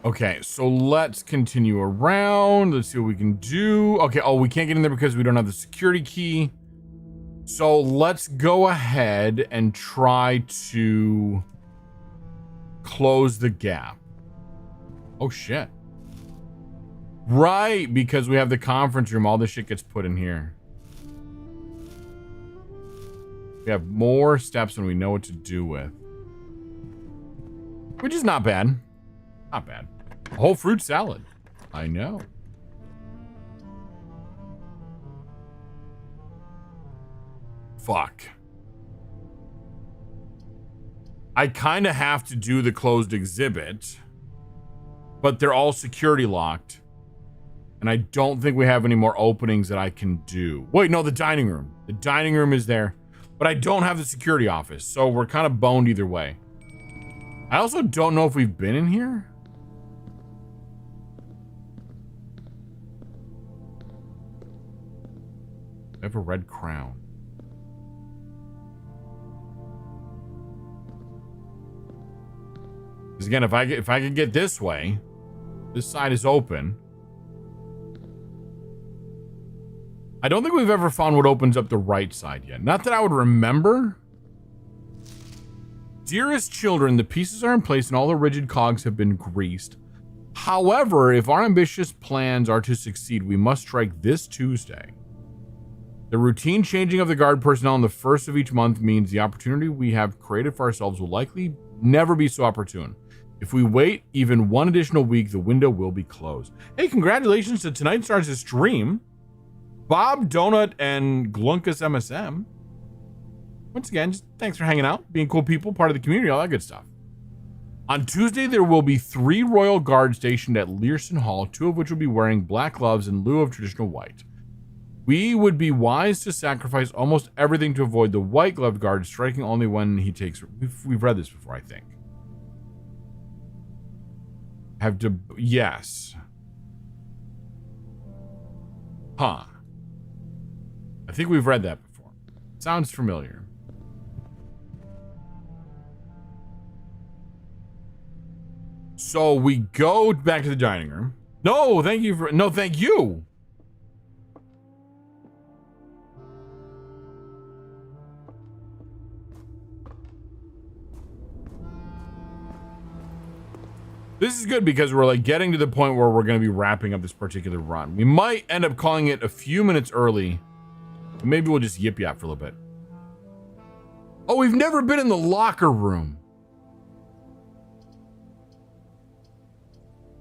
Okay, so let's continue around. Let's see what we can do. Okay, oh, we can't get in there because we don't have the security key. So let's go ahead and try to close the gap. Oh shit. Right, because we have the conference room. All this shit gets put in here. We have more steps than we know what to do with. Which is not bad. Not bad. A whole fruit salad. I know. Fuck. I kind of have to do the closed exhibit, but they're all security locked. And I don't think we have any more openings that I can do. Wait, no, the dining room. The dining room is there, but I don't have the security office, so we're kind of boned either way. I also don't know if we've been in here. I have a red crown. Because again, if I could get this way, this side is open. I don't think we've ever found what opens up the right side yet. Not that I would remember. Dearest children, the pieces are in place and all the rigid cogs have been greased. However, if our ambitious plans are to succeed, we must strike this Tuesday. The routine changing of the guard personnel on the first of each month means the opportunity we have created for ourselves will likely never be so opportune. If we wait even one additional week, the window will be closed. Hey, congratulations to Tonight Stars' stream. Bob, Donut, and Glunkus MSM. Once again, just thanks for hanging out, being cool people, part of the community, all that good stuff. On Tuesday, there will be 3 royal guards stationed at Learson Hall, 2 of which will be wearing black gloves in lieu of traditional white. We would be wise to sacrifice almost everything to avoid the white gloved guard striking only when he takes... We've read this before, I think. Have to... Yes. Huh. I think we've read that before. Sounds familiar. So we go back to the dining room. No, thank you for... No, thank you. This is good because we're like getting to the point where we're going to be wrapping up this particular run. We might end up calling it a few minutes early. Maybe we'll just yip yap for a little bit. Oh, we've never been in the locker room.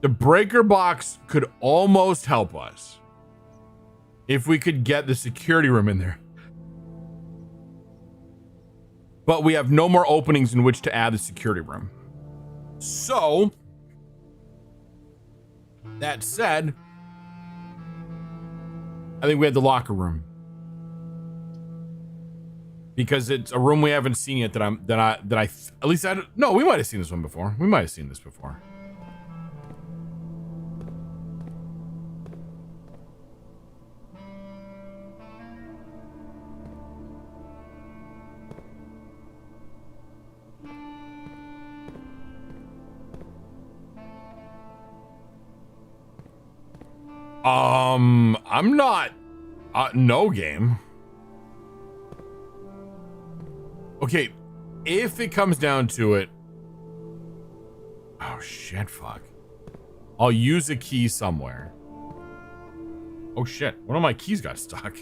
The breaker box could almost help us if we could get the security room in there. But we have no more openings in which to add the security room. So, that said, I think we had the locker room. Because it's a room we haven't seen yet at least I don't, no, we might have seen this one before. We might have seen this before. I'm not, no game. Okay, if it comes down to it, oh shit, fuck. I'll use a key somewhere. Oh shit, one of my keys got stuck.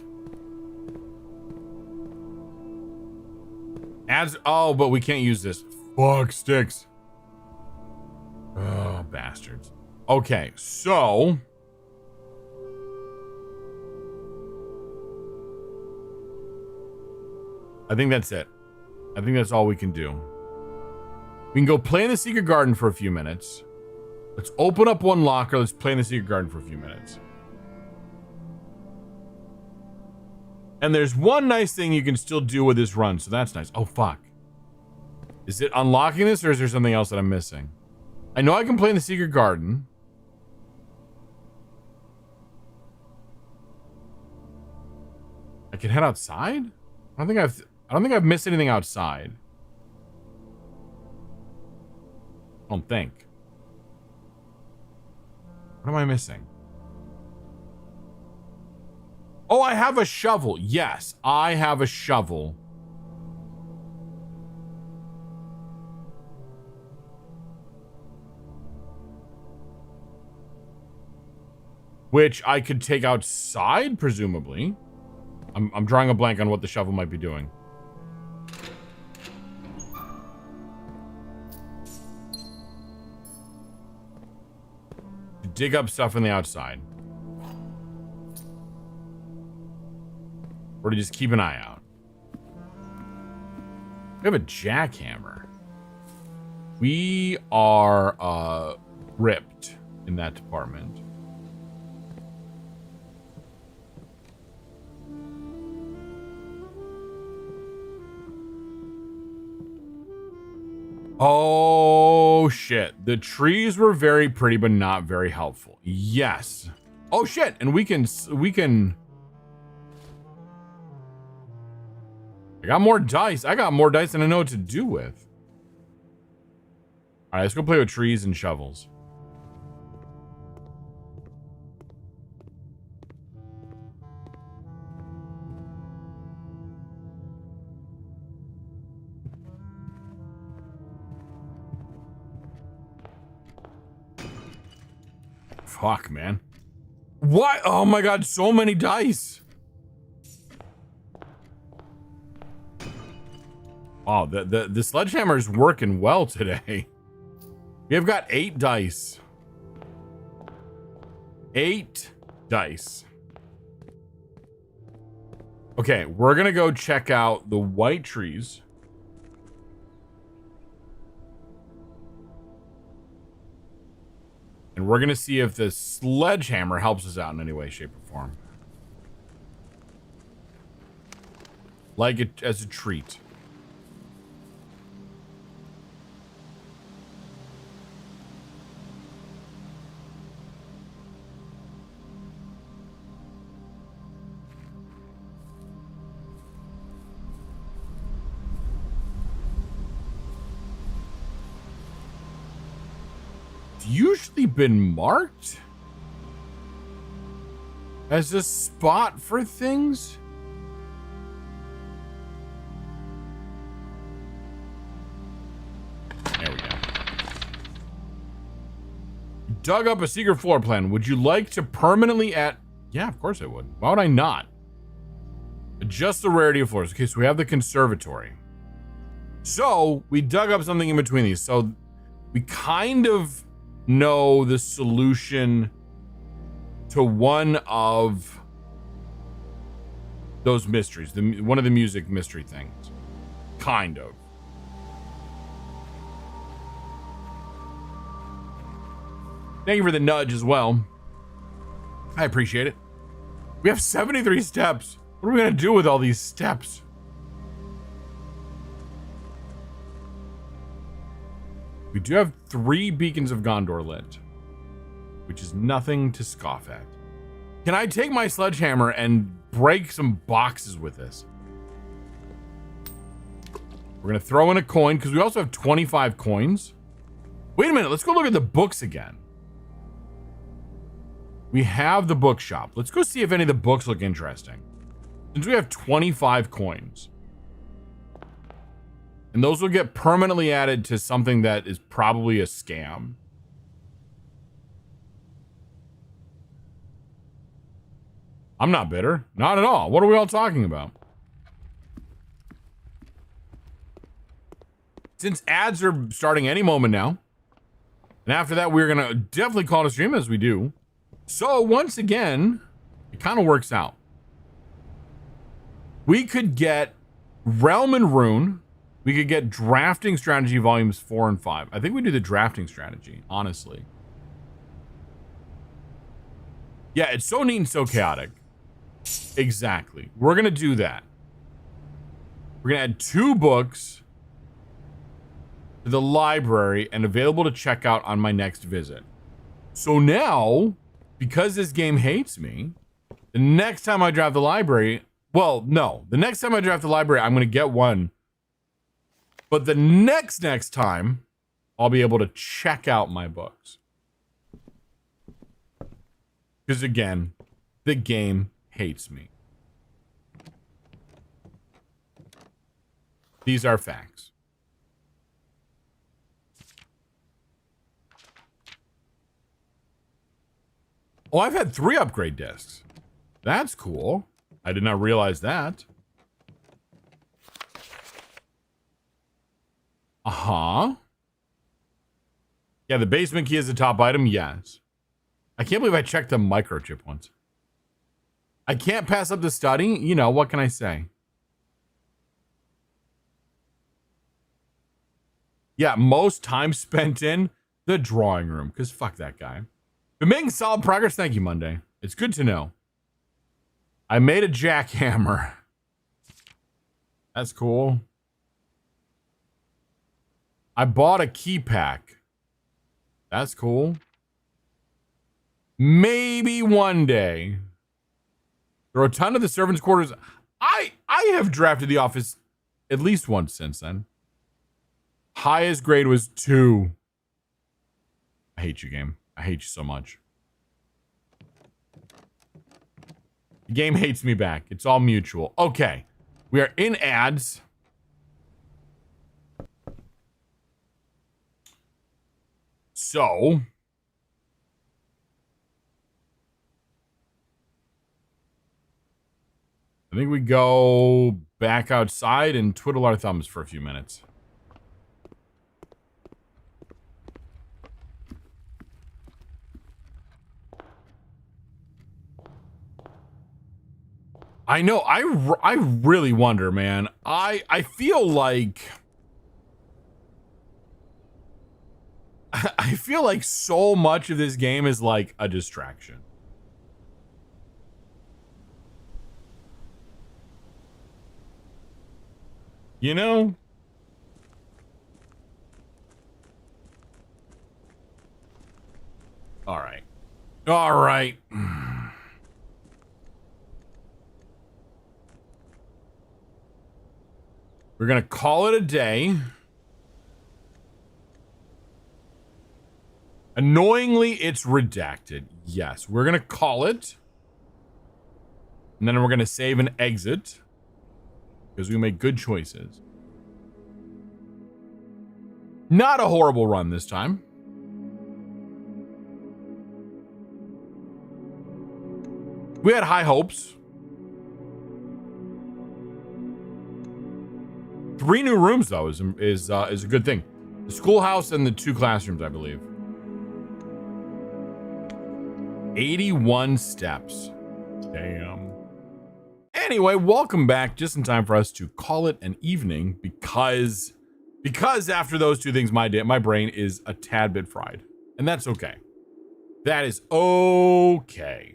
Oh, but we can't use this. Fuck, sticks. Oh, bastards. Okay, so... I think that's it. I think that's all we can do. We can go play in the secret garden for a few minutes. Let's open up one locker. Let's play in the secret garden for a few minutes. And there's one nice thing you can still do with this run, so that's nice. Oh, fuck. Is it unlocking this, or is there something else that I'm missing? I know I can play in the secret garden. I can head outside? I don't think I've missed anything outside. I don't think. What am I missing? Oh, I have a shovel. Yes, I have a shovel. Which I could take outside, presumably. I'm drawing a blank on what the shovel might be doing. Dig up stuff on the outside. Or to just keep an eye out. We have a jackhammer. We are ripped in that department. Oh shit. The trees were very pretty but not very helpful. Yes. Oh shit. And we can I got more dice. I got more dice than I know what to do with. All right, let's go play with trees and shovels. Fuck, man. What? Oh my god, so many dice. Wow, the sledgehammer is working well today. We have got 8 dice. 8 dice. Okay, we're gonna go check out the white trees. And we're gonna see if the sledgehammer helps us out in any way, shape, or form. Like it as a treat. Usually been marked as a spot for things. There we go. Dug up a secret floor plan. Would you like to permanently add? Yeah, of course I would. Why would I not? Adjust the rarity of floors. Okay, so we have the conservatory. So we dug up something in between these. So we kind of know the solution to one of those mysteries, one of the music mystery things, kind of. Thank you for the nudge as well. I appreciate it. We have 73 steps. What are we gonna do with all these steps? We do have 3 beacons of Gondor lit, which is nothing to scoff at. Can I take my sledgehammer and break some boxes with this? We're gonna throw in a coin because we also have 25 coins. Wait a minute, let's go look at the books again. We have the bookshop. Let's go see if any of the books look interesting. Since we have 25 coins. And those will get permanently added to something that is probably a scam. I'm not bitter. Not at all. What are we all talking about? Since ads are starting any moment now. And after that, we're going to definitely call it a stream as we do. So once again, it kind of works out. We could get Realm and Rune. We could get Drafting Strategy Volumes 4 and 5. I think we do the Drafting Strategy, honestly. Yeah, it's so neat and so chaotic. Exactly. We're going to do that. We're going to add 2 books to the library and available to check out on my next visit. So now, because this game hates me, the next time I draft the library... Well, no. The next time I draft the library, I'm going to get one. But the next time, I'll be able to check out my books. Because again, the game hates me. These are facts. Oh, I've had 3 upgrade discs. That's cool. I did not realize that. Uh-huh. Yeah, the basement key is the top item, yes. I can't believe I checked the microchip once. I can't pass up the study. You know, what can I say? Yeah, most time spent in the drawing room, because fuck that guy. Been making solid progress. Thank you, Monday. It's good to know. I made a jackhammer. That's cool. I bought a key pack. That's cool. Maybe one day. The rotunda of the servants' quarters. I have drafted the office at least once since then. Highest grade was 2. I hate you, game. I hate you so much. The game hates me back. It's all mutual. Okay. We are in ads. So, I think we go back outside and twiddle our thumbs for a few minutes. I know. I really wonder, man. I feel like I feel like so much of this game is like a distraction. You know? All right. All right. We're going to call it a day. Annoyingly, it's redacted. Yes, we're going to call it. And then we're going to save and exit. Because we make good choices. Not a horrible run this time. We had high hopes. 3 new rooms, though, is a good thing. The schoolhouse and the 2 classrooms, I believe. 81 steps. Damn. Anyway, welcome back. Just in time for us to call it an evening because after those 2 things, my brain is a tad bit fried. And that's okay. That is okay.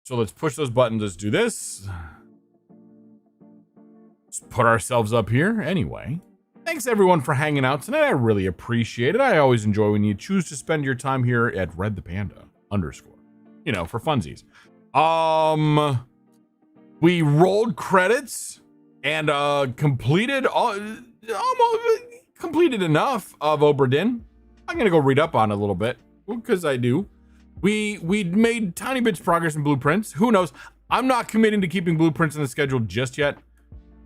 So let's push those buttons. Let's do this. Let's put ourselves up here. Anyway, thanks everyone for hanging out tonight. I really appreciate it. I always enjoy when you choose to spend your time here at Red the Panda _ you know, for funsies. We rolled credits and completed almost completed enough of Obra Dinn. I'm gonna go read up on it a little bit because I do. We made tiny bits of progress in blueprints. Who knows? I'm not committing to keeping blueprints in the schedule just yet.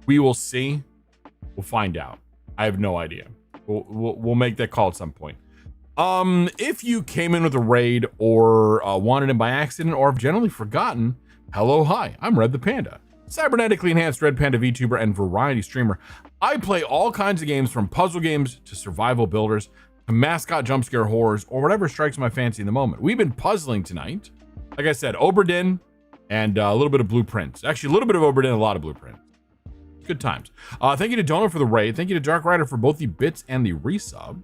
We will see. We'll find out. I have no idea. We'll make that call at some point. If you came in with a raid or wanted it by accident or have generally forgotten, hello, hi, I'm Red the Panda, cybernetically enhanced Red Panda VTuber and variety streamer. I play all kinds of games from puzzle games to survival builders to mascot jump scare horrors or whatever strikes my fancy in the moment. We've been puzzling tonight. Like I said, Obra Dinn and a little bit of blueprints. Actually, a little bit of Obra Dinn, a lot of blueprints. Good times. Thank you to Dono for the raid. Thank you to Dark Rider for both the bits and the resub.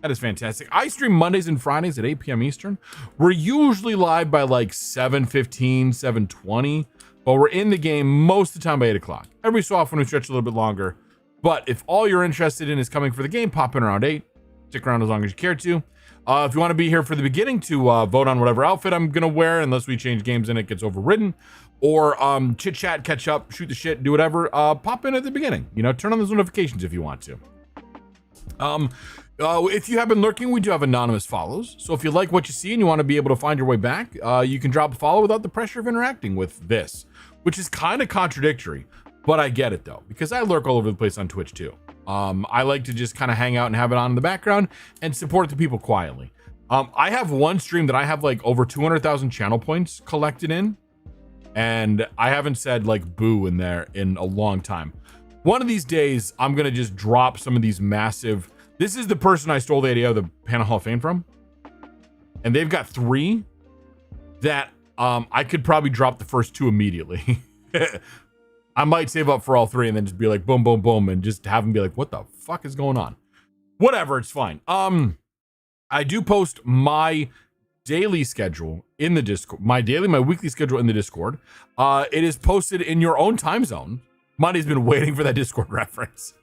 That is fantastic. I stream Mondays and Fridays at 8 p.m. Eastern. We're usually live by like 7:15, 7:20, but we're in the game most of the time by 8 o'clock. Every so often we stretch a little bit longer. But if all you're interested in is coming for the game, pop in around 8. Stick around as long as you care to. If you want to be here for the beginning to vote on whatever outfit I'm going to wear, unless we change games and it gets overridden, or chit chat, catch up, shoot the shit, do whatever, pop in at the beginning. You know, turn on those notifications if you want to. If you have been lurking, we do have anonymous follows. So if you like what you see and you want to be able to find your way back, you can drop a follow without the pressure of interacting with this, which is kind of contradictory. But I get it though, because I lurk all over the place on Twitch too. I like to just kind of hang out and have it on in the background and support the people quietly. I have one stream that I have like over 200,000 channel points collected in, and I haven't said like boo in there in a long time. One of these days, I'm gonna just drop some of these massive. This is the person I stole the idea of the Panel Hall of Fame from, and they've got 3 that I could probably drop the first 2 immediately. I might save up for all 3 and then just be like boom, boom, boom, and just have them be like, what the fuck is going on? Whatever, it's fine. I do post my daily schedule in the Discord, my weekly schedule in the Discord. It is posted in your own time zone. Monty's been waiting for that Discord reference.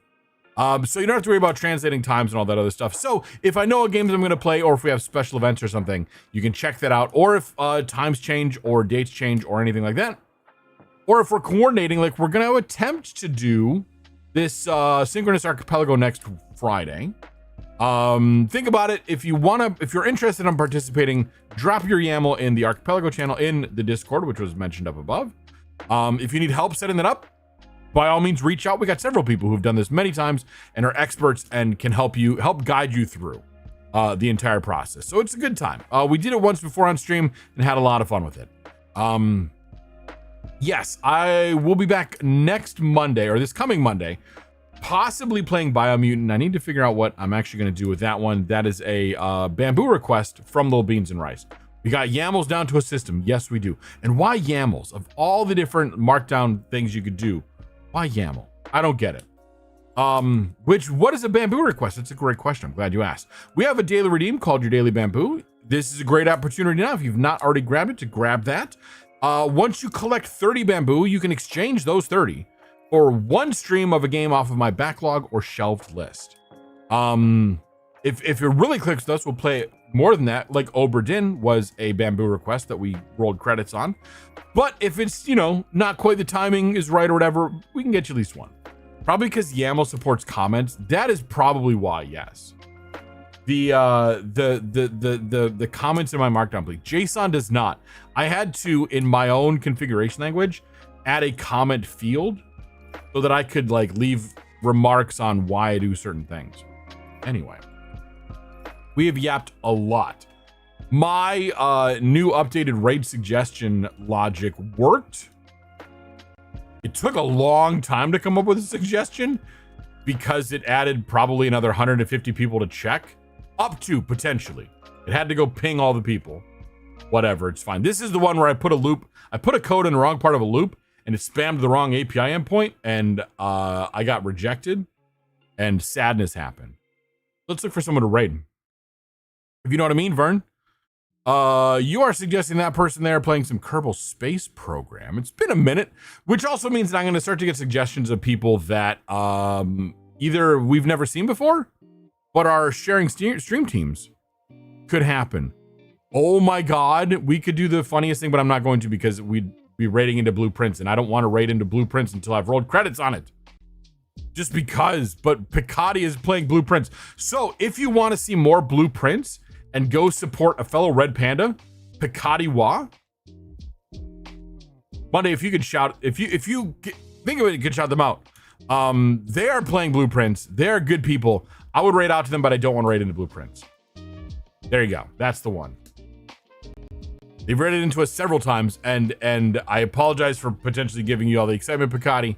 So you don't have to worry about translating times and all that other stuff. So if I know what games I'm going to play, or if we have special events or something, you can check that out. Or if times change or dates change or anything like that. Or if we're coordinating, like we're going to attempt to do this synchronous archipelago next Friday. Think about it. If you're interested in participating, drop your YAML in the archipelago channel in the Discord, which was mentioned up above. If you need help setting that up, by all means, reach out. We got several people who've done this many times and are experts and can help guide you through the entire process. So it's a good time. We did it once before on stream and had a lot of fun with it. Yes, I will be back next Monday, or this coming Monday, possibly playing Biomutant. I need to figure out what I'm actually going to do with that one. That is a bamboo request from Little Beans and Rice. We got YAMLs down to a system. Yes, we do. And why YAMLs? Of all the different markdown things you could do, why YAML? I don't get it. What is a bamboo request? That's a great question. I'm glad you asked. We have a daily redeem called Your Daily Bamboo. This is a great opportunity now, if you've not already grabbed it, to grab that. Once you collect 30 bamboo, you can exchange those 30 for 1 stream of a game off of my backlog or shelved list. If it really clicks with us, we'll play it more than that. Like Obra Dinn was a bamboo request that we rolled credits on. But if it's, not quite the timing is right or whatever, we can get you at least 1. Probably because YAML supports comments. That is probably why, yes. The comments in my markdown, please. JSON does not. I had to, in my own configuration language, add a comment field so that I could leave remarks on why I do certain things. Anyway, we have yapped a lot. My new updated raid suggestion logic worked. It took a long time to come up with a suggestion because it added probably another 150 people to check, up to potentially. It had to go ping all the people. Whatever, it's fine. This is the one where I put a code in the wrong part of a loop and it spammed the wrong API endpoint, and I got rejected and sadness happened. Let's look for someone to raid. If you know what I mean, Vern. You are suggesting that person there playing some Kerbal Space Program. It's been a minute, which also means that I'm going to start to get suggestions of people that either we've never seen before, but are sharing stream teams. Could happen. Oh my God, we could do the funniest thing, but I'm not going to because we'd be raiding into Blue Prince, and I don't want to raid into Blue Prince until I've rolled credits on it. Just because, but Picardi is playing Blue Prince. So if you want to see more Blue Prince and go support a fellow Red Panda, Picardi Wa. Monday, if you could shout, if you think of it, you could shout them out. They are playing Blue Prince. They're good people. I would raid out to them, but I don't want to raid into Blue Prince. There you go. That's the one. They've raided into us several times, and I apologize for potentially giving you all the excitement, Picardi.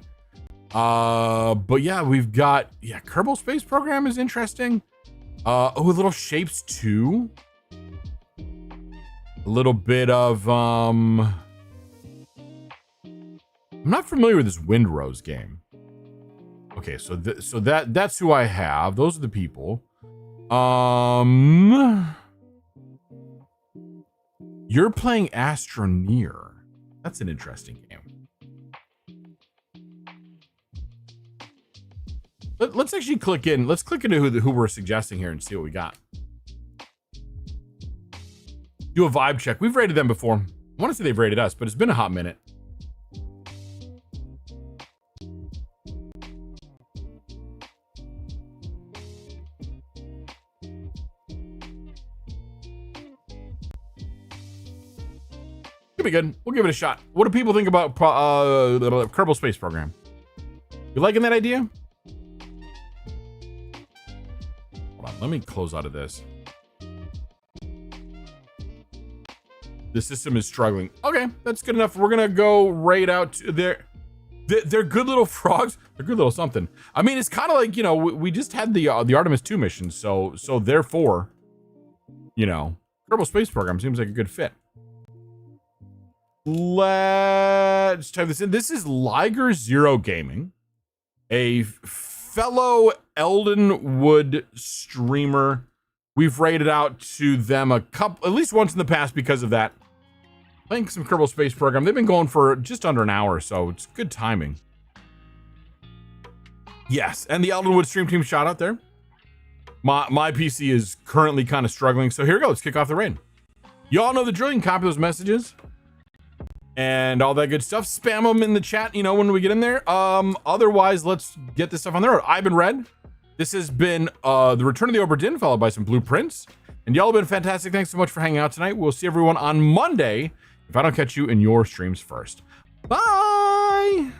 But yeah, we've got, Kerbal Space Program is interesting. Little Shapes 2. A little bit of, I'm not familiar with this Windrose game. Okay, so that's who I have. Those are the people. You're playing Astroneer. That's an interesting game. Let's actually click in. Let's click into who we're suggesting here and see what we got. Do a vibe check. We've rated them before. I want to say they've rated us, but it's been a hot minute. Could be good. We'll give it a shot. What do people think about the Kerbal Space Program? You liking that idea? Hold on, let me close out of this. The system is struggling. Okay, that's good enough. We're gonna go raid out to they're good little frogs. They're good little something. I mean, it's kind of like, you know, we just had the Artemis 2 mission, so therefore, you know, Kerbal Space Program seems like a good fit. Let's type this in. This is Liger Zero Gaming, a fellow Eldenwood streamer. We've raided out to them at least once in the past because of that. Playing some Kerbal Space Program. They've been going for just under an hour, so it's good timing. Yes, and the Eldenwood stream team shout out there. My PC is currently kind of struggling, so here we go. Let's kick off the raid. You all know the drill. You can copy those messages and all that good stuff. Spam them in the chat, you know, when we get in there. Otherwise, let's get this stuff on the road. I've been Red. This has been the return of the Obra Dinn, followed by some Blue Prince. And y'all have been fantastic. Thanks so much for hanging out tonight. We'll see everyone on Monday if I don't catch you in your streams first. Bye!